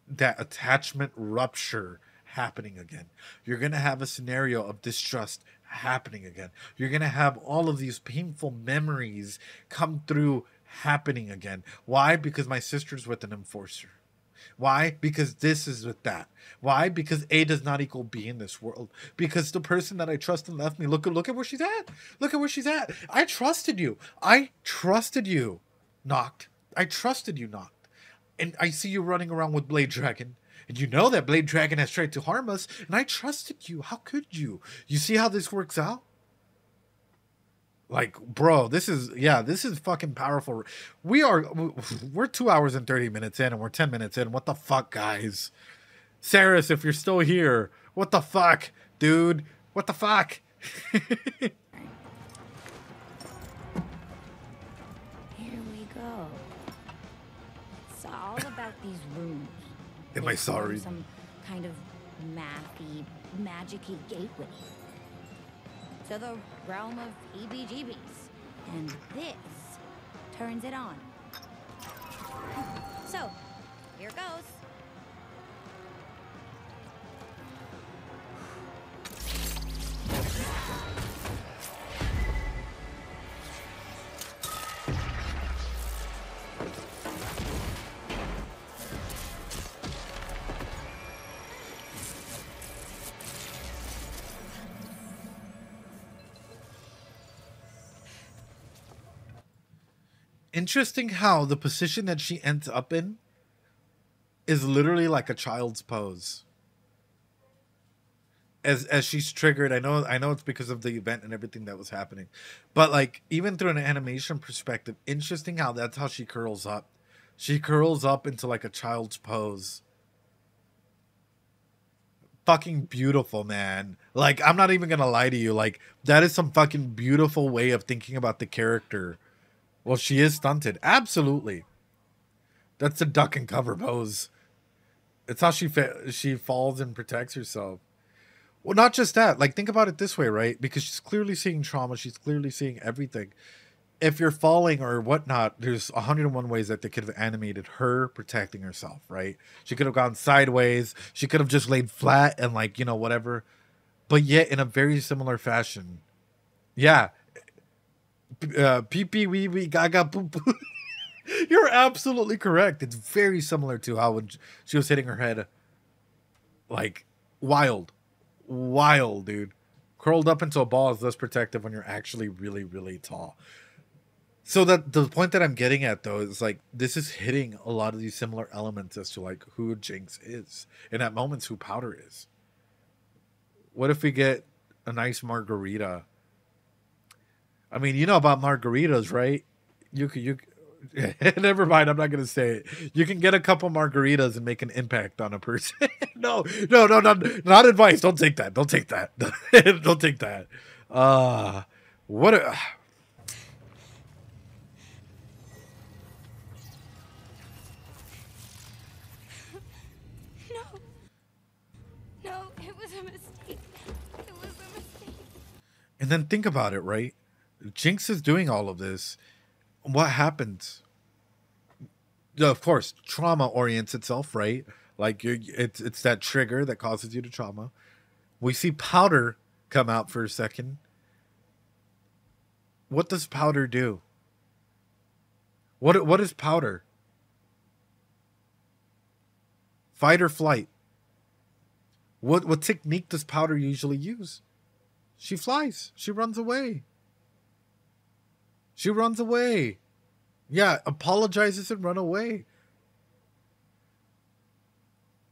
S1: that attachment rupture happening again. You're gonna have a scenario of distrust happening again. You're gonna have all of these painful memories come through happening again. Why? Because my sister's with an enforcer. Why? Because this is with that. Why? Because A does not equal B in this world. Because the person that I trust and left me, look at where she's at. Look at where she's at. I trusted you. I trusted you, Noct. I trusted you, Noct. And I see you running around with Blade Dragon. And you know that Blade Dragon has tried to harm us. And I trusted you. How could you? You see how this works out? Like, bro, this is fucking powerful. We're 2 hours and 30 minutes in and we're 10 minutes in. What the fuck, guys? Saris, if you're still here, what the fuck, dude? What the fuck?
S12: Here we go. It's all about these rooms.
S1: Am I sorry?
S12: Some kind of mathy, magic-y gateway to the realm of EBGBs. And this turns it on. So, here goes.
S1: Interesting how the position that she ends up in is literally like a child's pose. As she's triggered, I know it's because of the event and everything that was happening, but like even through an animation perspective, interesting how that's how she curls up. She curls up into like a child's pose. Fucking beautiful, man. Like, I'm not even gonna lie to you. Like, that is some fucking beautiful way of thinking about the character. Well, she is stunted. Absolutely. That's a duck and cover pose. It's how she falls and protects herself. Well, not just that. Like, think about it this way, right? Because she's clearly seeing trauma. She's clearly seeing everything. If you're falling or whatnot, there's 101 ways that they could have animated her protecting herself, right? She could have gone sideways. She could have just laid flat and, like, you know, whatever. But yet, in a very similar fashion. Yeah. Pee pee wee wee gaga poo poo. You're absolutely correct. It's very similar to how when she was hitting her head, like, wild, dude. Curled up into a ball is less protective when you're actually really, really tall. So that the point that I'm getting at though is like this is hitting a lot of these similar elements as to like who Jinx is, and at moments who Powder is. What if we get a nice margarita? I mean, you know about margaritas, right? You never mind, I'm not gonna say it. You can get a couple margaritas and make an impact on a person. No, not advice. Don't take that. Don't take that. Don't take that. What a...
S12: No, it was a mistake. It was a mistake.
S1: And then think about it, right? Jinx is doing all of this. What happens? Of course, trauma orients itself, right? Like it's that trigger that causes you to trauma. We see Powder come out for a second. What does Powder do? What is Powder? Fight or flight? What technique does Powder usually use? She flies. She runs away. She runs away. Yeah, apologizes and run away.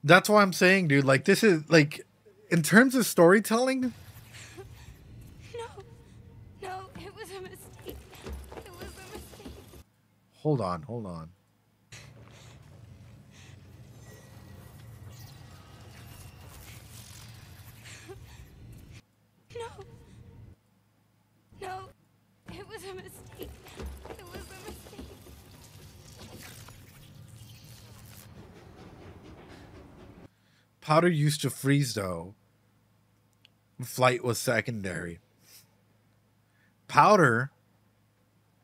S1: That's why I'm saying, dude, like, this is, like, in terms of storytelling...
S12: No, it was a mistake. It was a mistake.
S1: Hold on.
S12: No, it was a mistake. It was a mistake.
S1: Powder used to freeze, though. Flight was secondary. Powder,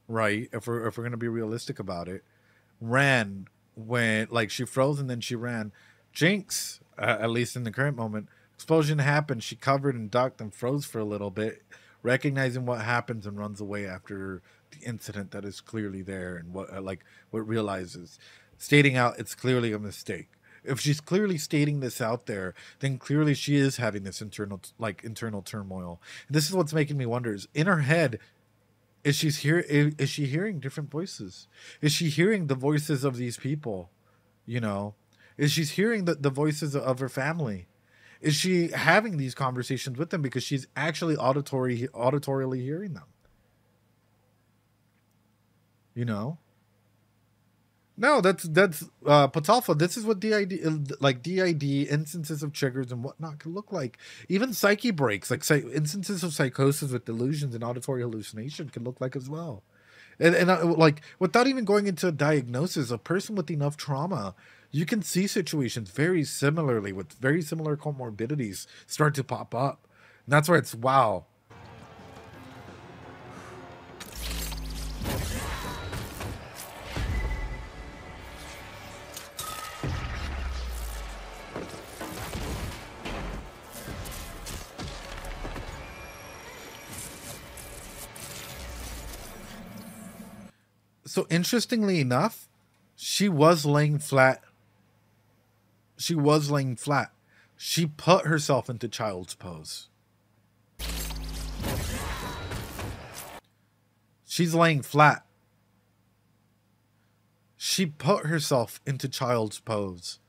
S1: right, if we're going to be realistic about it, ran when, like, she froze and then she ran. Jinx, at least in the current moment, explosion happened. She covered and ducked and froze for a little bit, recognizing what happens and runs away after the incident that is clearly there and what realizes, stating out it's clearly a mistake. If she's clearly stating this out there, then clearly she is having this internal turmoil. And this is what's making me wonder: is in her head, is she hearing different voices? Is she hearing the voices of these people? You know, is she hearing the voices of her family? Is she having these conversations with them because she's actually auditorily hearing them? You know? No, that's Patalfa. This is what DID instances of triggers and whatnot can look like. Even psyche breaks, like instances of psychosis with delusions and auditory hallucination can look like as well. And like, without even going into a diagnosis, a person with enough trauma, you can see situations very similarly with very similar comorbidities start to pop up. And that's why it's wow. So interestingly enough, she was laying flat. She was laying flat. She put herself into child's pose. She's laying flat. She put herself into child's pose.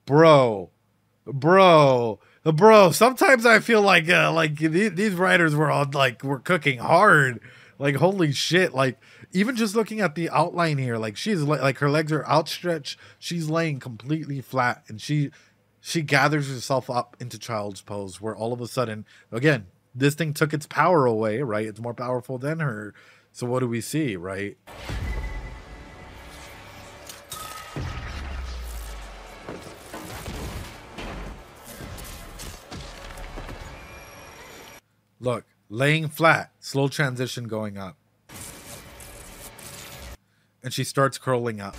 S1: Bro. Sometimes I feel like these writers were all like, were cooking hard. Like, holy shit. Like, even just looking at the outline here, like, she's like her legs are outstretched. She's laying completely flat, and she gathers herself up into child's pose, where all of a sudden, again, this thing took its power away, right? It's more powerful than her. So what do we see, right? Look, laying flat, slow transition going up. And she starts curling up.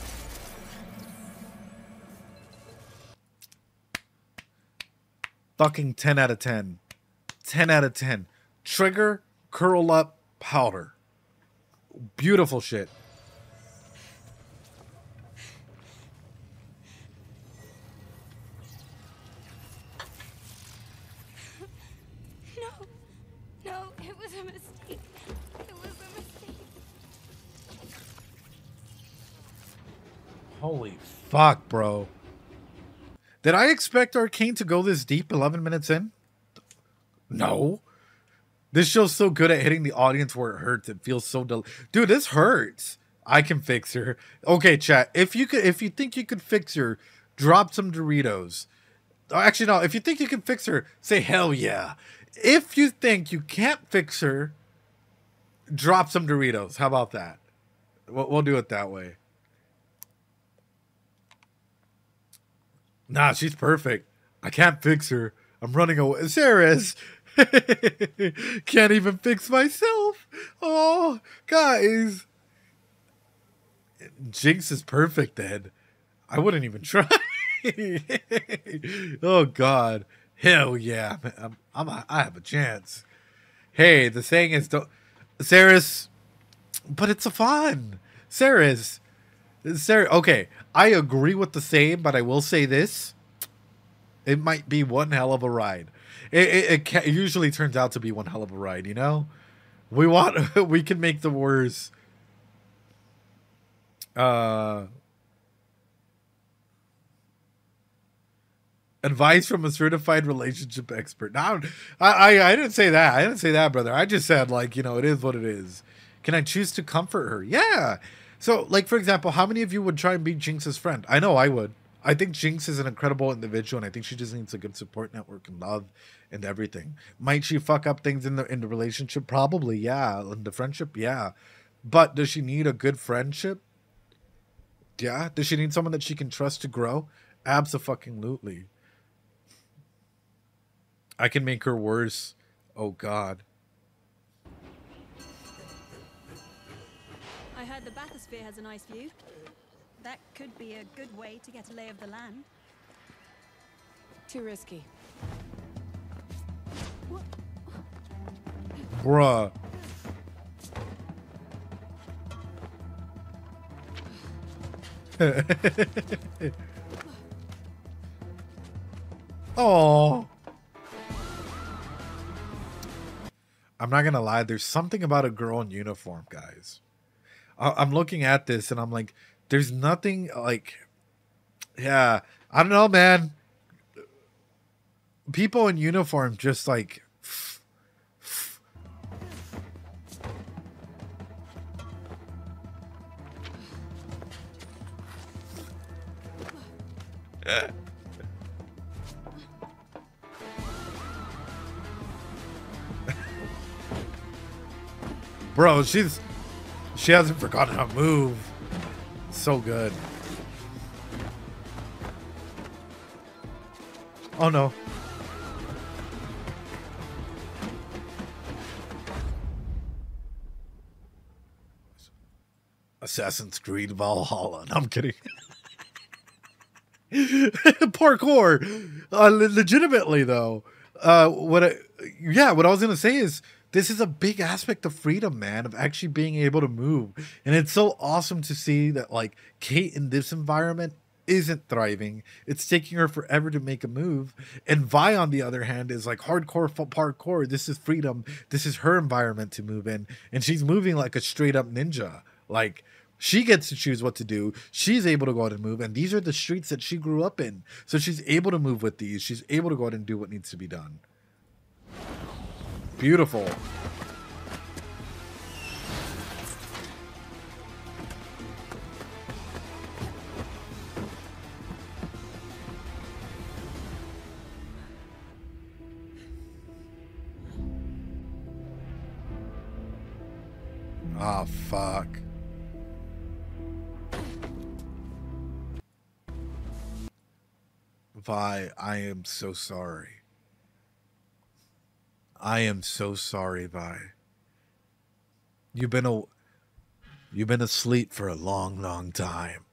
S1: Fucking 10 out of 10. 10 out of 10. Trigger, curl up, powder. Beautiful shit.
S12: No, it was a mistake. It was a mistake.
S1: Holy fuck, bro. Did I expect Arcane to go this deep 11 minutes in? No. This show's so good at hitting the audience where it hurts. It feels so dude, this hurts. I can fix her. Okay, chat. If you think you could fix her, drop some Doritos. Actually, no. If you think you can fix her, say hell yeah. If you think you can't fix her, drop some Doritos. How about that? We'll do it that way. Nah, she's perfect. I can't fix her. I'm running away. Sarah's. Can't even fix myself. Oh, guys. Jinx is perfect then. I wouldn't even try. Oh, God. Hell yeah. I have a chance. Hey, the saying is, don't, Sarah's, but it's a fun. Sarah, okay, I agree with the saying, but I will say this. It might be one hell of a ride. It usually turns out to be one hell of a ride, you know? We can make the worst. Advice from a certified relationship expert. Now, I didn't say that. I didn't say that, brother. I just said, like, you know, it is what it is. Can I choose to comfort her? Yeah. So, like, for example, how many of you would try and be Jinx's friend? I know I would. I think Jinx is an incredible individual, and I think she just needs a good support network and love and everything. Might she fuck up things in the relationship? Probably, yeah. In the friendship, yeah. But does she need a good friendship? Yeah. Does she need someone that she can trust to grow? Abso-fucking-lutely. I can make her worse. Oh, God.
S4: I heard the bathysphere has a nice view. That could be a good way to get a lay of the land.
S5: Too risky.
S1: Bruh. Oh. I'm not gonna lie, there's something about a girl in uniform, guys. I'm looking at this and I'm like, there's nothing like, yeah, I don't know, man. People in uniform just like, Bro, she hasn't forgotten how to move. So good. Oh no. Assassin's Creed Valhalla. No, I'm kidding. Parkour. Legitimately though. What I was gonna say is this is a big aspect of freedom, man, of actually being able to move. And it's so awesome to see that like Kate in this environment isn't thriving. It's taking her forever to make a move. And Vi, on the other hand, is like hardcore parkour. This is freedom. This is her environment to move in. And she's moving like a straight up ninja. Like, she gets to choose what to do. She's able to go out and move. And these are the streets that she grew up in. So she's able to move with these. She's able to go out and do what needs to be done. Beautiful. Oh, fuck. Vi, I am so sorry. I am so sorry, Vi. You've been asleep for a long, long time.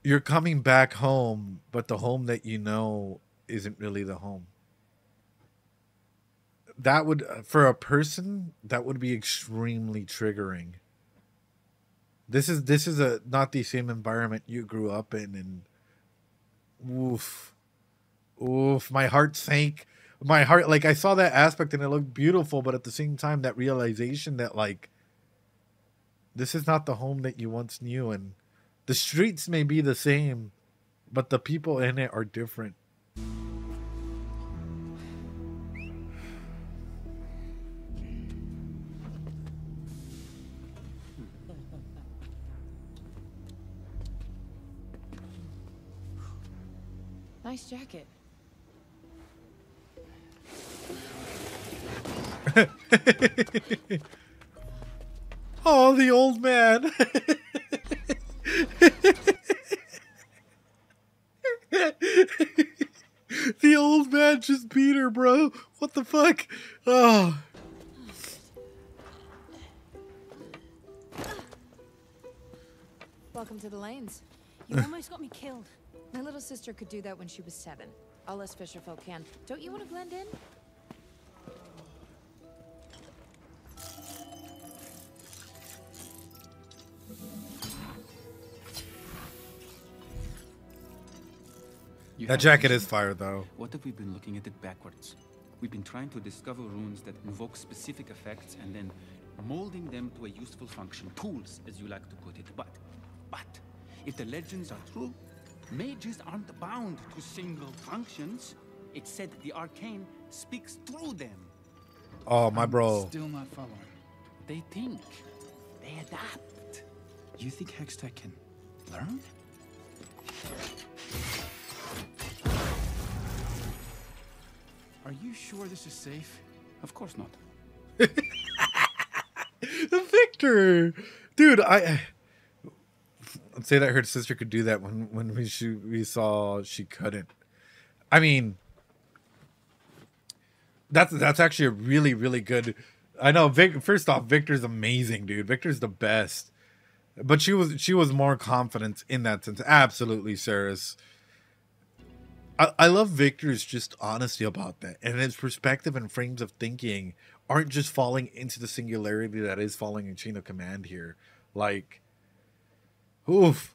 S1: You're coming back home, but the home that you know isn't really the home. That would, for a person, that would be extremely triggering. This is not the same environment you grew up in, and oof, my heart sank. My heart, like, I saw that aspect and it looked beautiful, but at the same time, that realization that, like, this is not the home that you once knew, and the streets may be the same, but the people in it are different.
S5: Nice jacket.
S1: Oh, the old man. The old man just beat her, bro. What the fuck? Oh.
S5: Welcome to the lanes.
S3: You almost got me killed.
S5: My little sister could do that when she was 7. All us fisherfolk can. Don't you want to blend in?
S1: That jacket is fire, though.
S11: What if we've been looking at it backwards? We've been trying to discover runes that invoke specific effects and then molding them to a useful function. Tools, as you like to put it. But, if the legends are true, mages aren't bound to single functions. It's said the Arcane speaks through them.
S1: Oh, my bro.
S10: Still not following.
S11: They think. They adapt.
S10: You think Hextech can learn? Are you sure this is safe? Of course not.
S1: Victor! Dude, I'd say that her sister could do that when we saw she couldn't. I mean, that's actually a really, really good. I know. First off, Victor's amazing, dude. Victor's the best. But she was more confident in that sense. Absolutely, Saris. I love Victor's just honesty about that, and his perspective and frames of thinking aren't just falling into the singularity that is falling in Chain of Command here. Like, oof.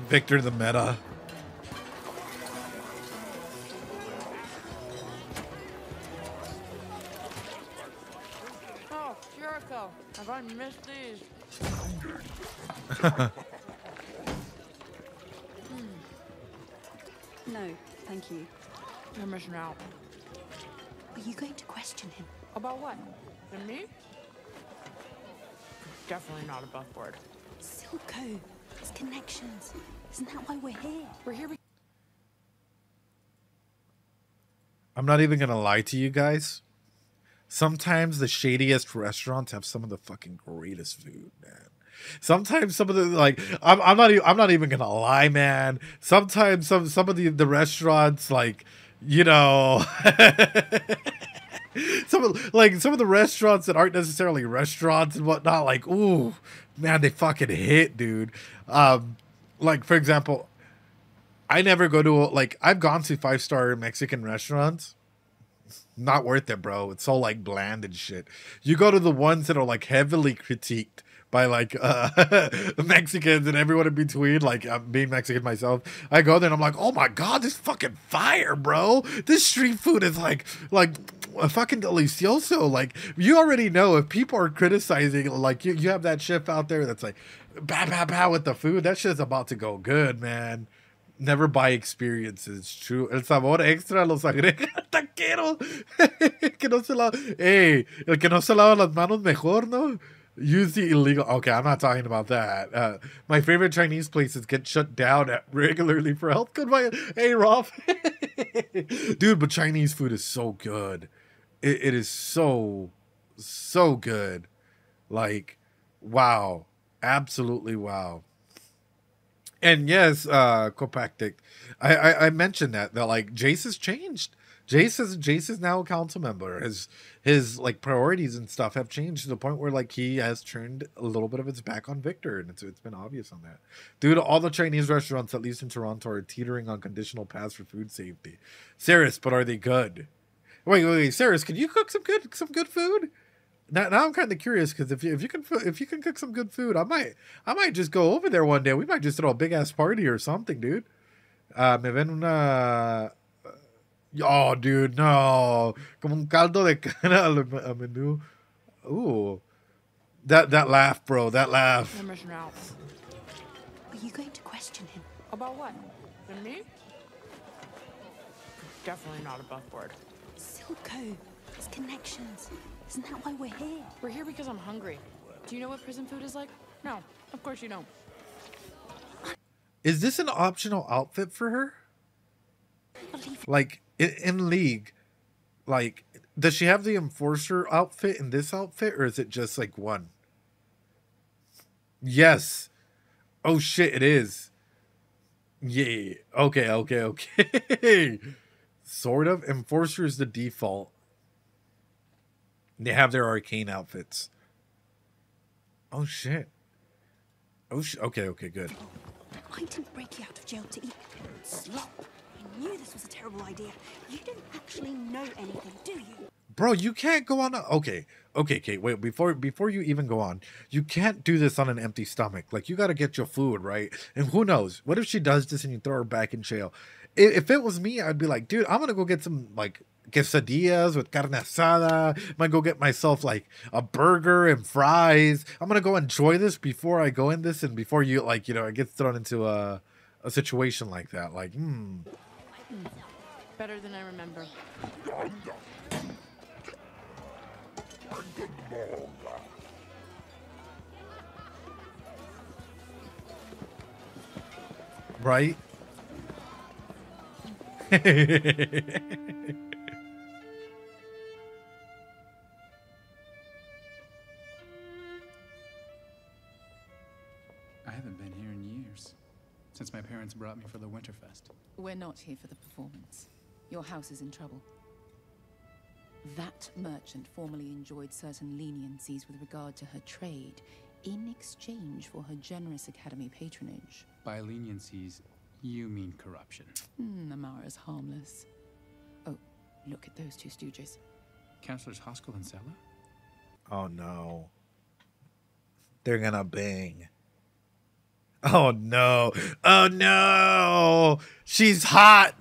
S1: Victor the meta.
S5: Oh, Jericho, have I missed these?
S4: No, thank you.
S5: You're missing out.
S4: Are you going to question him?
S5: About what? And me? Definitely not above board.
S4: Silco, his connections. Isn't that why we're here?
S5: We're here because...
S1: I'm not even gonna lie to you guys. Sometimes the shadiest restaurants have some of the fucking greatest food, man. Sometimes some of the, like, I'm not even gonna lie, man. Sometimes some of the restaurants, like, you know, some of the restaurants that aren't necessarily restaurants and whatnot, like, ooh, man, they fucking hit, dude. Like, for example, I never go to, like, I've gone to 5-star Mexican restaurants. Not worth it, bro. It's so, like, bland and shit. You go to the ones that are, like, heavily critiqued by, like, Mexicans and everyone in between. Like, being Mexican myself, I go there and I'm like, oh my god, this fucking fire, bro. This street food is like fucking delicioso. Like, you already know if people are criticizing, like, you have that chef out there that's like, bah, bah, bah with the food. That shit's about to go good, man. Never buy experiences. True. El sabor extra los agrega al taquero. Que no se lava. Hey, el que no se lava las manos mejor, no? Use the illegal. Okay, I'm not talking about that. My favorite Chinese places get shut down regularly for health good. Hey, Rolf. Dude, but Chinese food is so good. It is so good. Like, wow. Absolutely wow. And yes, Kopactic, I mentioned that like Jace has changed. Jace is now a council member. His like priorities and stuff have changed to the point where like he has turned a little bit of his back on Victor, and it's been obvious on that. Dude, all the Chinese restaurants, at least in Toronto, are teetering on conditional pass for food safety. Saris, but are they good? Wait, Saris, can you cook some good food? Now I'm kind of curious, because if you can cook some good food, I might just go over there one day. We might just throw a big ass party or something, dude. Me ven una. Oh, dude, no. Como un caldo de cana a menú. Ooh, that laugh, bro. That laugh.
S5: I'm missing out.
S4: Are you going to question him?
S5: About what? Than me? Definitely not above board.
S4: Silco, his connections. Isn't that why we're here?
S5: We're here because I'm hungry. Do you know what prison food is like? No, of course you don't.
S1: Is this an optional outfit for her? Like, in League, like, does she have the Enforcer outfit in this outfit, or is it just, like, one? Yes. Oh, shit, it is. Yeah. Okay. Sort of. Enforcer is the default. They have their Arcane outfits. Oh, shit. Okay, good.
S4: I didn't break you out of jail to eat slop. I knew this was a terrible idea. You didn't actually know anything, do you?
S1: Bro, you can't go on okay, Kate, wait, before you even go on, you can't do this on an empty stomach. Like, you gotta get your food, right? And who knows? What if she does this and you throw her back in jail? If it was me, I'd be like, dude, I'm gonna go get some, like, quesadillas with carne asada. I'm gonna go get myself like a burger and fries. I'm gonna go enjoy this before I go in this, and before you, like, you know, it gets thrown into a situation like that. Like,
S5: Better than I remember.
S1: Right?
S10: I haven't been here in years, since my parents brought me for the Winterfest.
S13: We're not here for the performance. Your house is in trouble. That merchant formerly enjoyed certain leniencies with regard to her trade in exchange for her generous academy patronage.
S10: By leniencies, you mean corruption.
S13: Amara's harmless. Oh, look at those two stooges.
S10: Councillors Hoskell and Sella?
S1: Oh no. They're gonna bang. Oh no. Oh no. She's hot.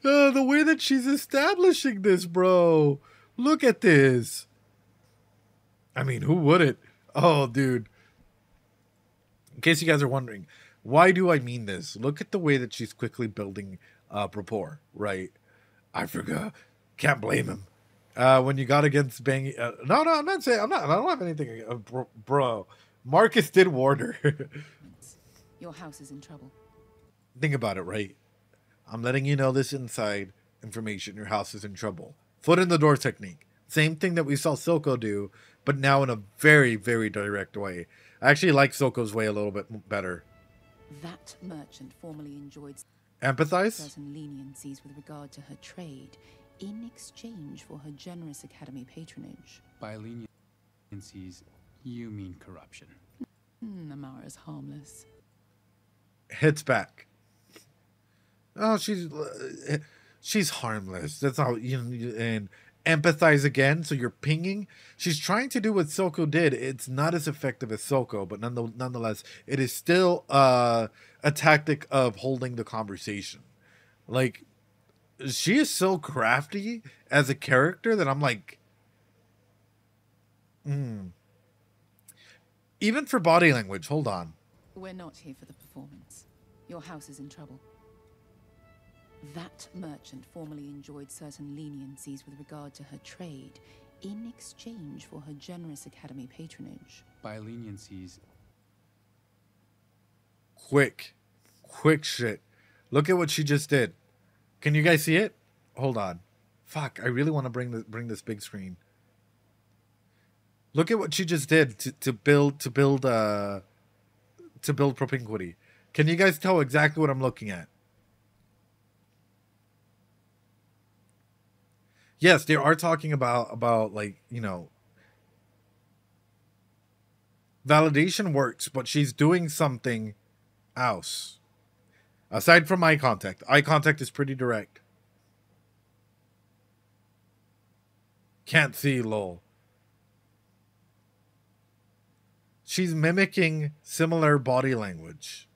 S1: Oh, the way that she's establishing this, bro. Look at this. I mean, who wouldn't? Oh, dude. In case you guys are wondering, why do I mean this? Look at the way that she's quickly building rapport, right? I forgot. Can't blame him. When you got against Bangy. No, I'm not saying. I don't have anything. Bro, Marcus did warn her.
S13: Your house is in trouble.
S1: Think about it, right? I'm letting you know this inside information. Your house is in trouble. Foot in the door technique. Same thing that we saw Silco do, but now in a very, very direct way. I actually like Silco's way a little bit better.
S13: That merchant formerly enjoyed
S1: Empathize?
S13: certain leniencies with regard to her trade in exchange for her generous academy patronage.
S10: By leniencies, you mean corruption.
S13: Amara's harmless.
S1: Hits back. Oh, she's harmless. That's how and empathize again. So you're pinging. She's trying to do what Silco did. It's not as effective as Silco, but nonetheless, it is still a tactic of holding the conversation. Like, she is so crafty as a character that I'm like, Even for body language. Hold on.
S13: We're not here for the performance. Your house is in trouble. That merchant formerly enjoyed certain leniencies with regard to her trade in exchange for her generous academy patronage.
S10: By leniencies.
S1: Quick shit. Look at what she just did. Can you guys see it? Hold on. Fuck, I really want to bring this big screen. Look at what she just did to build propinquity. Can you guys tell exactly what I'm looking at? Yes, they are talking about like, you know, validation works, but she's doing something else. Aside from eye contact. Eye contact is pretty direct. Can't see, lol. She's mimicking similar body language.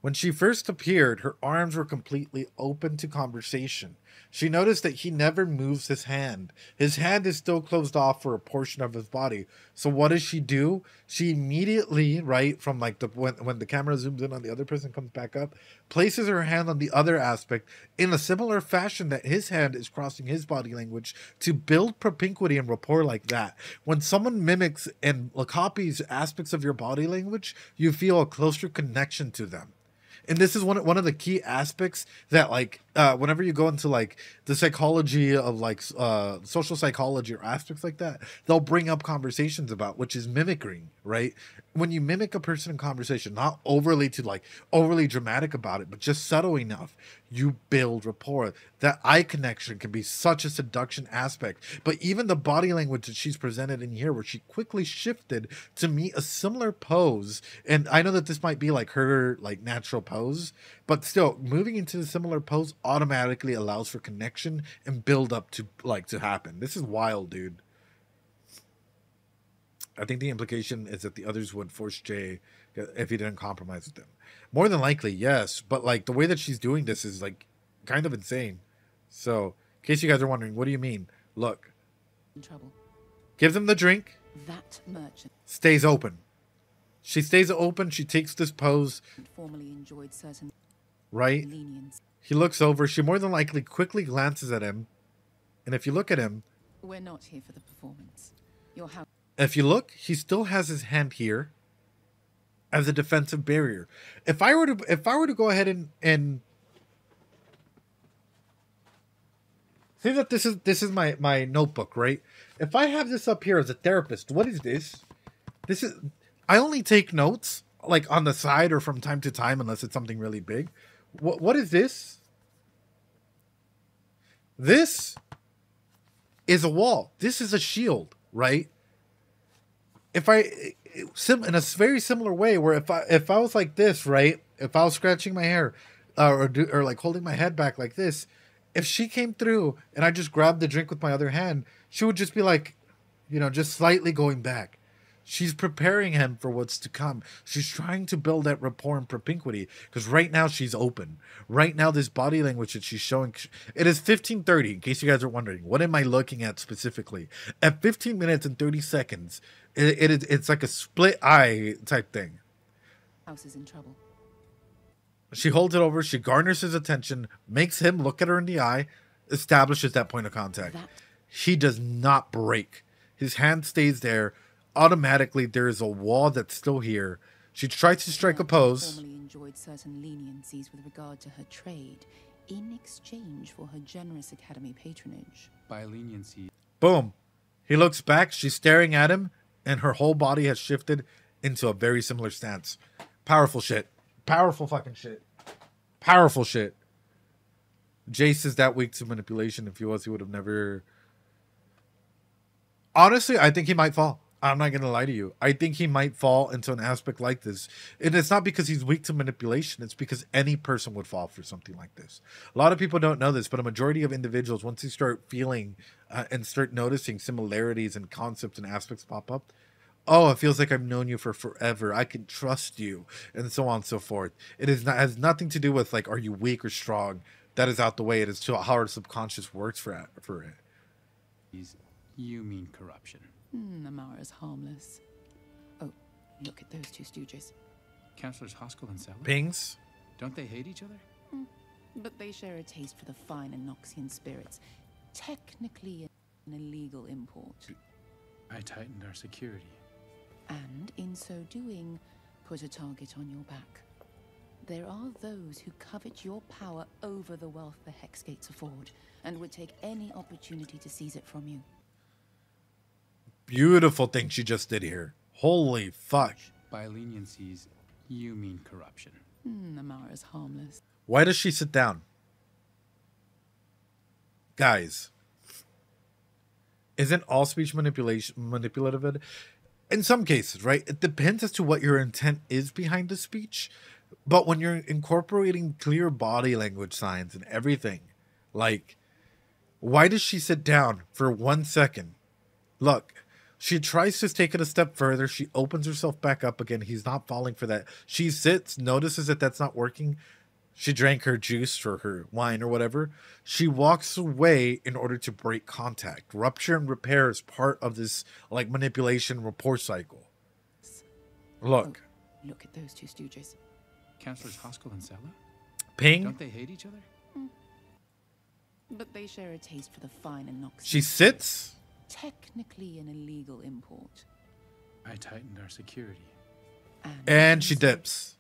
S1: When she first appeared, her arms were completely open to conversation. She noticed that he never moves his hand. His hand is still closed off for a portion of his body. So what does she do? She immediately, right, from like when the camera zooms in on the other person, comes back up, places her hand on the other aspect in a similar fashion that his hand is crossing his body language to build propinquity and rapport like that. When someone mimics and copies aspects of your body language, you feel a closer connection to them. And this is one of the key aspects that, like, whenever you go into like the psychology of like social psychology or aspects like that, they'll bring up conversations about, which is mimicking, right? When you mimic a person in conversation, not overly dramatic about it, but just subtle enough, you build rapport. That eye connection can be such a seduction aspect. But even the body language that she's presented in here, where she quickly shifted to meet a similar pose, and I know that this might be like her like natural pose, but still moving into a similar pose automatically allows for connection and build up to happen. This is wild, dude. I think the implication is that the others would force Jay if he didn't compromise with them. More than likely, yes. But like the way that she's doing this is like kind of insane. So, in case you guys are wondering, what do you mean? Look.
S13: In trouble.
S1: Gives him the drink.
S13: That merchant
S1: stays open. She stays open. She takes this pose.
S13: Formerly enjoyed certain
S1: right.
S13: Lenience.
S1: He looks over. She more than likely quickly glances at him. And if you look at him,
S13: we're not here for the performance. Your house.
S1: If you look, he still has his hand here as a defensive barrier. If I were to go ahead and see that this is my notebook, right? If I have this up here as a therapist, what is this? I only take notes like on the side or from time to time unless it's something really big. What is this? This is a wall. This is a shield, right? In a very similar way, where if I was like this, right? If I was scratching my hair, or like holding my head back like this, if she came through and I just grabbed the drink with my other hand, she would just be like, you know, just slightly going back. She's preparing him for what's to come. She's trying to build that rapport and propinquity because right now she's open. Right now, this body language that she's showing, it is 15:30. In case you guys are wondering, what am I looking at specifically? At 15 minutes and 30 seconds, it's like a split eye type thing.
S13: House is in trouble.
S1: She holds it over. She garners his attention, makes him look at her in the eye, establishes that point of contact. He does not break. His hand stays there. Automatically, there is a wall that's still here. She tries to strike a pose.
S13: Formerly enjoyed certain leniencies with regard to her trade in exchange for her generous academy patronage.
S10: By leniency.
S1: Boom. He looks back. She's staring at him, and her whole body has shifted into a very similar stance. Powerful shit. Powerful fucking shit. Powerful shit. Jace is that weak to manipulation. If he was, he would have never... Honestly, I think he might fall. I'm not going to lie to you. I think he might fall into an aspect like this. And it's not because he's weak to manipulation. It's because any person would fall for something like this. A lot of people don't know this, but a majority of individuals, once you start feeling and start noticing similarities and concepts and aspects pop up, oh, it feels like I've known you for forever. I can trust you, and so on and so forth. It is not, has nothing to do with, like, are you weak or strong? That is out the way. It is to how our subconscious works for it.
S10: You mean corruption.
S13: Amara's harmless. Oh, look at those two stooges.
S10: Councillors Hoskell and Sella?
S1: Pings?
S10: Don't they hate each other?
S13: But they share a taste for the fine and Noxian spirits. Technically an illegal import.
S10: I tightened our security.
S13: And in so doing, put a target on your back. There are those who covet your power over the wealth the Hexgates afford, and would take any opportunity to seize it from you.
S1: Beautiful thing she just did here. Holy fuck.
S10: By leniencies, you mean corruption.
S13: Amara's harmless.
S1: Why does she sit down? Guys, isn't all speech manipulative? In some cases, right? It depends as to what your intent is behind the speech. But when you're incorporating clear body language signs and everything, like, why does she sit down for 1 second? Look, she tries to take it a step further. She opens herself back up again. He's not falling for that. She sits, notices that that's not working. She drank her juice or her wine or whatever. She walks away in order to break contact. Rupture and repair is part of this, like, manipulation rapport cycle. Look.
S13: Oh, look at those two stooges.
S10: Councillors Hoskell and Sella?
S1: Ping?
S10: Don't they hate each other?
S13: But they share a taste for the fine and Noxian.
S1: She sits?
S13: Technically an illegal import.
S10: I tightened our security.
S1: And she dips.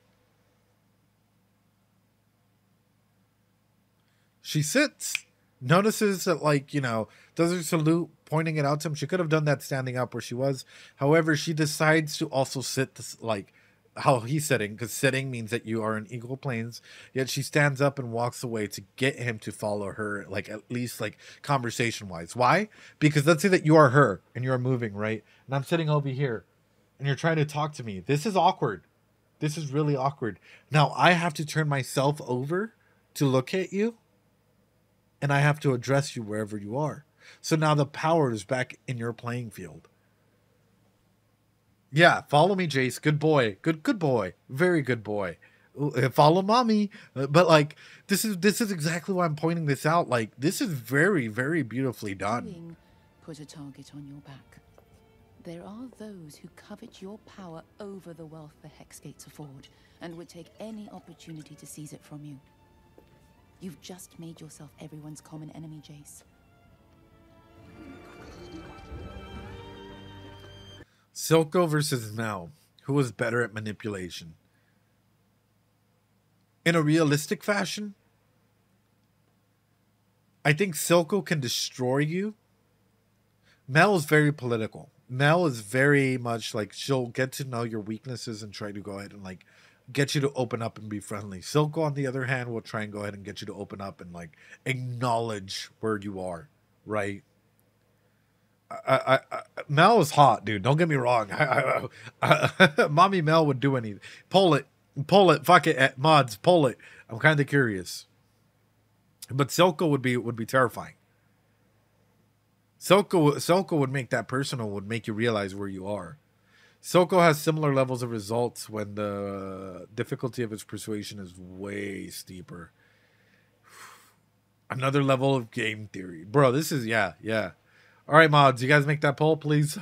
S1: She sits. Notices that, like, you know, does her salute, pointing it out to him. She could have done that standing up where she was. However, she decides to also sit, this, like, how he's sitting, because sitting means that you are in equal planes. Yet she stands up and walks away to get him to follow her, like, at least, like, conversation wise. Why? Because let's say that you are her and you're moving, right? And I'm sitting over here and you're trying to talk to me. This is awkward. This is really awkward. Now I have to turn myself over to look at you, and I have to address you wherever you are. So now the power is back in your playing field. Yeah, follow me, Jace. Good boy. Good boy. Very good boy. Follow mommy. But, like, this is exactly why I'm pointing this out. Like, this is very, very beautifully done.
S13: Put a target on your back. There are those who covet your power over the wealth the Hexgates afford, and would take any opportunity to seize it from you. You've just made yourself everyone's common enemy, Jace.
S1: Silco versus Mel. Who was better at manipulation? In a realistic fashion, I think Silco can destroy you. Mel is very political. Mel is very much like, she'll get to know your weaknesses and try to go ahead and, like, get you to open up and be friendly. Silco, on the other hand, will try and go ahead and get you to open up and, like, acknowledge where you are, right? Mel is hot, dude. Don't get me wrong. Mommy Mel would do anything. Pull it. Fuck it, mods. Pull it. I'm kind of curious. But Silco would be terrifying. Silco would make that personal. Would make you realize where you are. Silco has similar levels of results when the difficulty of his persuasion is way steeper. Another level of game theory, bro. This is yeah. All right, mods, you guys make that poll, please.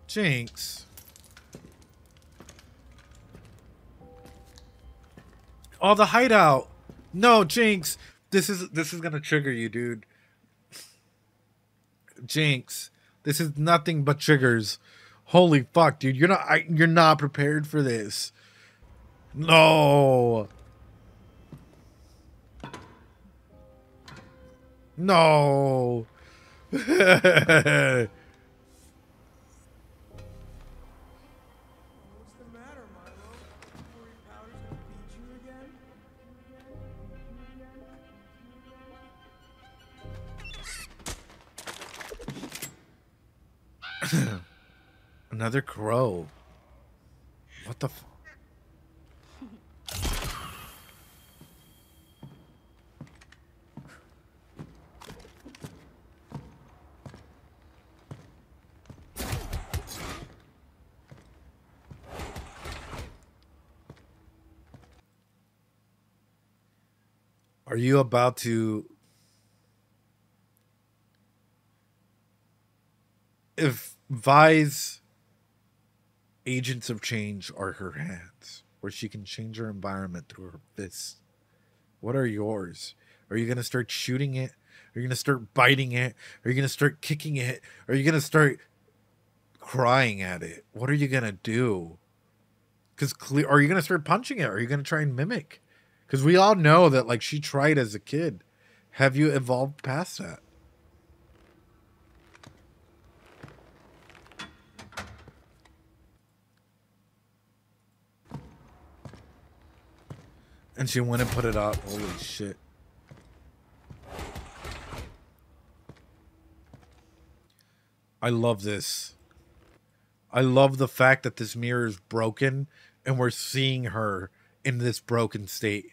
S1: Jinx. Oh, the hideout. No, Jinx. This is gonna trigger you, dude. Jinx. This is nothing but triggers. Holy fuck, dude. You're not prepared for this. No. No.
S7: What's the matter, Milo? Worried Powder's gonna beat you again?
S1: Another crow. What the f... Are you about to... If Vi's agents of change are her hands, where she can change her environment through her fists, what are yours? Are you going to start shooting it? Are you going to start biting it? Are you going to start kicking it? Are you going to start crying at it? What are you going to do? Because are you going to start punching it? Are you going to try and mimic? Because we all know that, like, she tried as a kid. Have you evolved past that? And she went and put it up. Holy shit. I love this. I love the fact that this mirror is broken and we're seeing her in this broken state.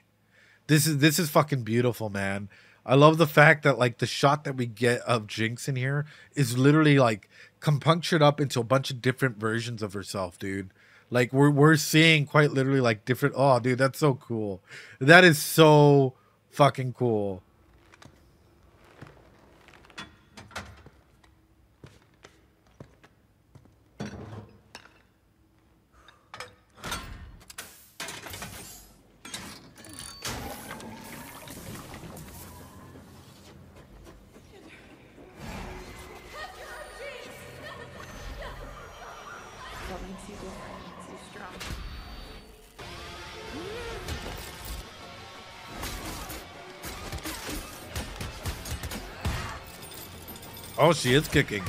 S1: This is fucking beautiful, man. I love the fact that, like, the shot that we get of Jinx in here is literally, like, compunctured up into a bunch of different versions of herself, dude. Like, we're seeing quite literally, like, different... Oh, dude, that's so cool. That is so fucking cool. Oh, she is kicking.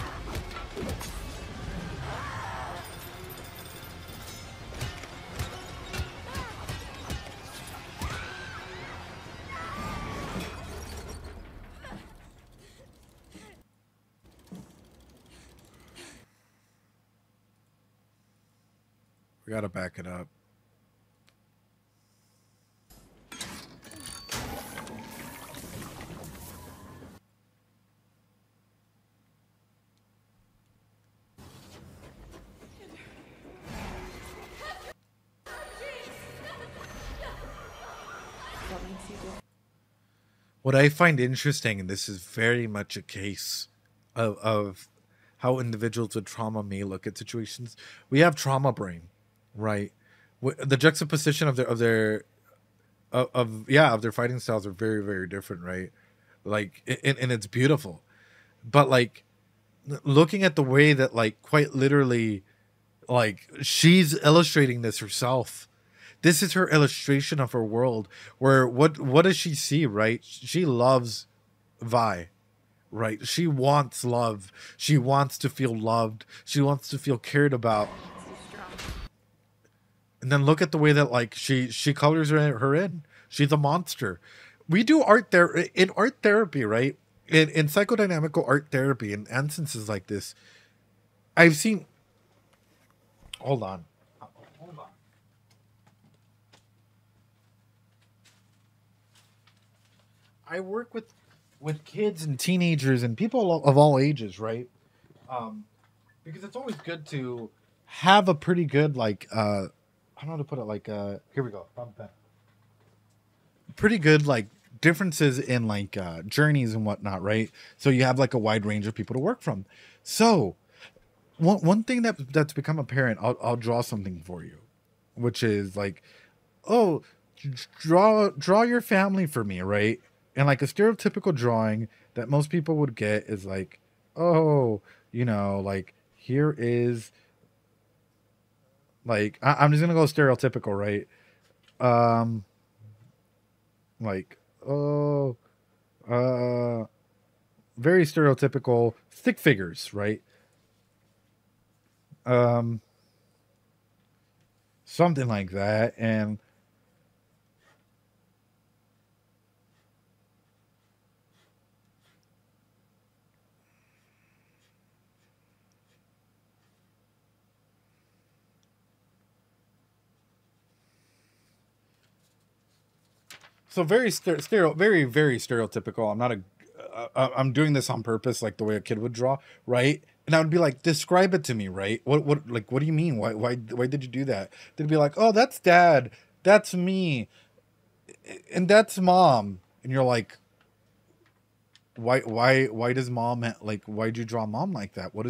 S1: We gotta back it up. What I find interesting, and this is very much a case of how individuals with trauma may look at situations. We have trauma brain, right? The juxtaposition of their fighting styles are very, very different, right? Like, and it's beautiful, but like looking at the way that, like, quite literally, like, she's illustrating this herself. This is her illustration of her world, where what does she see, right? She loves Vi, right? She wants love. She wants to feel loved. She wants to feel cared about. And then look at the way that, like, she colors her in. She's a monster. We do art there in art therapy, right? In psychodynamical art therapy and instances like this, I've seen... Hold on. I work with kids and teenagers and people of all ages, right? Because it's always good to have a pretty good, like, I don't know how to put it, like, here we go. Pretty good, like, differences in, like, journeys and whatnot, right? So you have, like, a wide range of people to work from. So one thing that's become apparent, I'll draw something for you, which is like, oh, draw your family for me, right? And like a stereotypical drawing that most people would get is like, oh, you know, like here is like I'm just gonna go stereotypical, right? Like, oh, very stereotypical stick figures, right? Something like that. And so very very stereotypical. I'm not a I'm doing this on purpose, like the way a kid would draw, right? And I would be like, describe it to me, right? What like what do you mean? Why did you do that? They'd be like, oh, that's dad, that's me, and that's mom. And you're like, why does mom like, why'd you draw mom like that? What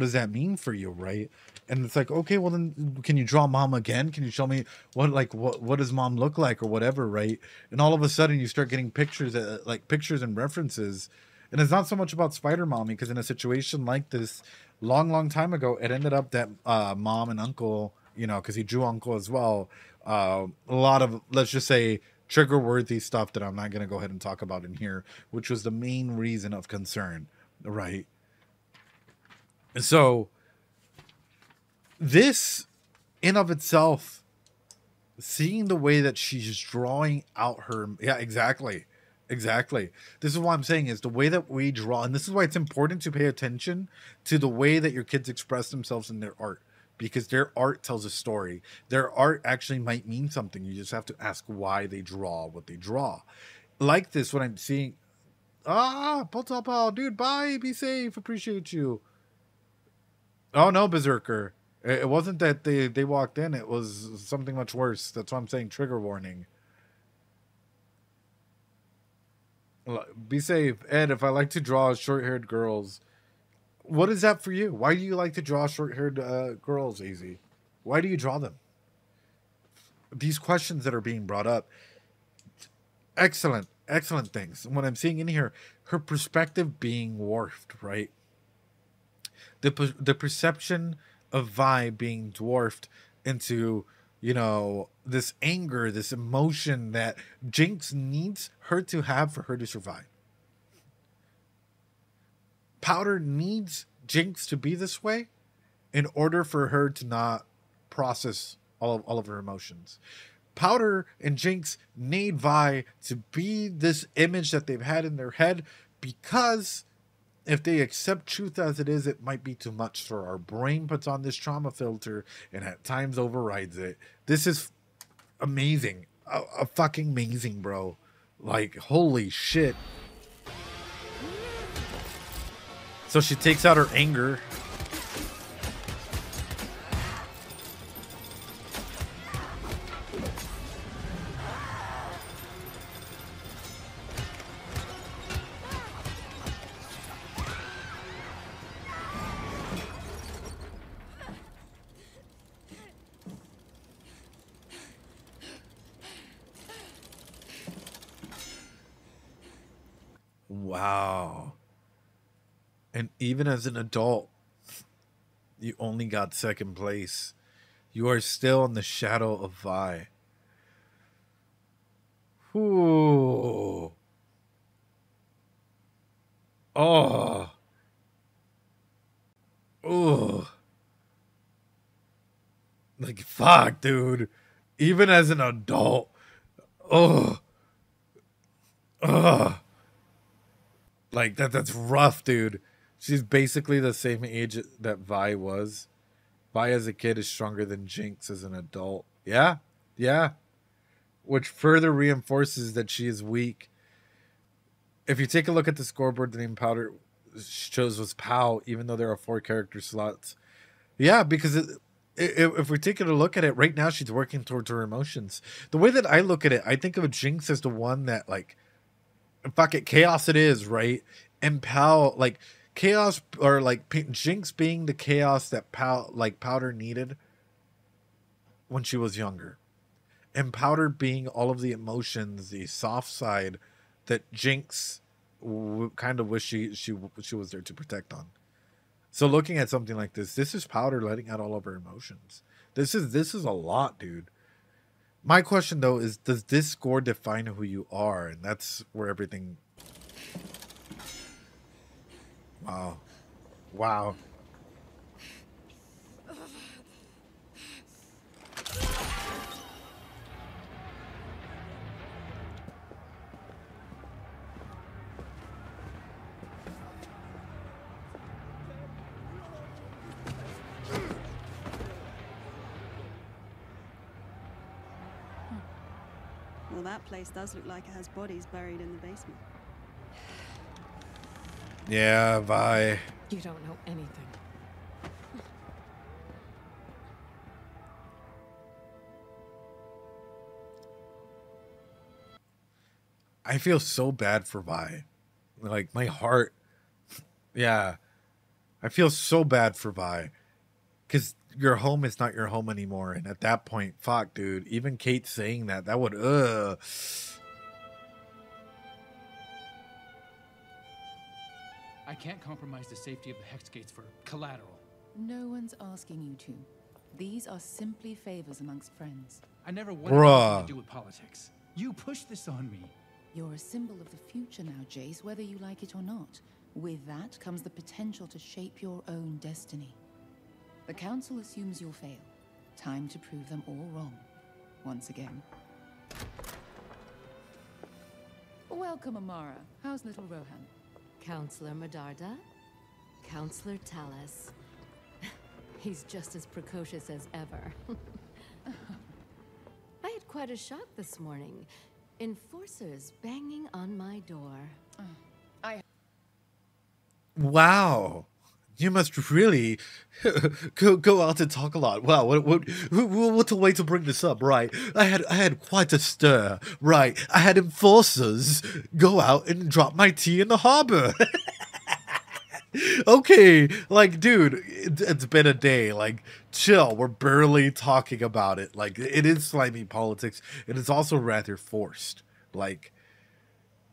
S1: does that mean for you, right? And it's like, okay, well then can you draw mom again? Can you show me what does mom look like or whatever, right? And all of a sudden you start getting pictures, like pictures and references. And it's not so much about Spider Mommy, because in a situation like this, long time ago, it ended up that mom and uncle, you know, because he drew uncle as well. A lot of, let's just say, trigger worthy stuff that I'm not going to go ahead and talk about in here, which was the main reason of concern, right? And so this in of itself, seeing the way that she's drawing out her, yeah, exactly. This is what I'm saying, is the way that we draw, and this is why it's important to pay attention to the way that your kids express themselves in their art, because their art tells a story. Their art actually might mean something. You just have to ask why they draw what they draw. Like this, what I'm seeing, Potapal, dude, bye, be safe, appreciate you. Oh no, Berserker. It wasn't that they walked in. It was something much worse. That's why I'm saying trigger warning. Be safe. Ed, if I like to draw short-haired girls, what is that for you? Why do you like to draw short-haired girls, AZ? Why do you draw them? These questions that are being brought up. Excellent things. And what I'm seeing in here, her perspective being warped, right? The perception of Vi being dwarfed into, you know, this anger, this emotion that Jinx needs her to have for her to survive. Powder needs Jinx to be this way in order for her to not process all of her emotions. Powder and Jinx need Vi to be this image that they've had in their head, because if they accept truth as it is, it might be too much. So our brain puts on this trauma filter and at times overrides it. This is amazing. A fucking amazing, bro. Like, holy shit. So she takes out her anger. Wow. And even as an adult, you only got second place. You are still in the shadow of Vi. Ooh. Oh. Oh. Like, fuck, dude. Even as an adult. Oh. Ugh. Like, that's rough, dude. She's basically the same age that Vi was. Vi as a kid is stronger than Jinx as an adult. Yeah. Which further reinforces that she is weak. If you take a look at the scoreboard, the name Powder chose was Pow, even though there are 4 character slots. Yeah, because if we're taking a look at it, right now she's working towards her emotions. The way that I look at it, I think of Jinx as the one that, like, fuck it, chaos it is, right? And Pow, like, chaos, or like Jinx being the chaos that Powder needed when she was younger. and Powder being all of the emotions, the soft side that Jinx kind of wish she was there to protect on. So looking at something like this is Powder letting out all of her emotions. This is a lot, dude. My question though is, does this score define who you are? And that's where everything. Wow. Wow.
S4: Well, that place does look like it has bodies buried in the basement.
S1: Yeah, bye.
S5: You don't know anything.
S1: I feel so bad for Vi. Like, my heart. Yeah. I feel so bad for Vi. Because your home is not your home anymore. And at that point, fuck, dude. Even Kate saying that would,
S10: I can't compromise the safety of the hex gates for collateral.
S13: No one's asking you to. These are simply favors amongst friends.
S10: I never wanted anything to do with politics. You pushed this on me.
S13: You're a symbol of the future now, Jace, whether you like it or not. With that comes the potential to shape your own destiny. The Council assumes you'll fail. Time to prove them all wrong. Once again. Welcome, Amara. How's little Rohan?
S14: Counselor Medarda? Counselor Talus. He's just as precocious as ever. I had quite a shock this morning. Enforcers banging on my door.
S1: wow. You must really go out and talk a lot. Wow, what a way to bring this up, right? I had quite a stir, right? I had enforcers go out and drop my tea in the harbor. Okay, like, dude, it's been a day. Like, chill. We're barely talking about it. Like, it is slimy politics. It is also rather forced. Like,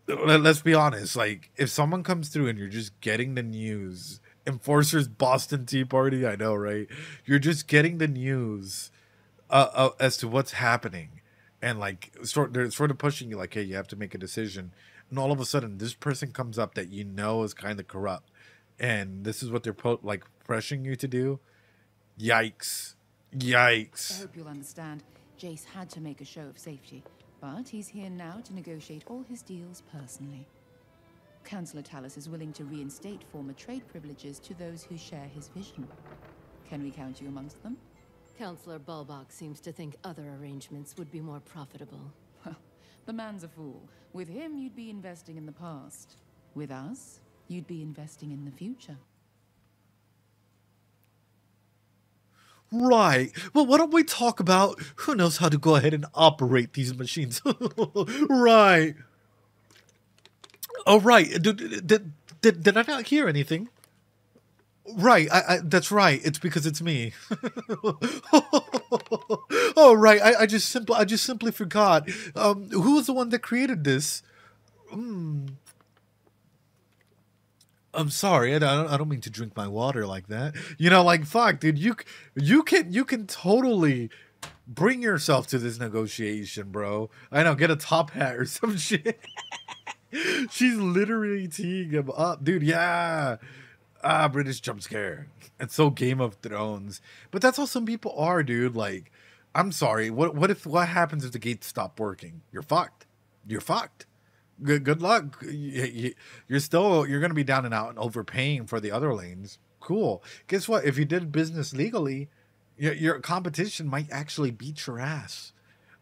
S1: let's be honest. Like, if someone comes through and you're just getting the news, Enforcers Boston Tea Party, I know, right? You're just getting the news as to what's happening, and like, they're sort of pushing you, like, hey, you have to make a decision, and all of a sudden, this person comes up that you know is kind of corrupt. And this is what they're pressuring you to do. Yikes. Yikes.
S13: I hope you'll understand. Jace had to make a show of safety, but he's here now to negotiate all his deals personally. Councillor Talus is willing to reinstate former trade privileges to those who share his vision. Can we count you amongst them?
S14: Counselor Bulbach seems to think other arrangements would be more profitable.
S13: Well, the man's a fool. With him, you'd be investing in the past. With us, you'd be investing in the future.
S1: Right. Well, why don't we talk about who knows how to go ahead and operate these machines? Right. Oh, right. Did I not hear anything? Right. That's right. It's because it's me. Oh, right. I just simply forgot. Who was the one that created this? I'm sorry, I don't mean to drink my water like that. You know, like, fuck, dude, you can totally bring yourself to this negotiation, bro. I know, get a top hat or some shit. She's literally teeing him up, dude. Yeah, British jump scare. It's so Game of Thrones, but that's how some people are, dude. Like, I'm sorry. What happens if the gates stop working? You're fucked. You're fucked. Good luck. You're gonna be down and out and overpaying for the other lanes. Cool. Guess what? If you did business legally, your competition might actually beat your ass.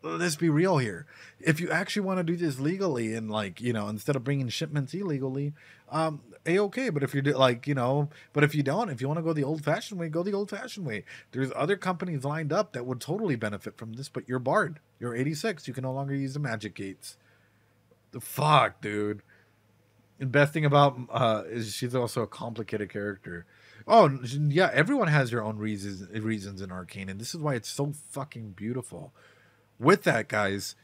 S1: Let's be real here. If you actually want to do this legally and, like, you know, instead of bringing shipments illegally, okay. But if you're like, you know, but if you don't, if you want to go the old-fashioned way, go the old-fashioned way. There's other companies lined up that would totally benefit from this, but you're barred. You're 86. You can no longer use the magic gates. The fuck, dude. And best thing about is she's also a complicated character. Oh yeah, everyone has their own reasons in Arcane, and this is why it's so fucking beautiful. with that, guys,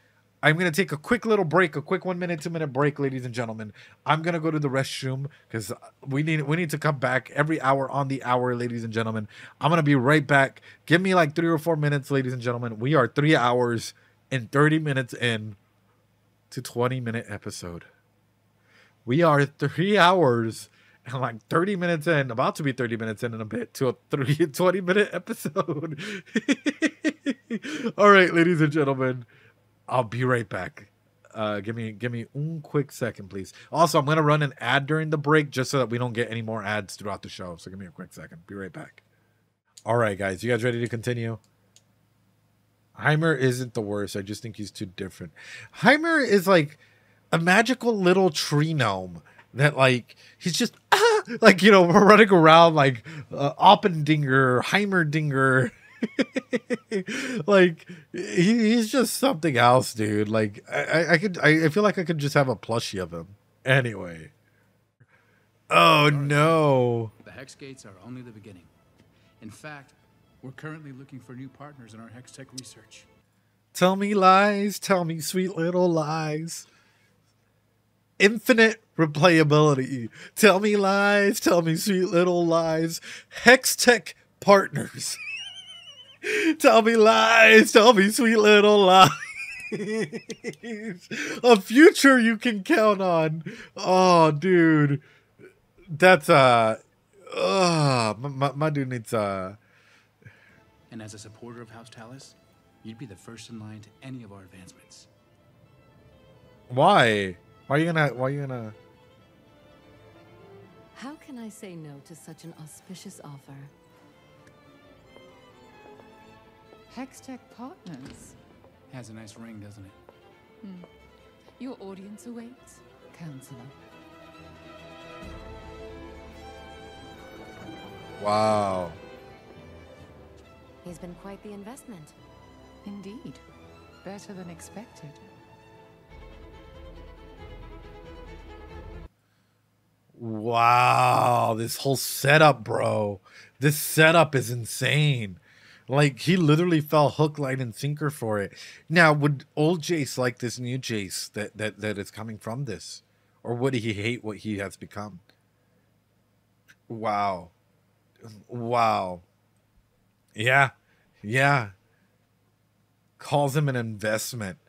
S1: I'm going to take a quick little break, a quick 1 minute, 2 minute break, ladies and gentlemen. I'm going to go to the restroom because we need to come back every hour on the hour, ladies and gentlemen. I'm going to be right back. Give me like 3 or 4 minutes, ladies and gentlemen. We are 3 hours and 30 minutes in to 20-minute episode. We are 3 hours and like 30 minutes in, about to be 30 minutes in a bit, to a 20-minute episode. All right, ladies and gentlemen. I'll be right back. Give me one quick second, please. Also, I'm going to run an ad during the break just so that we don't get any more ads throughout the show. So give me a quick second. Be right back. All right, guys. You guys ready to continue? Heimer isn't the worst. I just think he's too different. Heimer is like a magical little tree gnome that like, he's just, like, you know, we're running around like Oppendinger, Heimerdinger. Like he's just something else, dude. Like I feel like I could just have a plushie of him. Anyway. Oh no.
S10: The Hex Gates are only the beginning. In fact, we're currently looking for new partners in our Hextech research.
S1: Tell me lies, tell me sweet little lies. Infinite replayability. Tell me lies, tell me sweet little lies. Hextech partners. Tell me lies, tell me sweet little lies. A future you can count on. Oh, dude. That's my dude needs
S10: And as a supporter of House Talus, you'd be the first in line to any of our advancements.
S1: Why? Why are you gonna
S14: How can I say no to such an auspicious offer?
S13: Hextech partners.
S10: Has a nice ring, doesn't it?
S13: Your audience awaits, Counselor.
S1: Wow.
S14: He's been quite the investment.
S13: Indeed. Better than expected.
S1: Wow. This whole setup, bro. This setup is insane. Like, he literally fell hook, line, and sinker for it. Now, would old Jace like this new Jace that is coming from this? Or would he hate what he has become? Wow. Wow. Yeah. Yeah. Calls him an investment.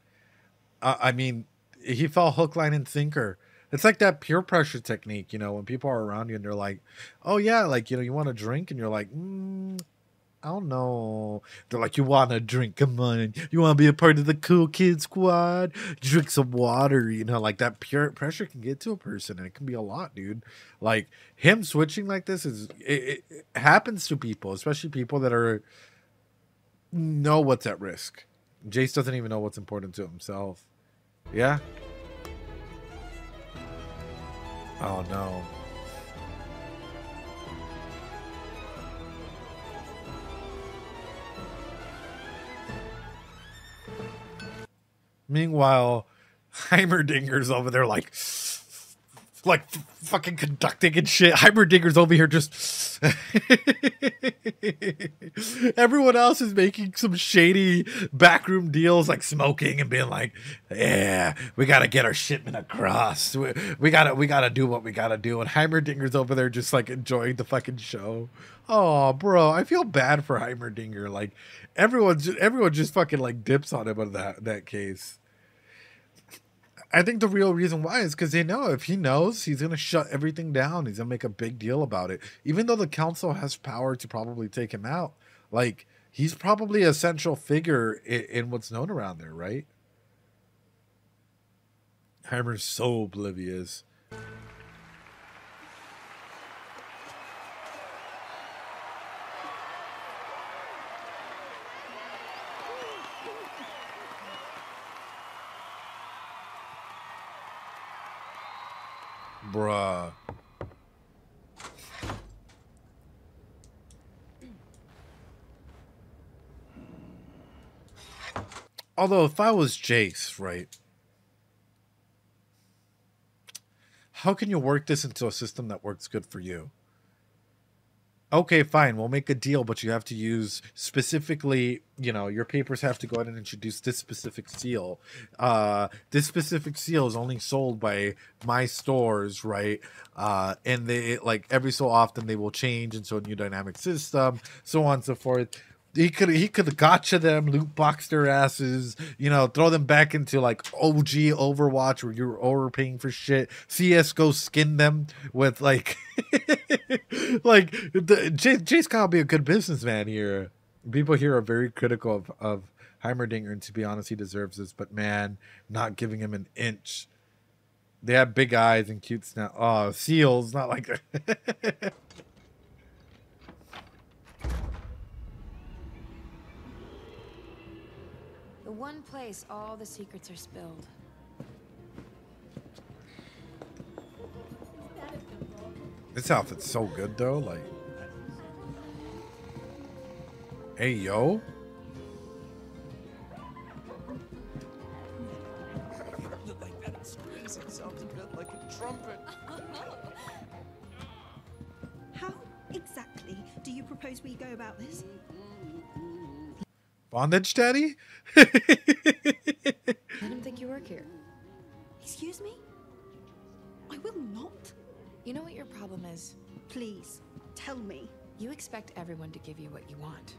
S1: I mean, he fell hook, line, and sinker. It's like that peer pressure technique, you know, when people are around you and they're like, oh, yeah, like, you know, you want a drink? And you're like, I don't know. They're like, you want a drink? Come on. You want to be a part of the cool kid squad? Drink some water. You know, like that peer pressure can get to a person, and it can be a lot, dude. Like him switching like this it happens to people, especially people that know what's at risk. Jace doesn't even know what's important to himself. Yeah. Oh no. Meanwhile, Heimerdinger's over there like fucking conducting and shit. Heimerdinger's over here just everyone else is making some shady backroom deals, like smoking and being like, yeah, we gotta get our shipment across. We gotta do what we gotta do. And Heimerdinger's over there just like enjoying the fucking show. Oh, bro, I feel bad for Heimerdinger. Like everyone just fucking like dips on him in that case. I think the real reason why is because they know if he knows, he's going to shut everything down. He's going to make a big deal about it. Even though the council has power to probably take him out, like, he's probably a central figure in what's known around there, right? Heimer's so oblivious. Bruh. Although if I was Jace, right? How can you work this into a system that works good for you? okay, fine, we'll make a deal, but you have to use specifically, you know, your papers have to go ahead and introduce this specific seal. This specific seal is only sold by my stores, right? And they, like, every so often they will change into a new dynamic system, so on and so forth. He could gotcha them, loot box their asses, you know, throw them back into like OG Overwatch where you're overpaying for shit. CS:GO skin them with like, like Jay's gotta be a good businessman here. People here are very critical of Heimerdinger, and to be honest, he deserves this. But man, not giving him an inch. They have big eyes and cute snout. Oh, seals, not like that.
S5: The one place all the secrets are spilled.
S1: This outfit's so good though, like, hey yo.
S8: Look like that squeezing sounds a bit like a trumpet.
S4: How exactly do you propose we go about this?
S1: Bondage daddy?
S5: Let him think you work here.
S4: Excuse me? I will not.
S5: You know what your problem is?
S4: Please, tell me.
S5: You expect everyone to give you what you want.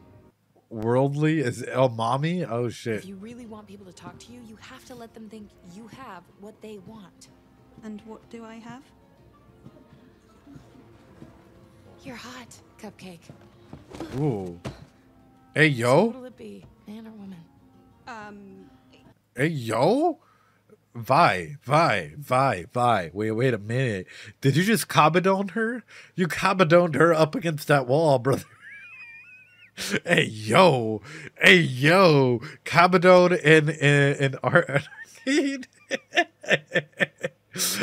S1: Worldly is El Mommy? Oh shit.
S5: If you really want people to talk to you, you have to let them think you have what they want.
S4: And what do I have?
S5: You're hot, Cupcake.
S1: Ooh. Hey yo.
S5: So what'll it be, man or woman?
S1: Hey yo. Vi. Wait a minute. Did you just Cabadone her? You Cabadoned her up against that wall, brother. Hey yo. Cabadone in Arcane.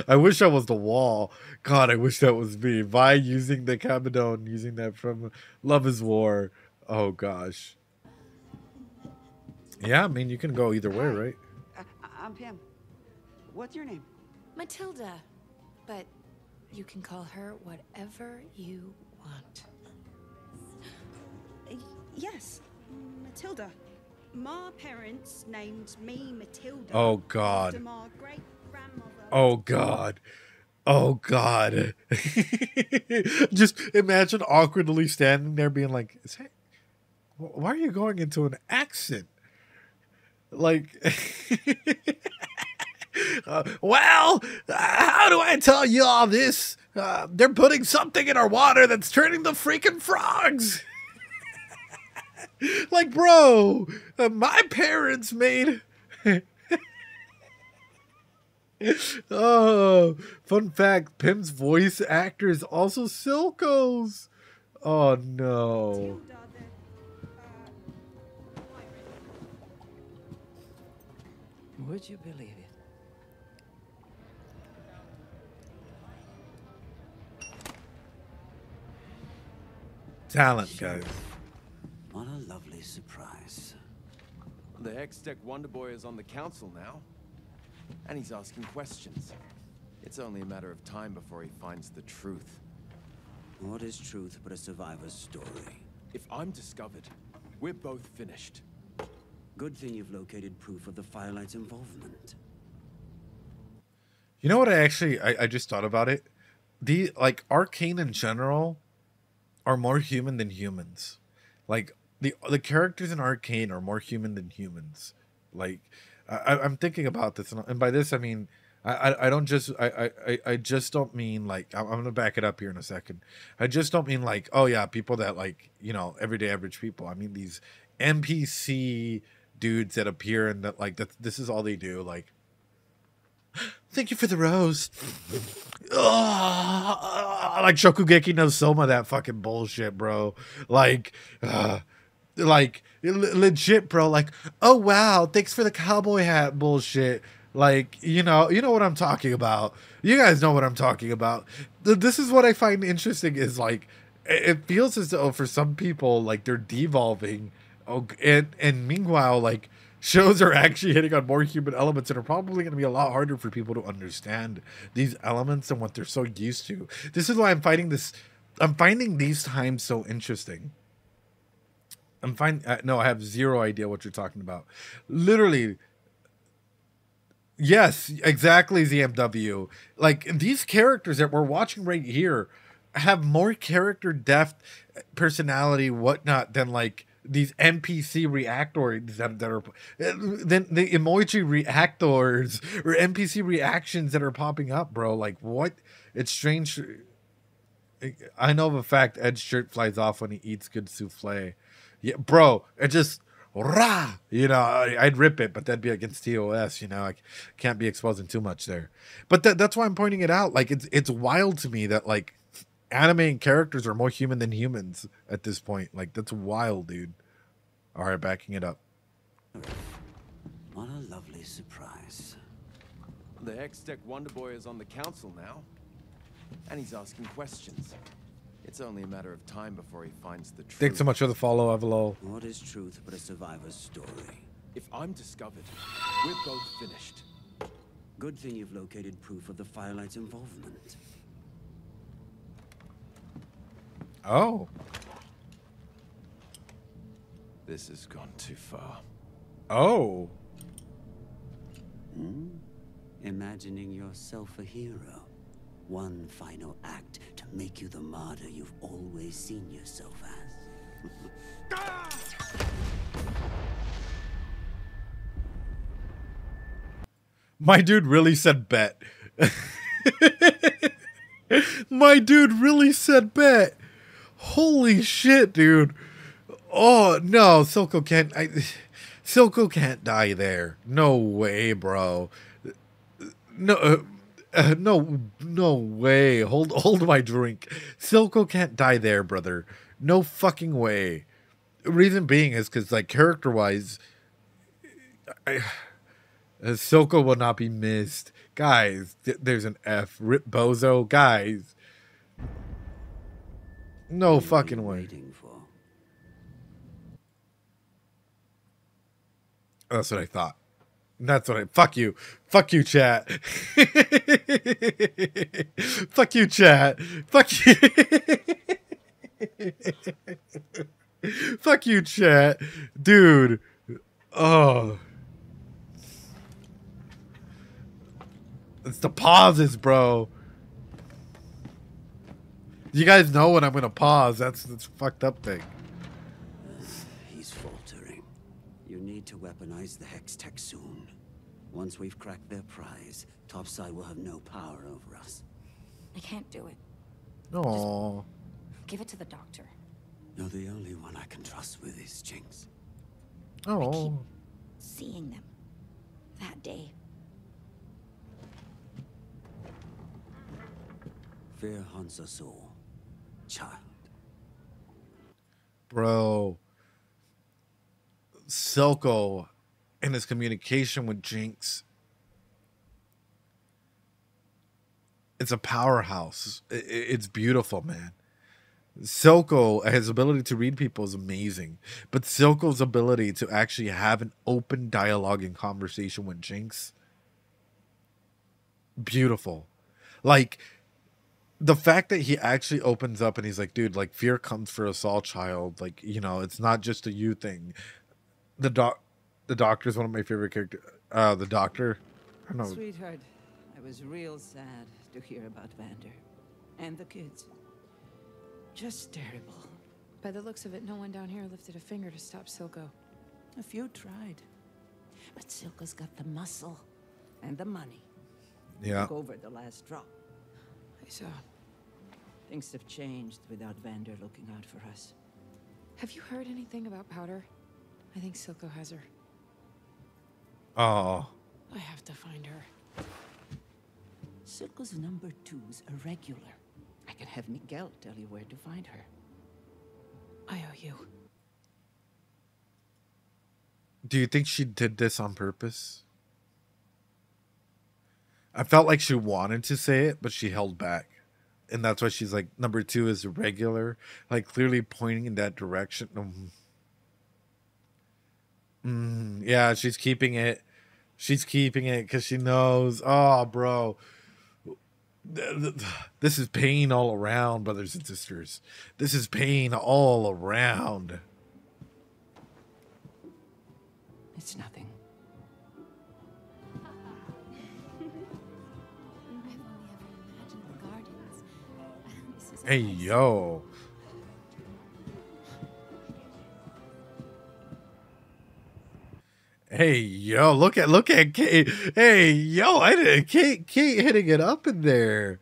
S1: I wish I was the wall. God, I wish that was me. Vi using the Cabadone, using that from Love is War. Oh gosh. Yeah, I mean you can go either way, right?
S9: I'm Pam. What's your name?
S5: Matilda. But you can call her whatever you want.
S4: Yes, Matilda. My parents named me Matilda.
S1: Oh God.
S4: After my great-grandmother.
S1: Oh God. Oh God. Just imagine awkwardly standing there being like, why are you going into an accent? Like, well, how do I tell you all this? They're putting something in our water that's turning the freaking frogs. Like, bro, my parents made... Oh, fun fact, Pim's voice actor is also Silco's. Oh, no.
S2: Would you believe it?
S1: Talent, guys.
S9: What a lovely surprise.
S8: The Hextech Wonderboy is on the council now. And he's asking questions. It's only a matter of time before he finds the truth.
S9: What is truth but a survivor's story?
S8: If I'm discovered, we're both finished.
S9: Good thing you've located proof of the Firelight's involvement.
S1: You know what I just thought about it? Like, Arcane in general are more human than humans. Like, the characters in Arcane are more human than humans. Like, I'm thinking about this, and by this I mean I just don't mean like, I'm gonna back it up here in a second. I just don't mean like, oh yeah, people that, like, you know, everyday average people. I mean these NPC dudes that appear and that, like, this is all they do. Like, thank you for the rose. Oh, like Shokugeki no Soma, that fucking bullshit, bro. Like legit, bro. Like, oh wow, thanks for the cowboy hat bullshit. Like, you know what I'm talking about. You guys know what I'm talking about. This is what I find interesting is, like, it feels as though for some people, like, they're devolving. Oh, and meanwhile, like, shows are actually hitting on more human elements and are probably going to be a lot harder for people to understand these elements and what they're so used to. This is why I'm fighting this I'm finding these times so interesting. No, I have zero idea what you're talking about. Literally. Yes, exactly, ZMW. Like, these characters that we're watching right here have more character depth, personality, whatnot, than, like, these NPC reactors that are... Than the emoji reactors or NPC reactions that are popping up, bro. Like, what? It's strange. I know of a fact Ed's shirt flies off when he eats good souffle. Yeah, bro, it just... Rah! You know, I'd rip it, but that'd be against TOS. You know, I can't be exposing too much there. But that's why I'm pointing it out. Like, it's wild to me that, like, anime characters are more human than humans at this point. Like, that's wild, dude. All right, backing it up.
S9: What a lovely surprise.
S8: The Hextech Wonder Boy is on the council now, and he's asking questions. It's only a matter of time before he finds the truth.
S1: Thanks so much for the follow, Evelo.
S9: What is truth but a survivor's story?
S8: If I'm discovered, we're both finished.
S9: Good thing you've located proof of the Firelight's involvement.
S1: Oh.
S8: This has gone too far.
S1: Oh.
S9: Imagining yourself a hero. One final act to make you the martyr you've always seen yourself as.
S1: My dude really said bet. My dude really said bet. Holy shit, dude. Oh, no, Silco can't... Silco can't die there. No way, bro. No... no way. Hold my drink. Silco can't die there, brother. No fucking way. Reason being is because, like, character-wise, Silco will not be missed. Guys, there's an F. Rip Bozo. Guys. No fucking way. That's what I thought. That's what I... Fuck you. Fuck you, chat. Fuck you, chat. Fuck you. Fuck you, chat. Dude. Oh. It's the pauses, bro. You guys know when I'm going to pause. That's a fucked up thing.
S9: He's faltering. You need to weaponize the Hextech soon. Once we've cracked their prize, Topside will have no power over us.
S12: I can't do it.
S1: No.
S12: Give it to the doctor.
S9: You're the only one I can trust with this, Jinx.
S1: Oh.
S12: Seeing them. That day.
S9: Fear haunts us all. Child.
S1: Bro. Silco and his communication with Jinx. It's a powerhouse. It's beautiful, man. Silco, his ability to read people is amazing. But Silco's ability to actually have an open dialogue and conversation with Jinx, beautiful. Like, the fact that he actually opens up and he's like, dude, like, fear comes for us all, child. Like, you know, it's not just a you thing. The doctor is one of my favorite characters. The doctor. I don't know.
S15: Sweetheart, I was real sad to hear about Vander. And the kids. Just terrible.
S5: By the looks of it, no one down here lifted a finger to stop Silco.
S15: A few tried. But Silco's got the muscle and the money.
S1: Yeah.
S15: Took over the last drop.
S5: I saw.
S15: Things have changed without Vander looking out for us.
S5: Have you heard anything about Powder? I think Silco has her.
S1: Oh.
S5: I have to find her.
S15: Silco's number 2's a regular. I can have Miguel tell you where to find her.
S5: I owe you.
S1: Do you think she did this on purpose? I felt like she wanted to say it, but she held back. And that's why she's like, number 2 is regular. Like, clearly pointing in that direction. Yeah, she's keeping it. She's keeping it because she knows. Oh, bro. This is pain all around, brothers and sisters. This is pain all around.
S13: It's nothing.
S1: Hey, yo. Hey, yo, look at Kate. Hey, yo, Kate hitting it up in there.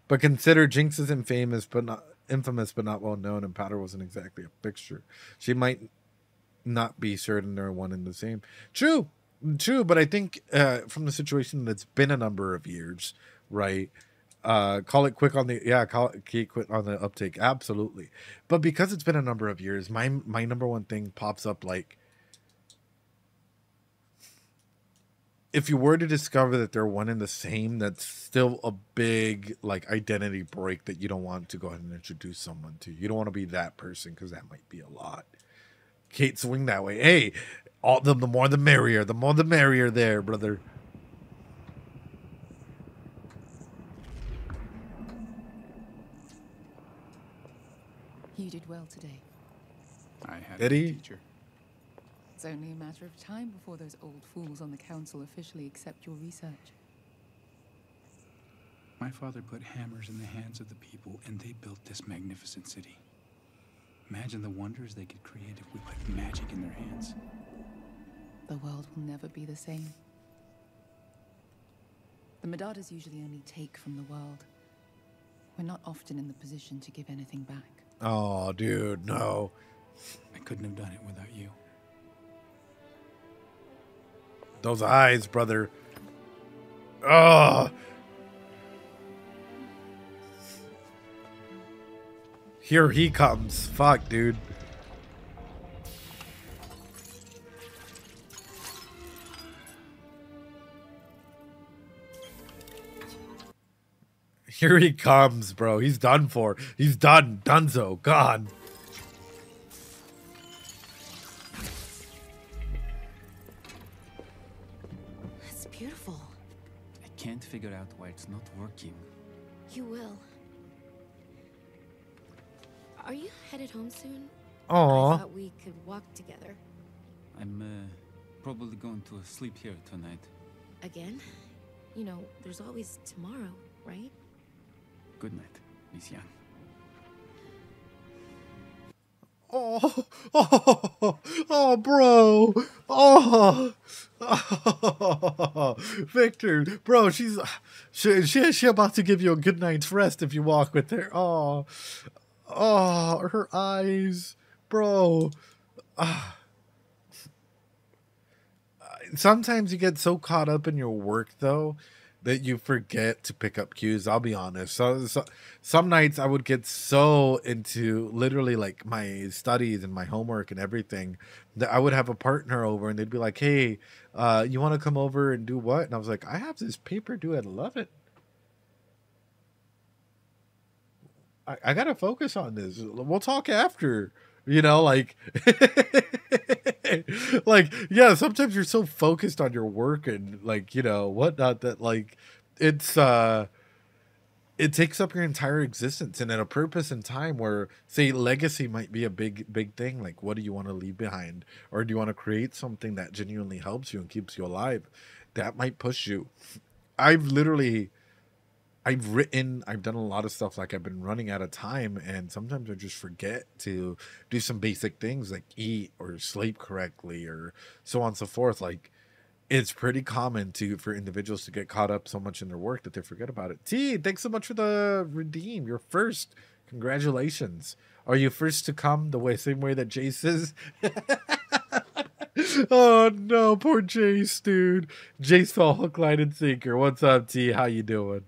S1: But consider Jinx is infamous, but not well known, and Powder wasn't exactly a fixture. She might not be certain they're one and the same. True, but I think from the situation that's been a number of years, right? Call it quick on the quick on the uptake, absolutely. But because it's been a number of years, my number one thing pops up like, if you were to discover that they're one and the same, that's still a big like identity break that you don't want to go ahead and introduce someone to. You don't want to be that person because that might be a lot. Kate, swing that way. Hey, all the more the merrier. The more the merrier there, brother.
S13: You did well today.
S10: I had
S1: Did
S10: a
S1: he?
S10: teacher.
S13: It's only a matter of time before those old fools on the council officially accept your research.
S10: My father put hammers in the hands of the people, and they built this magnificent city. Imagine the wonders they could create if we put magic in their hands.
S13: The world will never be the same. The Medardas usually only take from the world. We're not often in the position to give anything back.
S1: Oh, dude, no.
S10: I couldn't have done it without you.
S1: Those eyes, brother. Oh. Here he comes. Fuck, dude. Here he comes, bro. He's done for. He's done. Dunzo. Gone.
S14: That's beautiful.
S11: I can't figure out why it's not working.
S14: You will. Are you headed home soon?
S1: Aw.
S14: I thought we could walk together.
S11: I'm probably going to sleep here tonight.
S14: Again? You know, there's always tomorrow, right?
S11: Good night, Miss Yan.
S1: Oh, bro. Oh, Victor, bro, she about to give you a good night's rest if you walk with her. Oh, her eyes, bro. Sometimes you get so caught up in your work, though, that you forget to pick up cues. I'll be honest. So some nights I would get so into literally like my studies and my homework and everything that I would have a partner over and they'd be like, hey, you want to come over and do what? And I was like, I have this paper due at 11. I got to focus on this. We'll talk after. You know, like, like, yeah, sometimes you're so focused on your work and like, you know, whatnot that like, it takes up your entire existence and in a purpose and time where say legacy might be a big thing. Like, what do you want to leave behind? Or do you want to create something that genuinely helps you and keeps you alive? That might push you. I've done a lot of stuff, like I've been running out of time and sometimes I just forget to do some basic things like eat or sleep correctly or so on and so forth. Like it's pretty common for individuals to get caught up so much in their work that they forget about it. T, thanks so much for the redeem. You're first. Congratulations. Are you first to come same way that Jace is? Oh no, poor Jace, dude. Jace fell hook, line, and sinker. What's up, T? How you doing?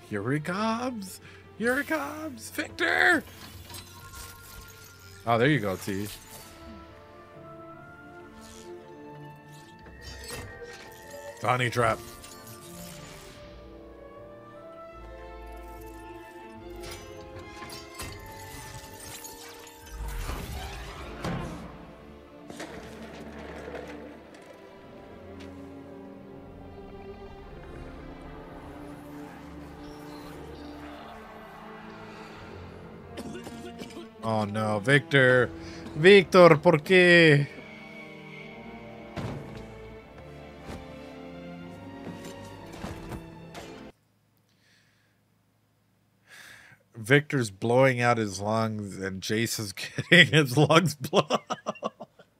S1: Here he comes. Here he comes. Victor. Oh, there you go, T. Honey trap. Oh no, Victor. Victor, ¿por qué? Victor's blowing out his lungs and Jace is getting his lungs blown.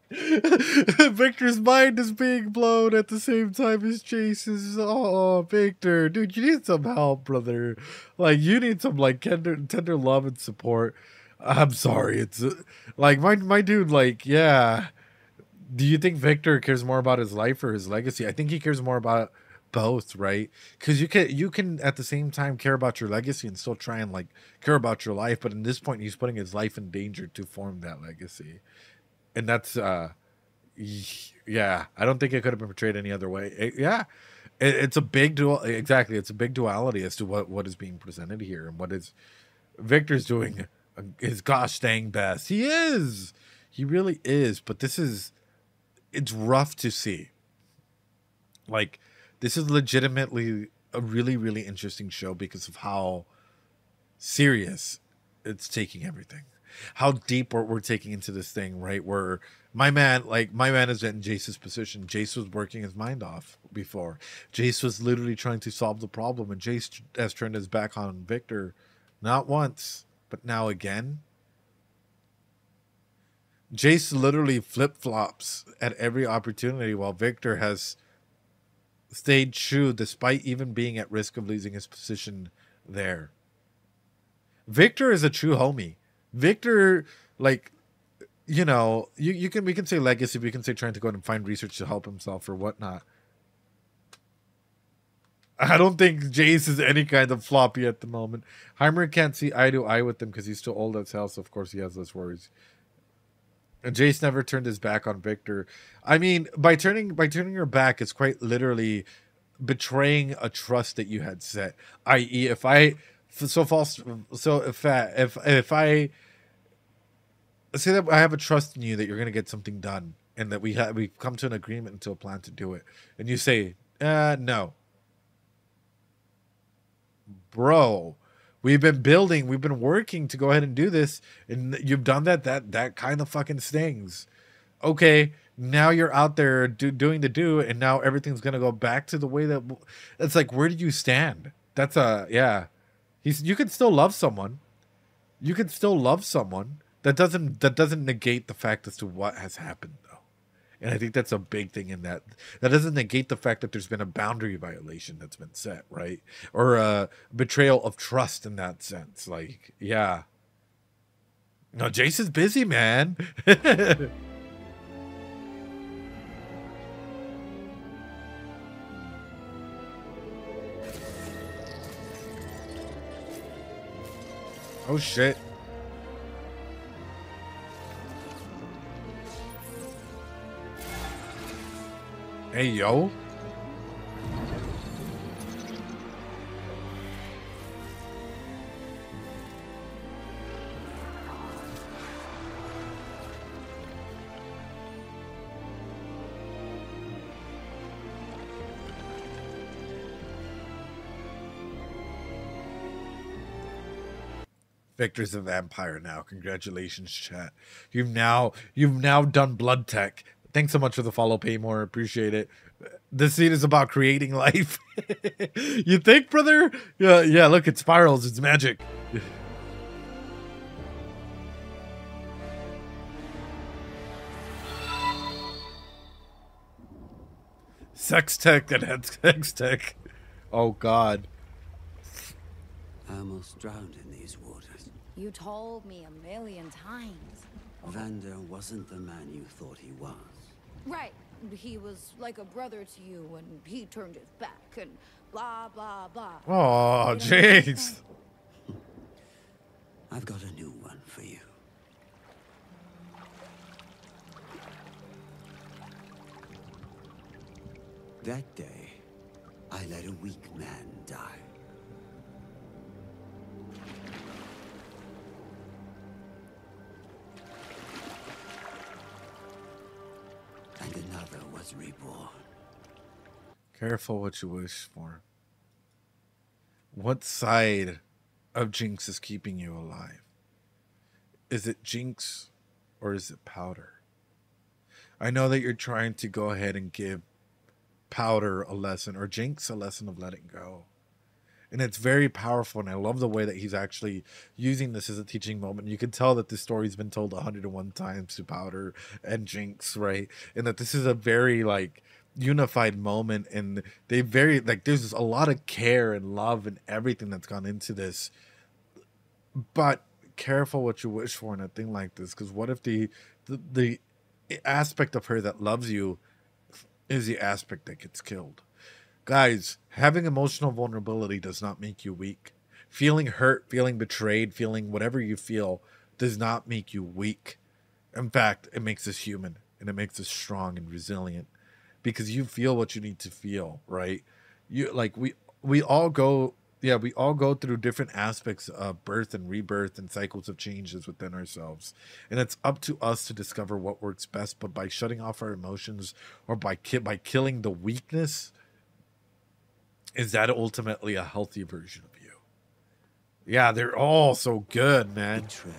S1: Victor's mind is being blown at the same time as Jace's. Oh, Victor, dude, you need some help, brother. Like, you need some like tender love and support. I'm sorry, it's like my dude. Like, yeah. Do you think Victor cares more about his life or his legacy? I think he cares more about both, right? Because you can at the same time care about your legacy and still try and like care about your life. But in this point, he's putting his life in danger to form that legacy. And that's, yeah, I don't think it could have been portrayed any other way. It's a big dual. Exactly. It's a big duality as to what is being presented here and what is Victor's doing his gosh dang best. He is. He really is. But it's rough to see. Like, this is legitimately a really, really interesting show because of how serious it's taking everything. How deep we're taking into this thing, right? Where my man is in Jace's position. Jace was working his mind off before. Jace was literally trying to solve the problem, and Jace has turned his back on Victor, not once, but now again. Jace literally flip-flops at every opportunity while Victor has stayed true despite even being at risk of losing his position there. Victor is a true homie. Victor, like, you know, we can say legacy, we can say trying to go out and find research to help himself or whatnot. I don't think Jace is any kind of floppy at the moment. Heimer can't see eye to eye with him because he's still old as hell, so of course he has less worries. And Jace never turned his back on Victor. I mean, by turning your back, it's quite literally betraying a trust that you had set. I.e., if I say that I have a trust in you that you're going to get something done and that we've come to an agreement and to a plan to do it, and you say, no. Bro, we've been working to go ahead and do this, and you've done that kind of fucking stings. Okay, now you're out there doing the do, and now everything's going to go back to the way that it's like, where did you stand? That's you can still love someone. You can still love someone. That doesn't negate the fact as to what has happened, though. And I think that's a big thing in that. That doesn't negate the fact that there's been a boundary violation that's been set, right? Or a betrayal of trust in that sense. Like, yeah. No, Jace is busy, man. Oh, shit. Hey, yo. Victor's a vampire now. Congratulations, chat. You've now done blood tech. Thanks so much for the follow, Paymore. Appreciate it. This scene is about creating life. You think, brother? Yeah, look, it spirals. It's magic. Sex tech and Hextech. Oh, God.
S9: I almost drowned in these waters.
S12: You told me a million times.
S9: Vander wasn't the man you thought he was.
S12: Right. He was like a brother to you and he turned his back and blah, blah, blah.
S1: Oh, jeez.
S9: I've got a new one for you. That day, I let a weak man die. And another was reborn.
S1: Careful what you wish for. What side of Jinx is keeping you alive? Is it Jinx or is it Powder? I know that you're trying to go ahead and give Powder a lesson, or Jinx a lesson of letting go. And it's very powerful, and I love the way that he's actually using this as a teaching moment. You can tell that this story's been told 101 times to Powder and Jinx, right? And that this is a very, like, unified moment, and they very, like, there's a lot of care and love and everything that's gone into this. But careful what you wish for in a thing like this, because what if the aspect of her that loves you is the aspect that gets killed? Guys, having emotional vulnerability does not make you weak. Feeling hurt, feeling betrayed, feeling whatever you feel does not make you weak. In fact, it makes us human, and it makes us strong and resilient, because you feel what you need to feel, right? You, like, we all go, yeah, we all go through different aspects of birth and rebirth and cycles of changes within ourselves. And it's up to us to discover what works best. But by shutting off our emotions, or by killing the weakness, is that ultimately a healthy version of you? Yeah, they're all so good, man.
S9: Betrayal.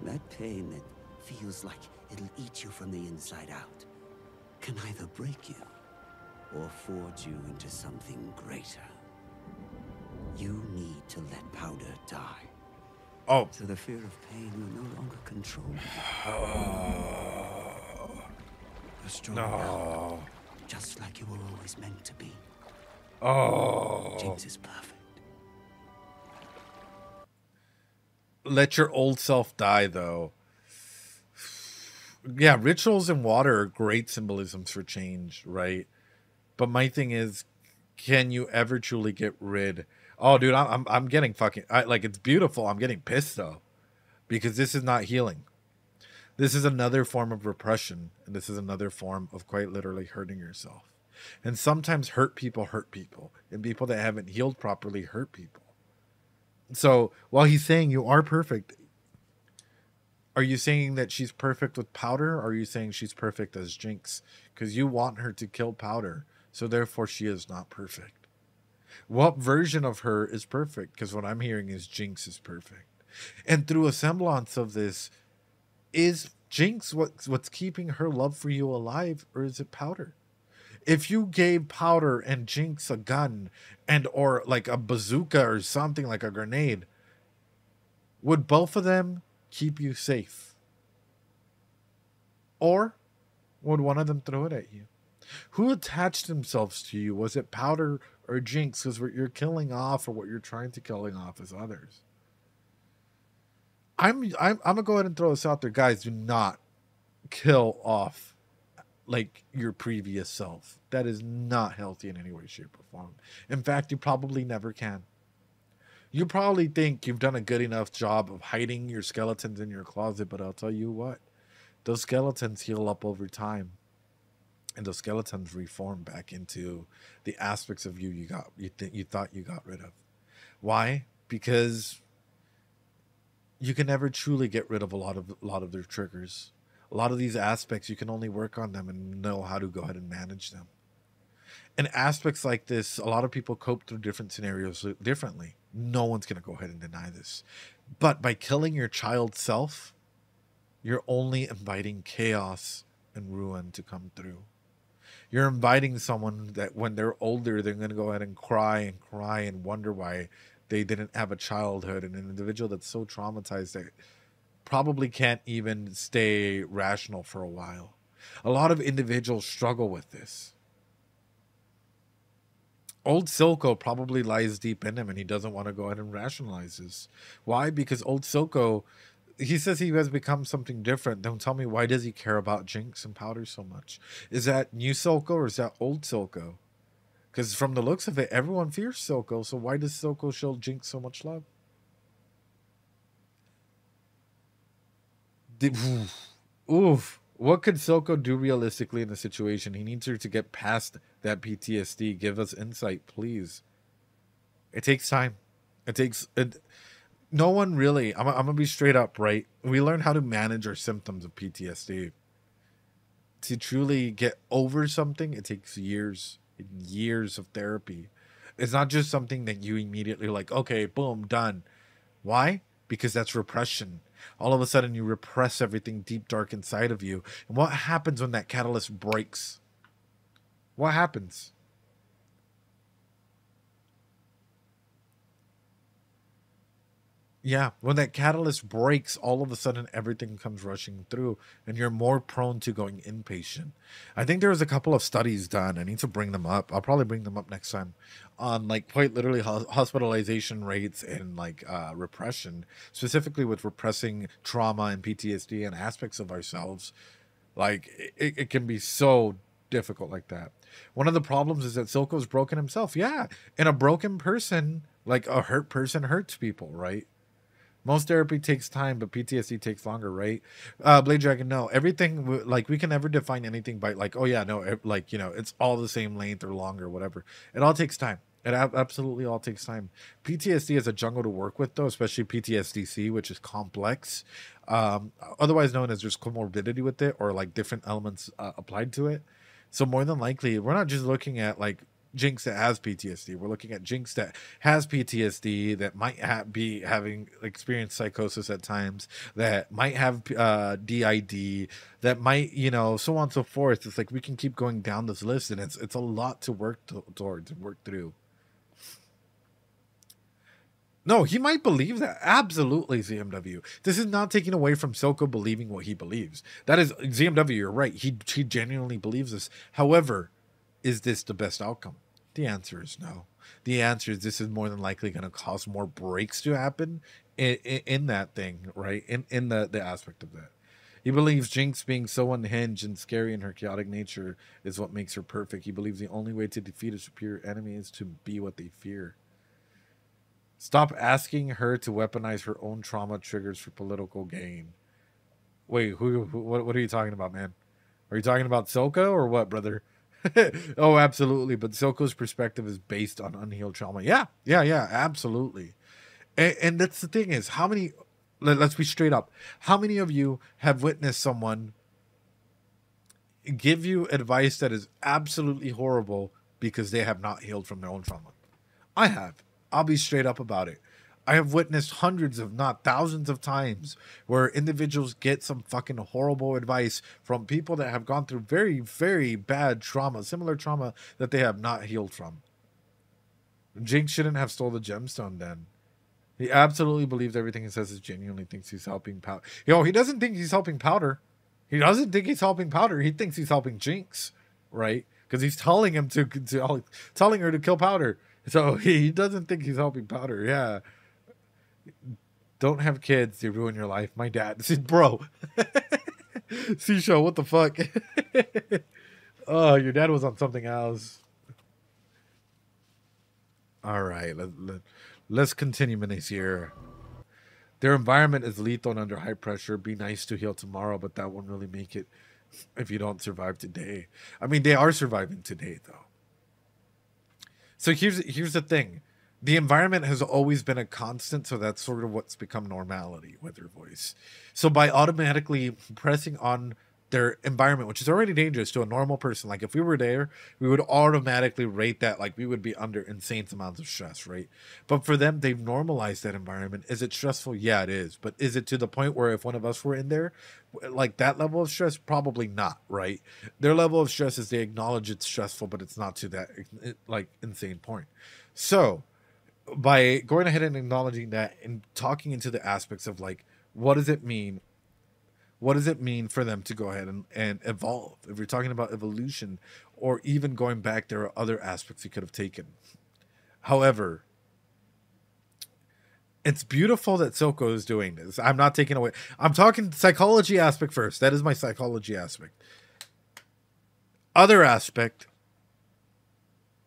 S9: That pain that feels like it'll eat you from the inside out can either break you or forge you into something greater. You need to let Powder die.
S1: Oh.
S9: So the fear of pain will no longer control you. You're strong now, just like you were always meant to be. Jinx is perfect.
S1: Let your old self die, though. Yeah, rituals and water are great symbolisms for change, right? But my thing is, can you ever truly get rid? Oh, dude, I'm getting fucking, like, it's beautiful. I'm getting pissed though, because this is not healing. This is another form of repression, and this is another form of quite literally hurting yourself. And sometimes hurt people, and people that haven't healed properly hurt people. So while he's saying you are perfect, are you saying that she's perfect with Powder, or are you saying she's perfect as Jinx? Because you want her to kill Powder, so therefore she is not perfect. What version of her is perfect? Because what I'm hearing is Jinx is perfect. And through a semblance of this, is Jinx what's keeping her love for you alive, or is it Powder? If you gave Powder and Jinx a gun, and or like a bazooka or something, like a grenade, would both of them keep you safe? Or would one of them throw it at you? Who attached themselves to you? Was it Powder or Jinx? Because what you're killing off, or what you're trying to killing off, is others. I'm gonna go ahead and throw this out there, guys. Do not kill off like your previous self. That is not healthy in any way, shape, or form. In fact, you probably never can. You probably think you've done a good enough job of hiding your skeletons in your closet, but I'll tell you what, those skeletons heal up over time, and those skeletons reform back into the aspects of you you thought you got rid of. Why? Because you can never truly get rid of a lot of their triggers. A lot of these aspects, you can only work on them and know how to go ahead and manage them. And aspects like this, a lot of people cope through different scenarios differently. No one's going to go ahead and deny this. But by killing your child self, you're only inviting chaos and ruin to come through. You're inviting someone that when they're older, they're going to go ahead and cry and wonder why they didn't have a childhood. And an individual that's so traumatized that probably can't even stay rational for a while. A lot of individuals struggle with this. Old Silco probably lies deep in him, and he doesn't want to go ahead and rationalize this. Why? Because Old Silco, he says he has become something different. Don't tell me, why does he care about Jinx and Powder so much? Is that new Silco or is that old Silco? Because from the looks of it, everyone fears Silco. So why does Silco show Jinx so much love? Oof. What could Silco do realistically in the situation? He needs her to get past that PTSD. Give us insight, please. It takes time. It takes... no one really... I'm going to be straight up, right? We learn how to manage our symptoms of PTSD. To truly get over something, it takes years and years of therapy. It's not just something that you immediately like, okay, boom, done. Why? Because that's repression. All of a sudden you repress everything deep, dark inside of you. And what happens when that catalyst breaks? What happens? Yeah, when that catalyst breaks, all of a sudden everything comes rushing through and you're more prone to going impatient. I think there was a couple of studies done. I need to bring them up. I'll probably bring them up next time on like quite literally hospitalization rates and like repression, specifically with repressing trauma and PTSD and aspects of ourselves. Like it can be so difficult like that. One of the problems is that Silco's broken himself. Yeah, and a broken person, like a hurt person, hurts people, right? Most therapy takes time, but PTSD takes longer, right? Blade Dragon, no. Everything, like, we can never define anything by, like, oh, yeah, no, like, you know, it's all the same length or longer, whatever. It all takes time. It absolutely all takes time. PTSD is a jungle to work with, though, especially PTSDC, which is complex. Otherwise known as there's comorbidity with it or, like, different elements applied to it. So more than likely, we're not just looking at, like, Jinx that has PTSD. We're looking at Jinx that has PTSD, that might be having experienced psychosis at times, that might have DID, that might, you know, so on and so forth. It's like we can keep going down this list, and it's a lot to work towards and work through. No, he might believe that. Absolutely, ZMW. This is not taking away from Silco believing what he believes. That is, ZMW, you're right. He genuinely believes this. However, is this the best outcome? The answer is no. The answer is this is more than likely going to cause more breaks to happen in that thing, right? In the aspect of that. He believes Jinx being so unhinged and scary in her chaotic nature is what makes her perfect. He believes the only way to defeat a superior enemy is to be what they fear. Stop asking her to weaponize her own trauma triggers for political gain. Wait, what are you talking about, man? Are you talking about Silco or what, brother? Oh, absolutely. But Silco's perspective is based on unhealed trauma. Yeah, absolutely. And that's the thing is, how many, let's be straight up, how many of you have witnessed someone give you advice that is absolutely horrible because they have not healed from their own trauma? I have. I'll be straight up about it. I have witnessed hundreds, if not thousands of times where individuals get some fucking horrible advice from people that have gone through very, very bad trauma, similar trauma that they have not healed from. Jinx shouldn't have stole the gemstone then. He absolutely believes everything he says is genuinely thinks he's helping Powder. Yo, he doesn't think he's helping Powder. He doesn't think he's helping Powder. He thinks he's helping Jinx, right? Because he's telling him telling her to kill Powder. So he doesn't think he's helping Powder. Yeah. Don't have kids, they ruin your life. My dad said, bro. C-Show, what the fuck? Oh, your dad was on something else. All right, let's continue, Menace here. Their environment is lethal and under high pressure. Be nice to heal tomorrow, but that won't really make it if you don't survive today. I mean, they are surviving today, though. So here's the thing. The environment has always been a constant, so that's sort of what's become normality with their voice. So by automatically pressing on their environment, which is already dangerous to a normal person, like if we were there, we would automatically rate that like we would be under insane amounts of stress, right? But for them, they've normalized that environment. Is it stressful? Yeah, it is. But is it to the point where if one of us were in there, like that level of stress? Probably not, right? Their level of stress is they acknowledge it's stressful, but it's not to that like insane point. So by going ahead and acknowledging that and talking into the aspects of like, what does it mean? What does it mean for them to go ahead and evolve? If you're talking about evolution or even going back, there are other aspects you could have taken. However, it's beautiful that Silco is doing this. I'm not taking away. I'm talking psychology aspect first. That is my psychology aspect. Other aspect,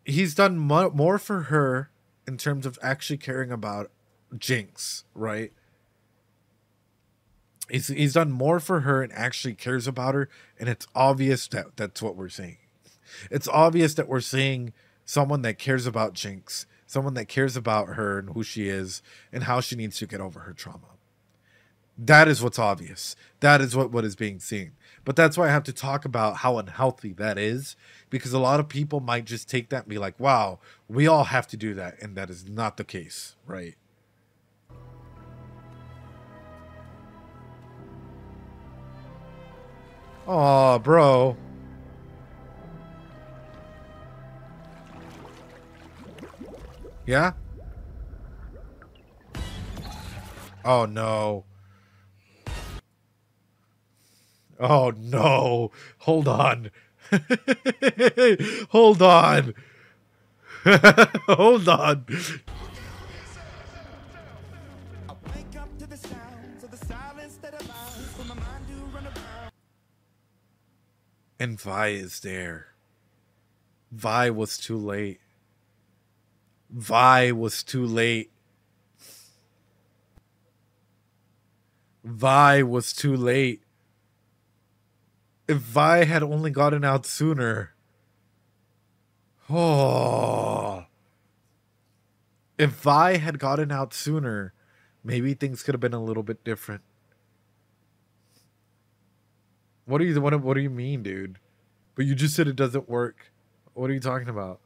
S1: he's done more for her in terms of actually caring about Jinx, right? He's done more for her and actually cares about her, and it's obvious that that's what we're seeing. It's obvious that we're seeing someone that cares about Jinx, someone that cares about her and who she is and how she needs to get over her trauma. That is what's obvious. That is what is being seen. But that's why I have to talk about how unhealthy that is, because a lot of people might just take that and be like, wow, we all have to do that. And that is not the case, right? Oh, bro. Yeah? Oh, no. Oh, no. Hold on. Hold on. Hold on. And Vi is there. Vi was too late. Vi was too late. Vi was too late. If Vi had only gotten out sooner. Oh. If Vi had gotten out sooner, maybe things could have been a little bit different. What do you mean, dude? But you just said it doesn't work. What are you talking about?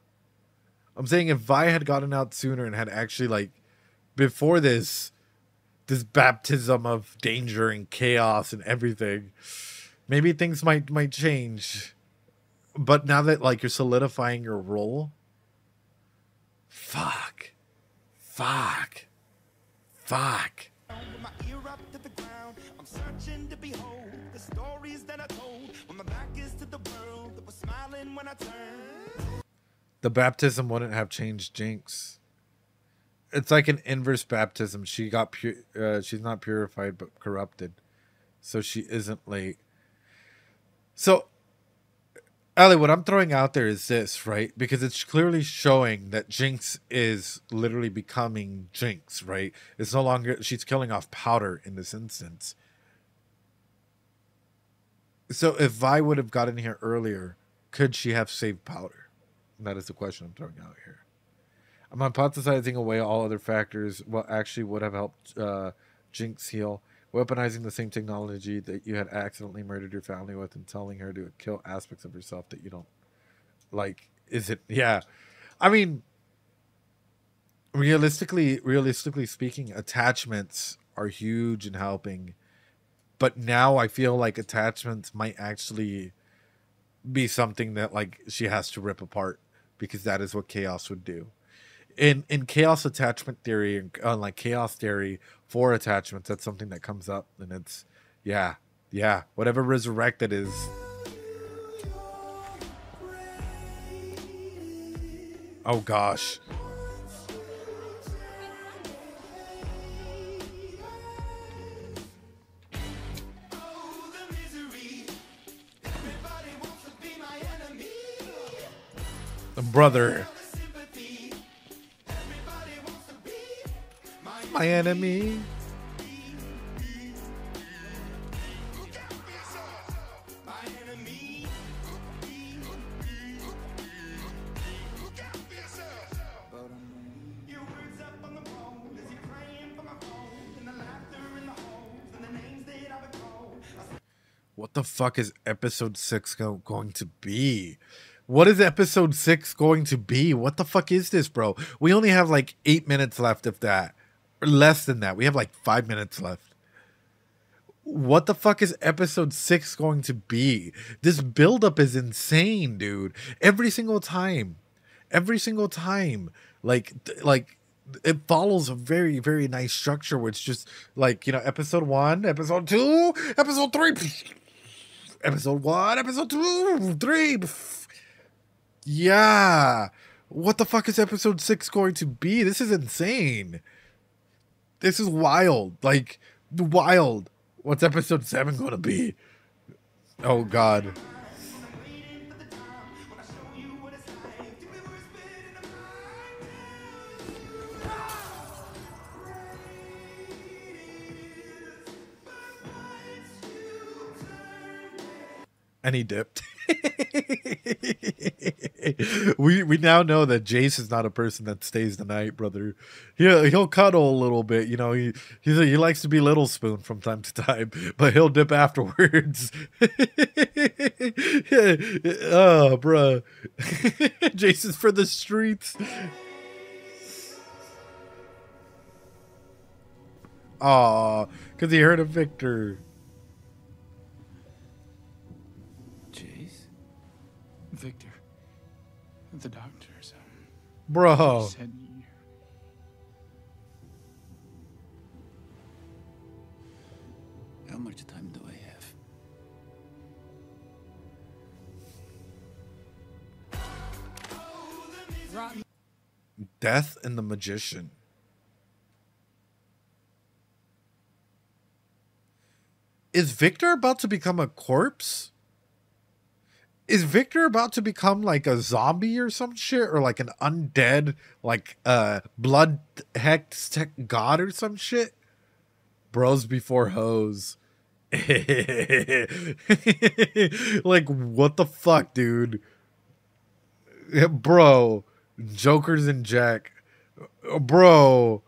S1: I'm saying if Vi had gotten out sooner and had actually, like, before this baptism of danger and chaos and everything, maybe things might change. But now that, like, you're solidifying your role, fuck.
S7: I'm searching to behold the stories that I told when my back is to the world that was smiling when I turned.
S1: The baptism wouldn't have changed Jinx. It's like an inverse baptism. She got she's not purified but corrupted, so she isn't late. So, Ellie, what I'm throwing out there is this, right? Because it's clearly showing that Jinx is literally becoming Jinx, right? It's no longer, she's killing off Powder in this instance. So if Vi would have gotten here earlier, could she have saved Powder? And that is the question I'm throwing out here. I'm hypothesizing away all other factors. What actually would have helped Jinx heal. Weaponizing the same technology that you had accidentally murdered your family with and telling her to kill aspects of yourself that you don't like. Is it? Yeah. I mean, realistically speaking, attachments are huge in helping. But now I feel like attachments might actually be something that, like, she has to rip apart, because that is what chaos would do. In chaos attachment theory and like chaos theory for attachments, that's something that comes up, and it's yeah, whatever resurrected is. Oh gosh. Brother. My enemy. What the fuck is episode 6 going to be? What is episode 6 going to be? What the fuck is this, bro? We only have like 8 minutes left of that. Or less than that. We have like 5 minutes left. What the fuck is episode 6 going to be? This buildup is insane, dude. Every single time. Like it follows a very, very nice structure where it's just like, you know, episode 1, episode 2, episode 3. Episode 1, episode 2, 3. Yeah. What the fuck is episode 6 going to be? This is insane. This is wild. Like, wild. What's episode 7 going to be? Oh, God. And he dipped. we now know that Jace is not a person that stays the night, brother. He'll cuddle a little bit, you know. He likes to be Little Spoon from time to time, but he'll dip afterwards. Oh, bruh. Jace is for the streets. Aw, because he heard of Victor.
S10: The doctors,
S1: Bro.
S10: said
S11: How much time do I have?
S1: Death and the Magician. Is Victor about to become a corpse? Is Victor about to become like a zombie or some shit? Or like an undead, like blood Hextech god or some shit? Bros before hoes. Like, what the fuck, dude? Bro. Jokers and Jack. Bro.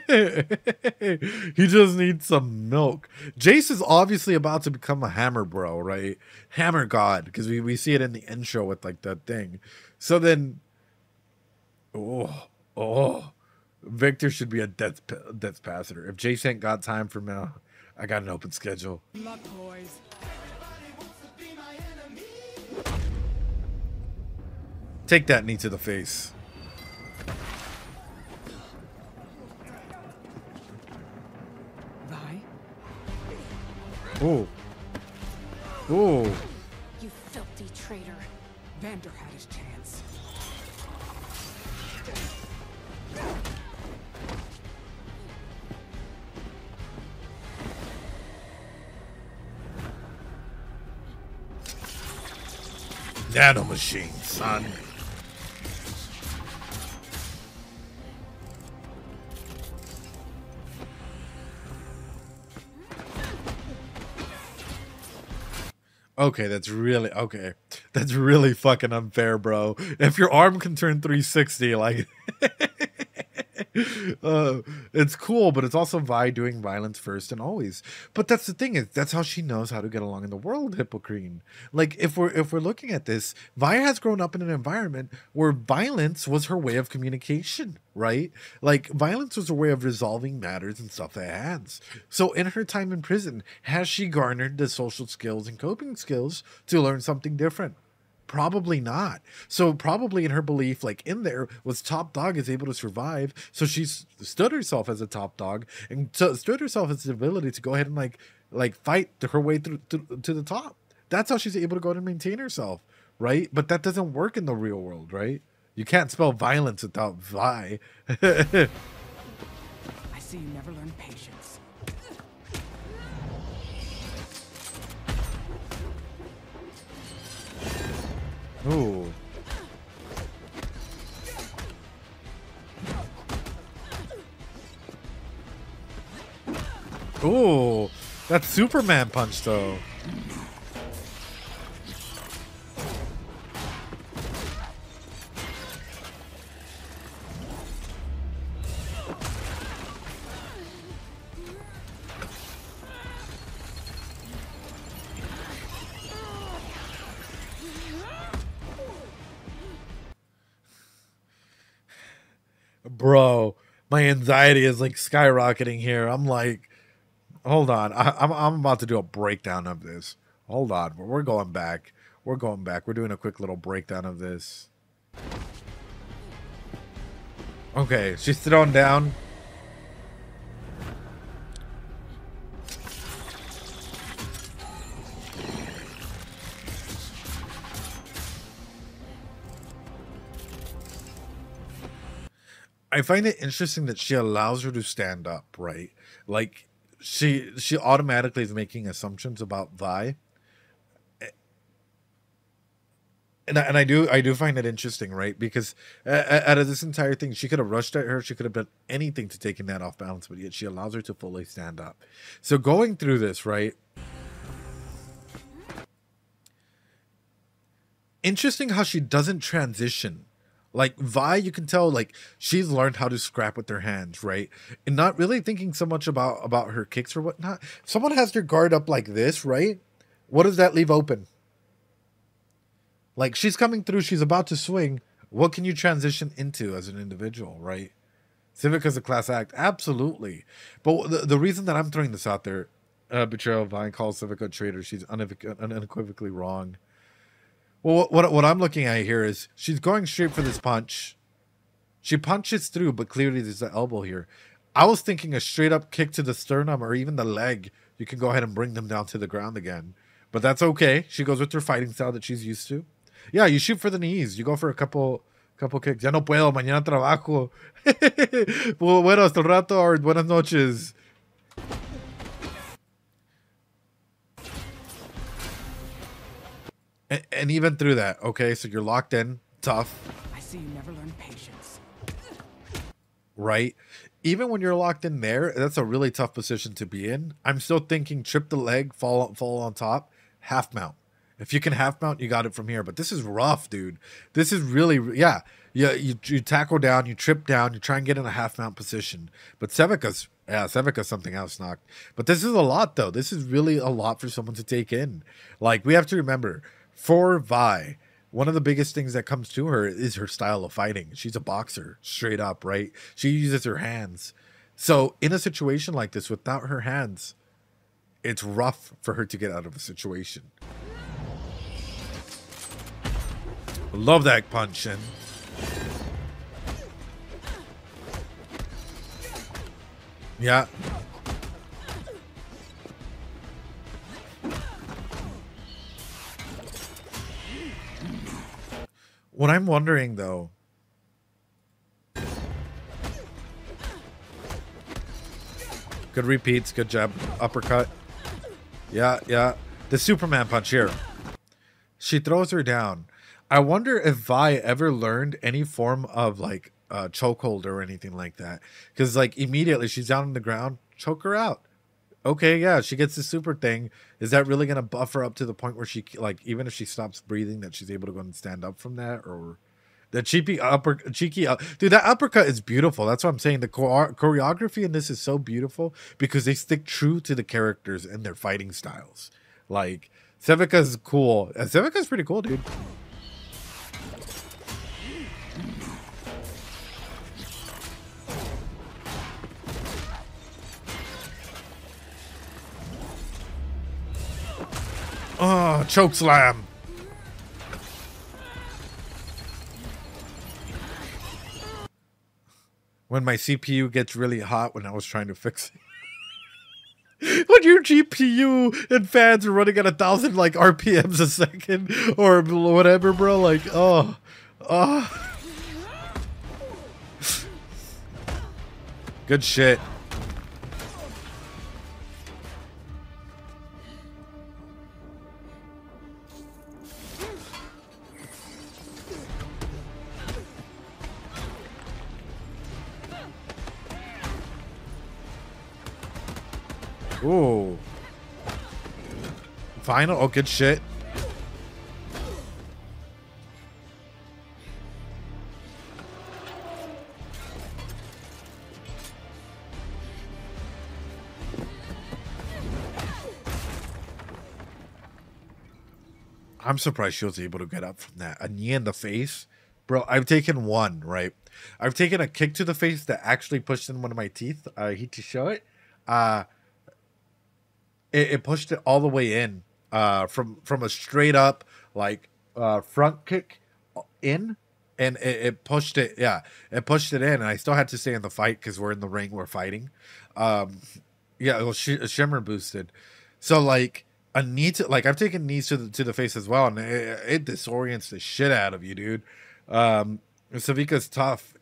S1: He just needs some milk. Jace is obviously about to become a hammer bro, right? Hammer god, because we see it in the intro with like that thing. So then, Victor should be a death passer. If Jace ain't got time for now, I got an open schedule.
S16: Luck, boys.
S1: Take that knee to the face. Oh. Oh.
S16: You filthy traitor. Vander had his chance.
S1: Nano machine, son. Okay, that's really fucking unfair, bro. If your arm can turn 360, like it's cool, but it's also Vi doing violence first and always. But that's the thing, is that's how she knows how to get along in the world, Hippocrene. Like if we're looking at this, Vi has grown up in an environment where violence was her way of communication, right? Like violence was a way of resolving matters and stuff at hands. So in her time in prison, has she garnered the social skills and coping skills to learn something different? Probably not. So probably in her belief, like in there was top dog is able to survive. So she's stood herself as a top dog and stood herself as the ability to go ahead and like fight her way through to the top. That's how she's able to go ahead and maintain herself, right? But that doesn't work in the real world, right? You can't spell violence without Vi.
S16: I see you never learned patience.
S1: Ooh. Ooh, that's Superman punch though. Bro, my anxiety is like skyrocketing here. I'm like, hold on. I'm about to do a breakdown of this. Hold on. We're going back. We're going back. We're doing a quick little breakdown of this. Okay, she's thrown down. I find it interesting that she allows her to stand up, right? Like she automatically is making assumptions about Vi. And I do find it interesting, right? Because out of this entire thing, she could have rushed at her. She could have done anything to take that off balance, but yet she allows her to fully stand up. So going through this, right? Interesting how she doesn't transition. Like Vi, you can tell like she's learned how to scrap with her hands, right? And not really thinking so much about her kicks or whatnot. If someone has their guard up like this, right? What does that leave open? Like she's coming through, she's about to swing. What can you transition into as an individual, right? Civica's a class act, absolutely. But the reason that I'm throwing this out there, Betrayal of Vine calls Civica a traitor. She's unequivocally wrong. Well, what I'm looking at here is she's going straight for this punch. She punches through, but clearly there's an elbow here. I was thinking a straight up kick to the sternum or even the leg. You can go ahead and bring them down to the ground again. But that's okay. She goes with her fighting style that she's used to. Yeah, you shoot for the knees. You go for a couple kicks. Ya no puedo, mañana trabajo. Well, bueno, hasta el rato or buenas noches. And even through that, okay, so you're locked in, tough.
S16: I see you never learn patience.
S1: Right? Even when you're locked in there, that's a really tough position to be in. I'm still thinking trip the leg, fall on top, half mount. If you can half mount, you got it from here. But this is rough, dude. This is really, yeah. You tackle down, you trip down, you try and get in a half mount position. But Sevica's something else knocked. But this is a lot, though. This is really a lot for someone to take in. Like, we have to remember, for Vi, one of the biggest things that comes to her is her style of fighting. She's a boxer, straight up, right? She uses her hands. So in a situation like this, without her hands, it's rough for her to get out of a situation. Love that punch in. Yeah. What I'm wondering, though, good repeats, good job, uppercut. Yeah, yeah. The Superman punch here. She throws her down. I wonder if Vi ever learned any form of, like, chokehold or anything like that. Because, like, immediately she's down on the ground, choke her out. Okay, yeah, she gets the super thing. Is that really going to buff her up to the point where she, like, even if she stops breathing, that she's able to go and stand up from that? Or the cheeky dude, that uppercut is beautiful. That's what I'm saying. The choreography in this is so beautiful because they stick true to the characters and their fighting styles. Like, Sevica's cool. Sevica's pretty cool, dude. Oh, choke slam. When my CPU gets really hot when I was trying to fix it. When your GPU and fans are running at 1,000 like RPMs a second or whatever, bro, like, oh. Good shit. Ooh. Final. Oh, good shit. I'm surprised she was able to get up from that. A knee in the face. Bro, I've taken one, right? I've taken a kick to the face that actually pushed in one of my teeth. I hate to show it. It pushed it all the way in from a straight up like front kick in, and it pushed it. Yeah, it pushed it in, and I still had to stay in the fight because we're in the ring, we're fighting. Yeah, it was shimmer boosted. So like a knee to, like, I've taken knees to the face as well, and it disorients the shit out of you, dude. Savika's tough,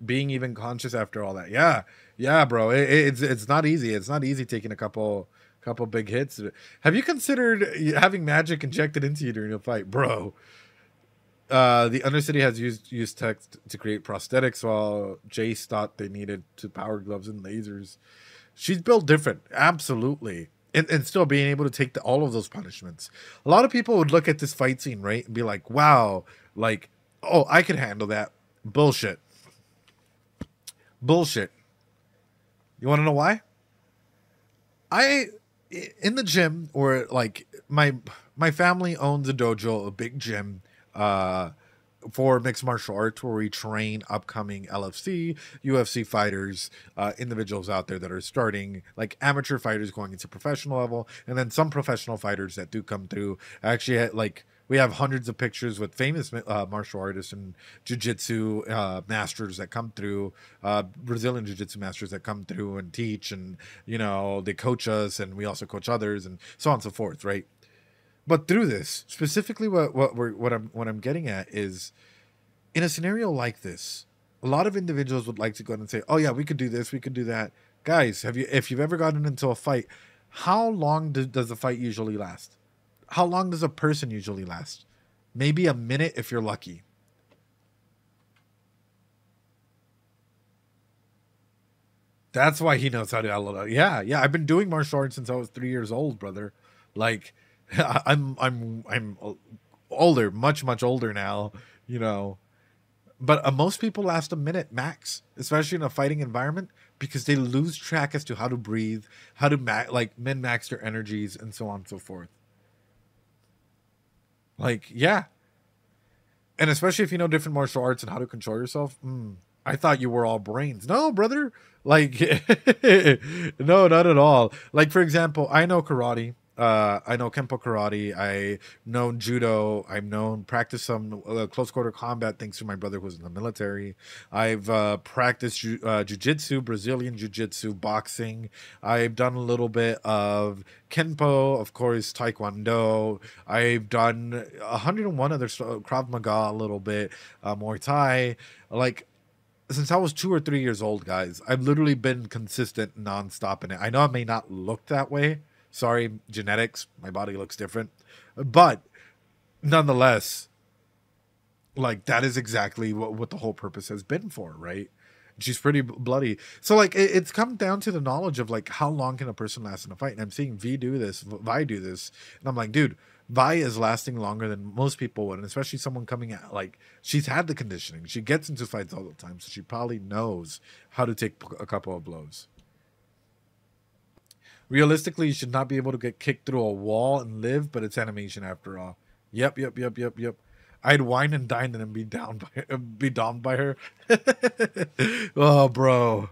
S1: being even conscious after all that. Yeah, bro. It's not easy. It's not easy taking a couple big hits. Have you considered having magic injected into you during a fight, bro? The Undercity has used tech to create prosthetics, while Jace thought they needed to power gloves and lasers. She's built different, absolutely, and still being able to take all of those punishments. A lot of people would look at this fight scene, right, and be like, "Wow, like, oh, I could handle that." Bullshit. You want to know why? In the gym, or like my family owns a dojo, a big gym for mixed martial arts, where we train upcoming LFC, UFC fighters, individuals out there that are starting, like amateur fighters going into professional level, and then some professional fighters that do come through. Actually, like We have hundreds of pictures with famous martial artists and jiu-jitsu masters that come through, Brazilian jiu-jitsu masters that come through and teach, and, you know, they coach us, and we also coach others, and so on and so forth, right? But through this, specifically what I'm getting at is, in a scenario like this, a lot of individuals would like to go out and say, oh yeah, we could do this, we could do that. Guys, if you've ever gotten into a fight, how long does the fight usually last? How long does a person usually last? Maybe a minute if you're lucky. That's why he knows how to elevate. Yeah, I've been doing martial arts since I was 3 years old, brother. Like, I'm older, much older now, you know. But most people last a minute max, especially in a fighting environment, because they lose track as to how to breathe, how to min-max their energies, and so on and so forth. Like, yeah. And especially if you know different martial arts and how to control yourself. I thought you were all brains. No, brother. Like, no, not at all. Like, for example, I know karate. I know Kempo karate. I know judo. I've practiced some close quarter combat thanks to my brother who was in the military. I've practiced jiu-jitsu, Brazilian jiu-jitsu, boxing. I've done a little bit of Kenpo, of course, Taekwondo. I've done 101 other Krav Maga a little bit, Muay Thai. Like, since I was 2 or 3 years old, guys, I've literally been consistent nonstop in it. I know I may not look that way. Sorry, genetics. My body looks different. But nonetheless, like, that is exactly what the whole purpose has been for, right? She's pretty bloody. So, like, it's come down to the knowledge of, like, how long can a person last in a fight? And I'm seeing Vi do this. And I'm like, dude, Vi is lasting longer than most people would. And especially someone coming out, like, she's had the conditioning. She gets into fights all the time. So she probably knows how to take a couple of blows. Realistically, you should not be able to get kicked through a wall and live, but it's animation after all. Yep. I'd wine and dine and be domed by her. Oh, bro.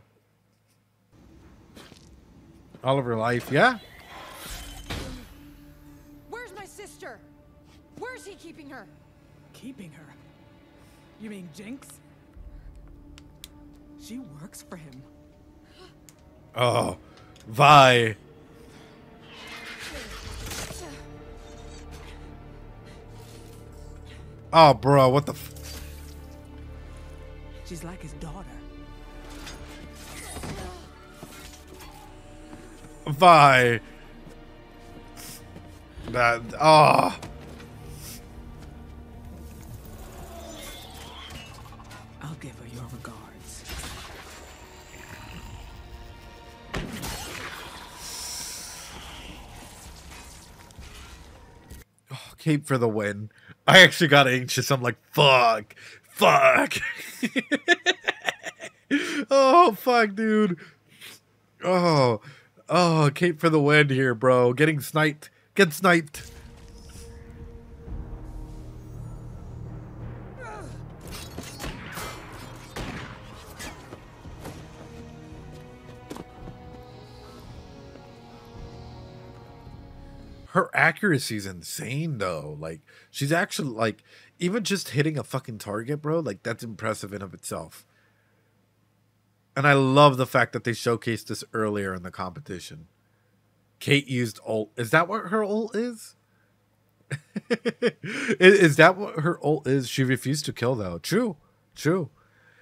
S1: All of her life, yeah.
S16: Where's my sister? Where's he keeping her?
S17: Keeping her? You mean Jinx? She works for him.
S1: Oh, Vi. Oh, bro, what the
S17: She's like his daughter.
S1: Vi. That, oh.
S17: I'll give her your regards.
S1: Oh, Cape for the win. I actually got anxious. I'm like, fuck. Oh, fuck, dude. Oh, Cape for the win here, bro. Getting sniped. Get sniped. Her accuracy is insane, though. Like, she's actually, like, even just hitting a fucking target, bro, like, that's impressive in of itself. And I love the fact that they showcased this earlier in the competition. Kate used ult. Is that what her ult is? Is that what her ult is? She refused to kill, though. True.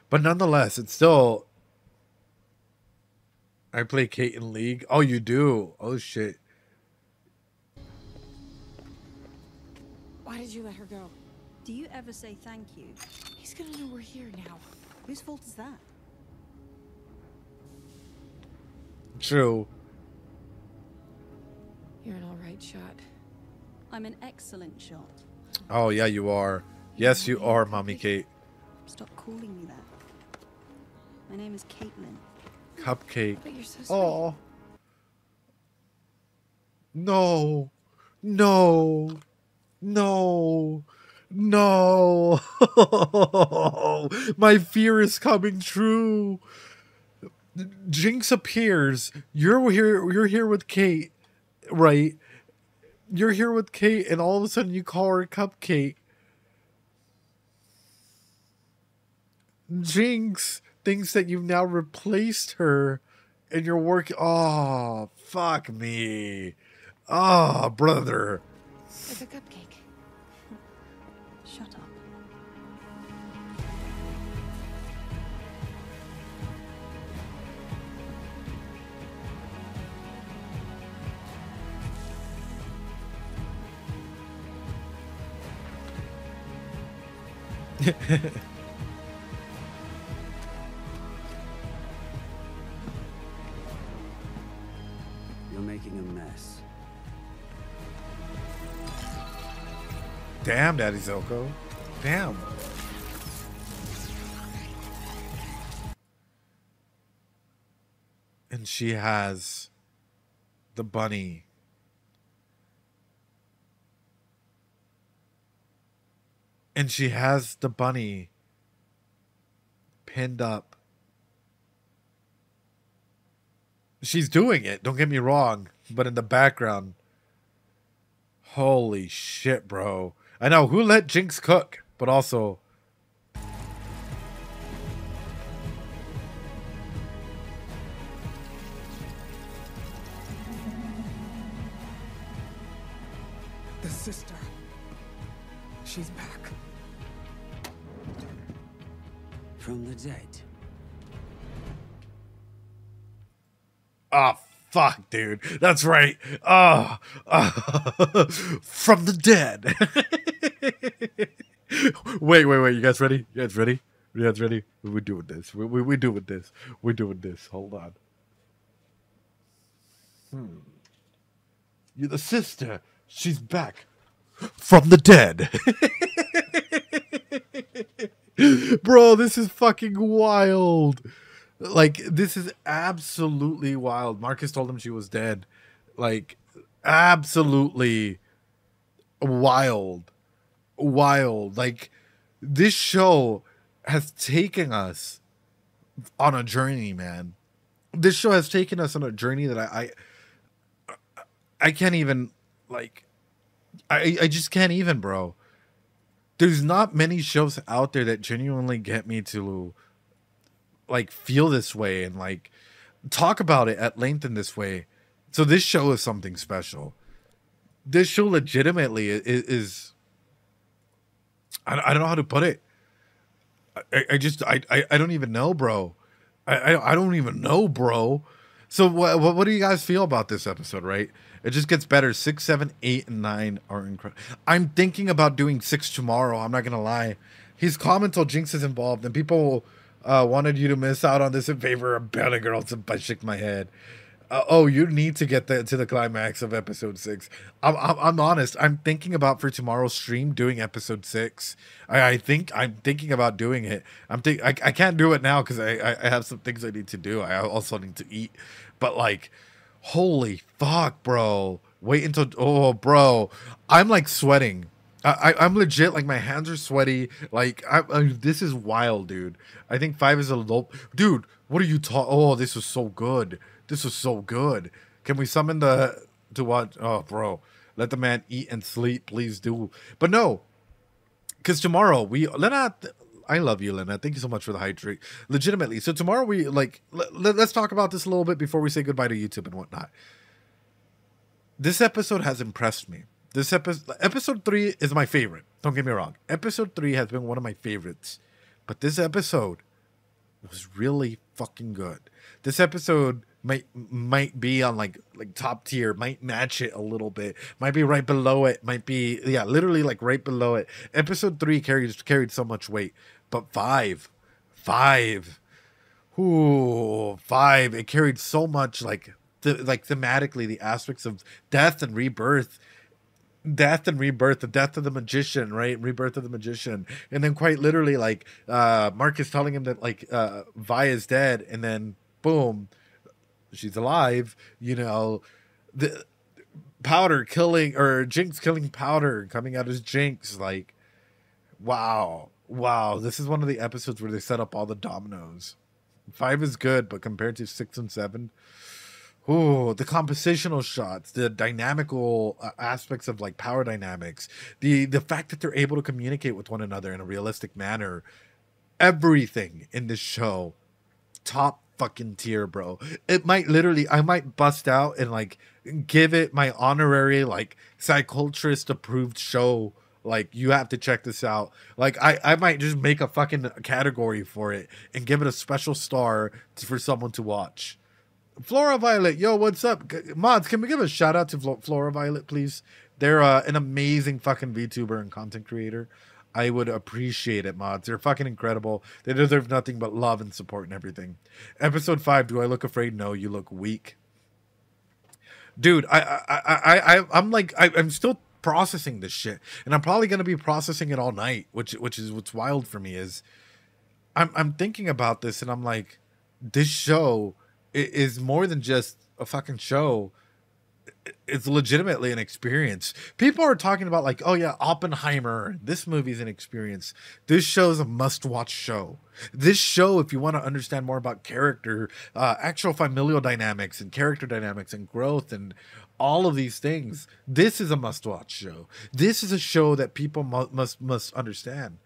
S1: But nonetheless, it's still... I play Kate in League. Oh, you do? Oh, shit.
S16: Why did you let her go?
S4: Do you ever say thank you?
S16: He's gonna know we're here now.
S4: Whose fault is that?
S1: True.
S16: You're an alright shot.
S4: I'm an excellent shot.
S1: Oh, yeah, you are. Yes, you are, Mommy Kate.
S4: Stop calling me that. My name is Caitlin.
S1: Cupcake.
S16: But you're so sweet.
S1: Oh. No. My fear is coming true. Jinx appears. You're here with Kate, right? You're here with Kate, and all of a sudden you call her Cupcake. Jinx thinks that you've now replaced her, and you're working. Oh, fuck me. Oh, brother.
S13: It's a cupcake.
S4: Shut up.
S9: You're making a mess.
S1: Damn, Daddy Zoko. Damn. And she has the bunny. And she has the bunny pinned up. She's doing it, don't get me wrong, but in the background. Holy shit, bro. I know, who let Jinx cook? But also...
S17: The sister. She's back.
S9: From the dead.
S1: Oh, fuck, dude. That's right. Oh, from the dead. Wait. You guys ready? You guys ready? We're doing this. We're doing this. We're doing this. Hold on. You're the sister. She's back. From the dead. Bro, this is fucking wild. Like, this is absolutely wild. Marcus told him she was dead. Like, absolutely wild. Wild. Like, this show has taken us on a journey, man. This show has taken us on a journey that I can't even, like, I just can't even, bro. There's not many shows out there that genuinely get me to, like, feel this way and, like, talk about it at length in this way. So this show is something special. This show legitimately is I don't know how to put it. I don't even know, bro. I don't even know, bro. So what do you guys feel about this episode, right? It just gets better. 6, 7, 8, and 9 are incredible. I'm thinking about doing 6 tomorrow. I'm not going to lie. He's calm till Jinx is involved, and people wanted you to miss out on this in favor of Better Girls. I shook my head. Oh, you need to get to the climax of episode 6. I'm honest. I'm thinking about for tomorrow's stream doing episode 6. I'm thinking about doing it. I can't do it now because I have some things I need to do. I also need to eat. But like, holy fuck, bro. Wait until, oh, bro. I'm like sweating. I'm legit, like my hands are sweaty. Like, this is wild, dude. I think 5 is a low. Dude, what are you talking? Oh, this was so good. This was so good. Can we summon to watch? Oh, bro. Let the man eat and sleep. Please do. But no. Because tomorrow Lena, I love you, Lena. Thank you so much for the hydrate. Legitimately. So tomorrow let's talk about this a little bit before we say goodbye to YouTube and whatnot. This episode has impressed me. This episode 3 is my favorite. Don't get me wrong. Episode 3 has been one of my favorites. But this episode was really fucking good. This episode might be on like top tier, might match it a little bit, might be right below it, might be, yeah, literally like right below it. Episode 3 carried so much weight, but 5, it carried so much, like thematically, the aspects of death and rebirth, the death of the magician, right? Rebirth of the magician. And then quite literally, like, Marcus telling him that, like, Vi is dead, and then boom, she's alive, you know. The Powder killing, or Jinx killing Powder, coming out as Jinx. Like, wow. This is one of the episodes where they set up all the dominoes. 5 is good, but compared to 6 and 7, Ooh, the compositional shots, the dynamical aspects of like power dynamics, the fact that they're able to communicate with one another in a realistic manner. Everything in this show, top fucking tier, bro. It might literally, I might bust out and like give it my honorary like Psyculturist approved show. Like, you have to check this out. Like, I might just make a fucking category for it and give it a special star for someone to watch. Flora Violet, yo, what's up? Mods, can we give a shout out to Flora Violet, please? They're an amazing fucking VTuber and content creator. I would appreciate it, mods. They're fucking incredible. They deserve nothing but love and support and everything. Episode 5, do I look afraid? No, you look weak. Dude, I'm still processing this shit, and I'm probably gonna be processing it all night, which is what's wild for me is I'm thinking about this, and I'm like, this show is more than just a fucking show. It's legitimately an experience. People are talking about like, oh yeah, Oppenheimer, this movie's an experience. This show's a must-watch show. This show, if you want to understand more about character, actual familial dynamics and character dynamics and growth and all of these things, this is a must-watch show. This is a show that people must understand.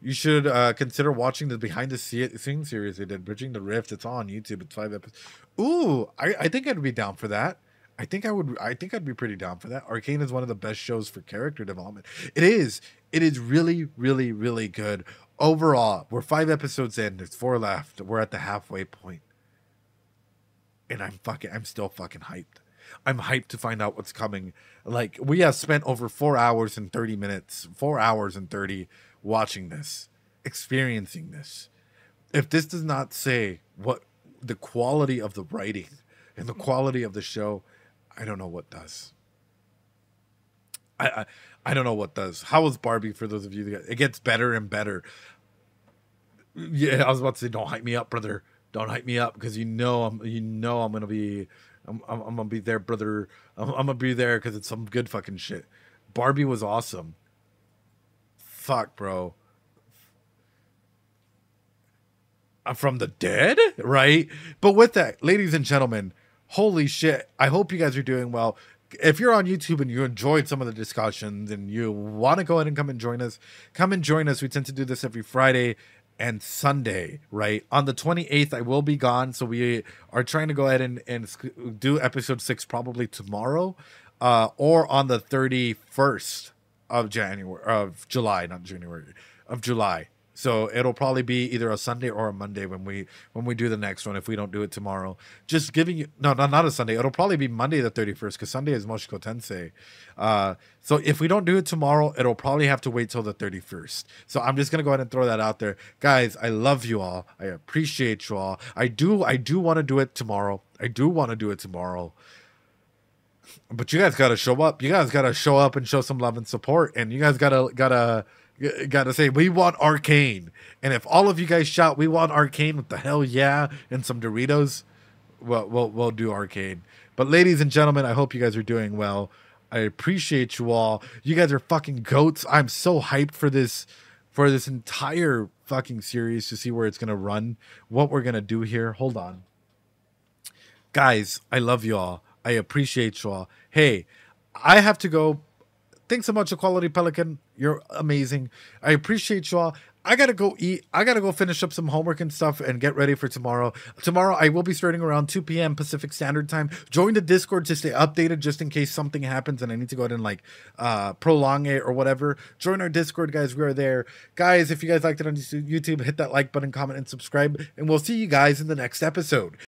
S1: You should consider watching the behind-the-scenes series they did, Bridging the Rift. It's on YouTube. It's 5 episodes. Ooh, I think I'd be down for that. I think I'd be pretty down for that. Arcane is one of the best shows for character development. It is really, really, really good. Overall, we're 5 episodes in. There's 4 left. We're at the halfway point. And I'm still fucking hyped. I'm hyped to find out what's coming. Like, we have spent over 4 hours and 30 minutes, 4 hours and 30 watching this, experiencing this. If this does not say what the quality of the writing and the quality of the show, I don't know what does. I don't know what does. How is Barbie, for those of you that it gets better and better? Yeah, I was about to say, don't hype me up, brother. Don't hype me up, because I'm gonna be there, brother. I'm gonna be there because it's some good fucking shit. Barbie was awesome. Fuck, bro. I'm from the dead, right? But with that, ladies and gentlemen, holy shit, I hope you guys are doing well. If you're on YouTube and you enjoyed some of the discussions and you want to go ahead and come and join us, come and join us. We tend to do this every Friday and Sunday, right? On the 28th, I will be gone, so we are trying to go ahead and do episode 6 probably tomorrow, or on the 31st of July, not January, of July. So it'll probably be either a Sunday or a Monday when we do the next one, if we don't do it tomorrow. Just giving you, no, not a Sunday. It'll probably be Monday the 31st, because Sunday is Moshiko Tensei. So if we don't do it tomorrow, it'll probably have to wait till the 31st. So I'm just going to go ahead and throw that out there. Guys, I love you all. I appreciate you all. I do want to do it tomorrow. But you guys got to show up. You guys got to show up and show some love and support. And you guys gotta say, we want Arcane. And if all of you guys shout, we want Arcane with the hell yeah and some Doritos, we'll do Arcane. But ladies and gentlemen, I hope you guys are doing well. I appreciate you all. You guys are fucking goats. I'm so hyped for this entire fucking series to see where it's going to run, what we're going to do here. Hold on. Guys, I love you all. I appreciate you all. Hey, I have to go. Thanks so much, Equality Pelican. You're amazing. I appreciate you all. I gotta go eat. I gotta go finish up some homework and stuff and get ready for tomorrow. Tomorrow I will be starting around 2 p.m. Pacific Standard Time. Join the Discord to stay updated just in case something happens and I need to go ahead and like prolong it or whatever. Join our Discord, guys. We are there. Guys, if you guys liked it on YouTube, hit that like button, comment, and subscribe. And we'll see you guys in the next episode.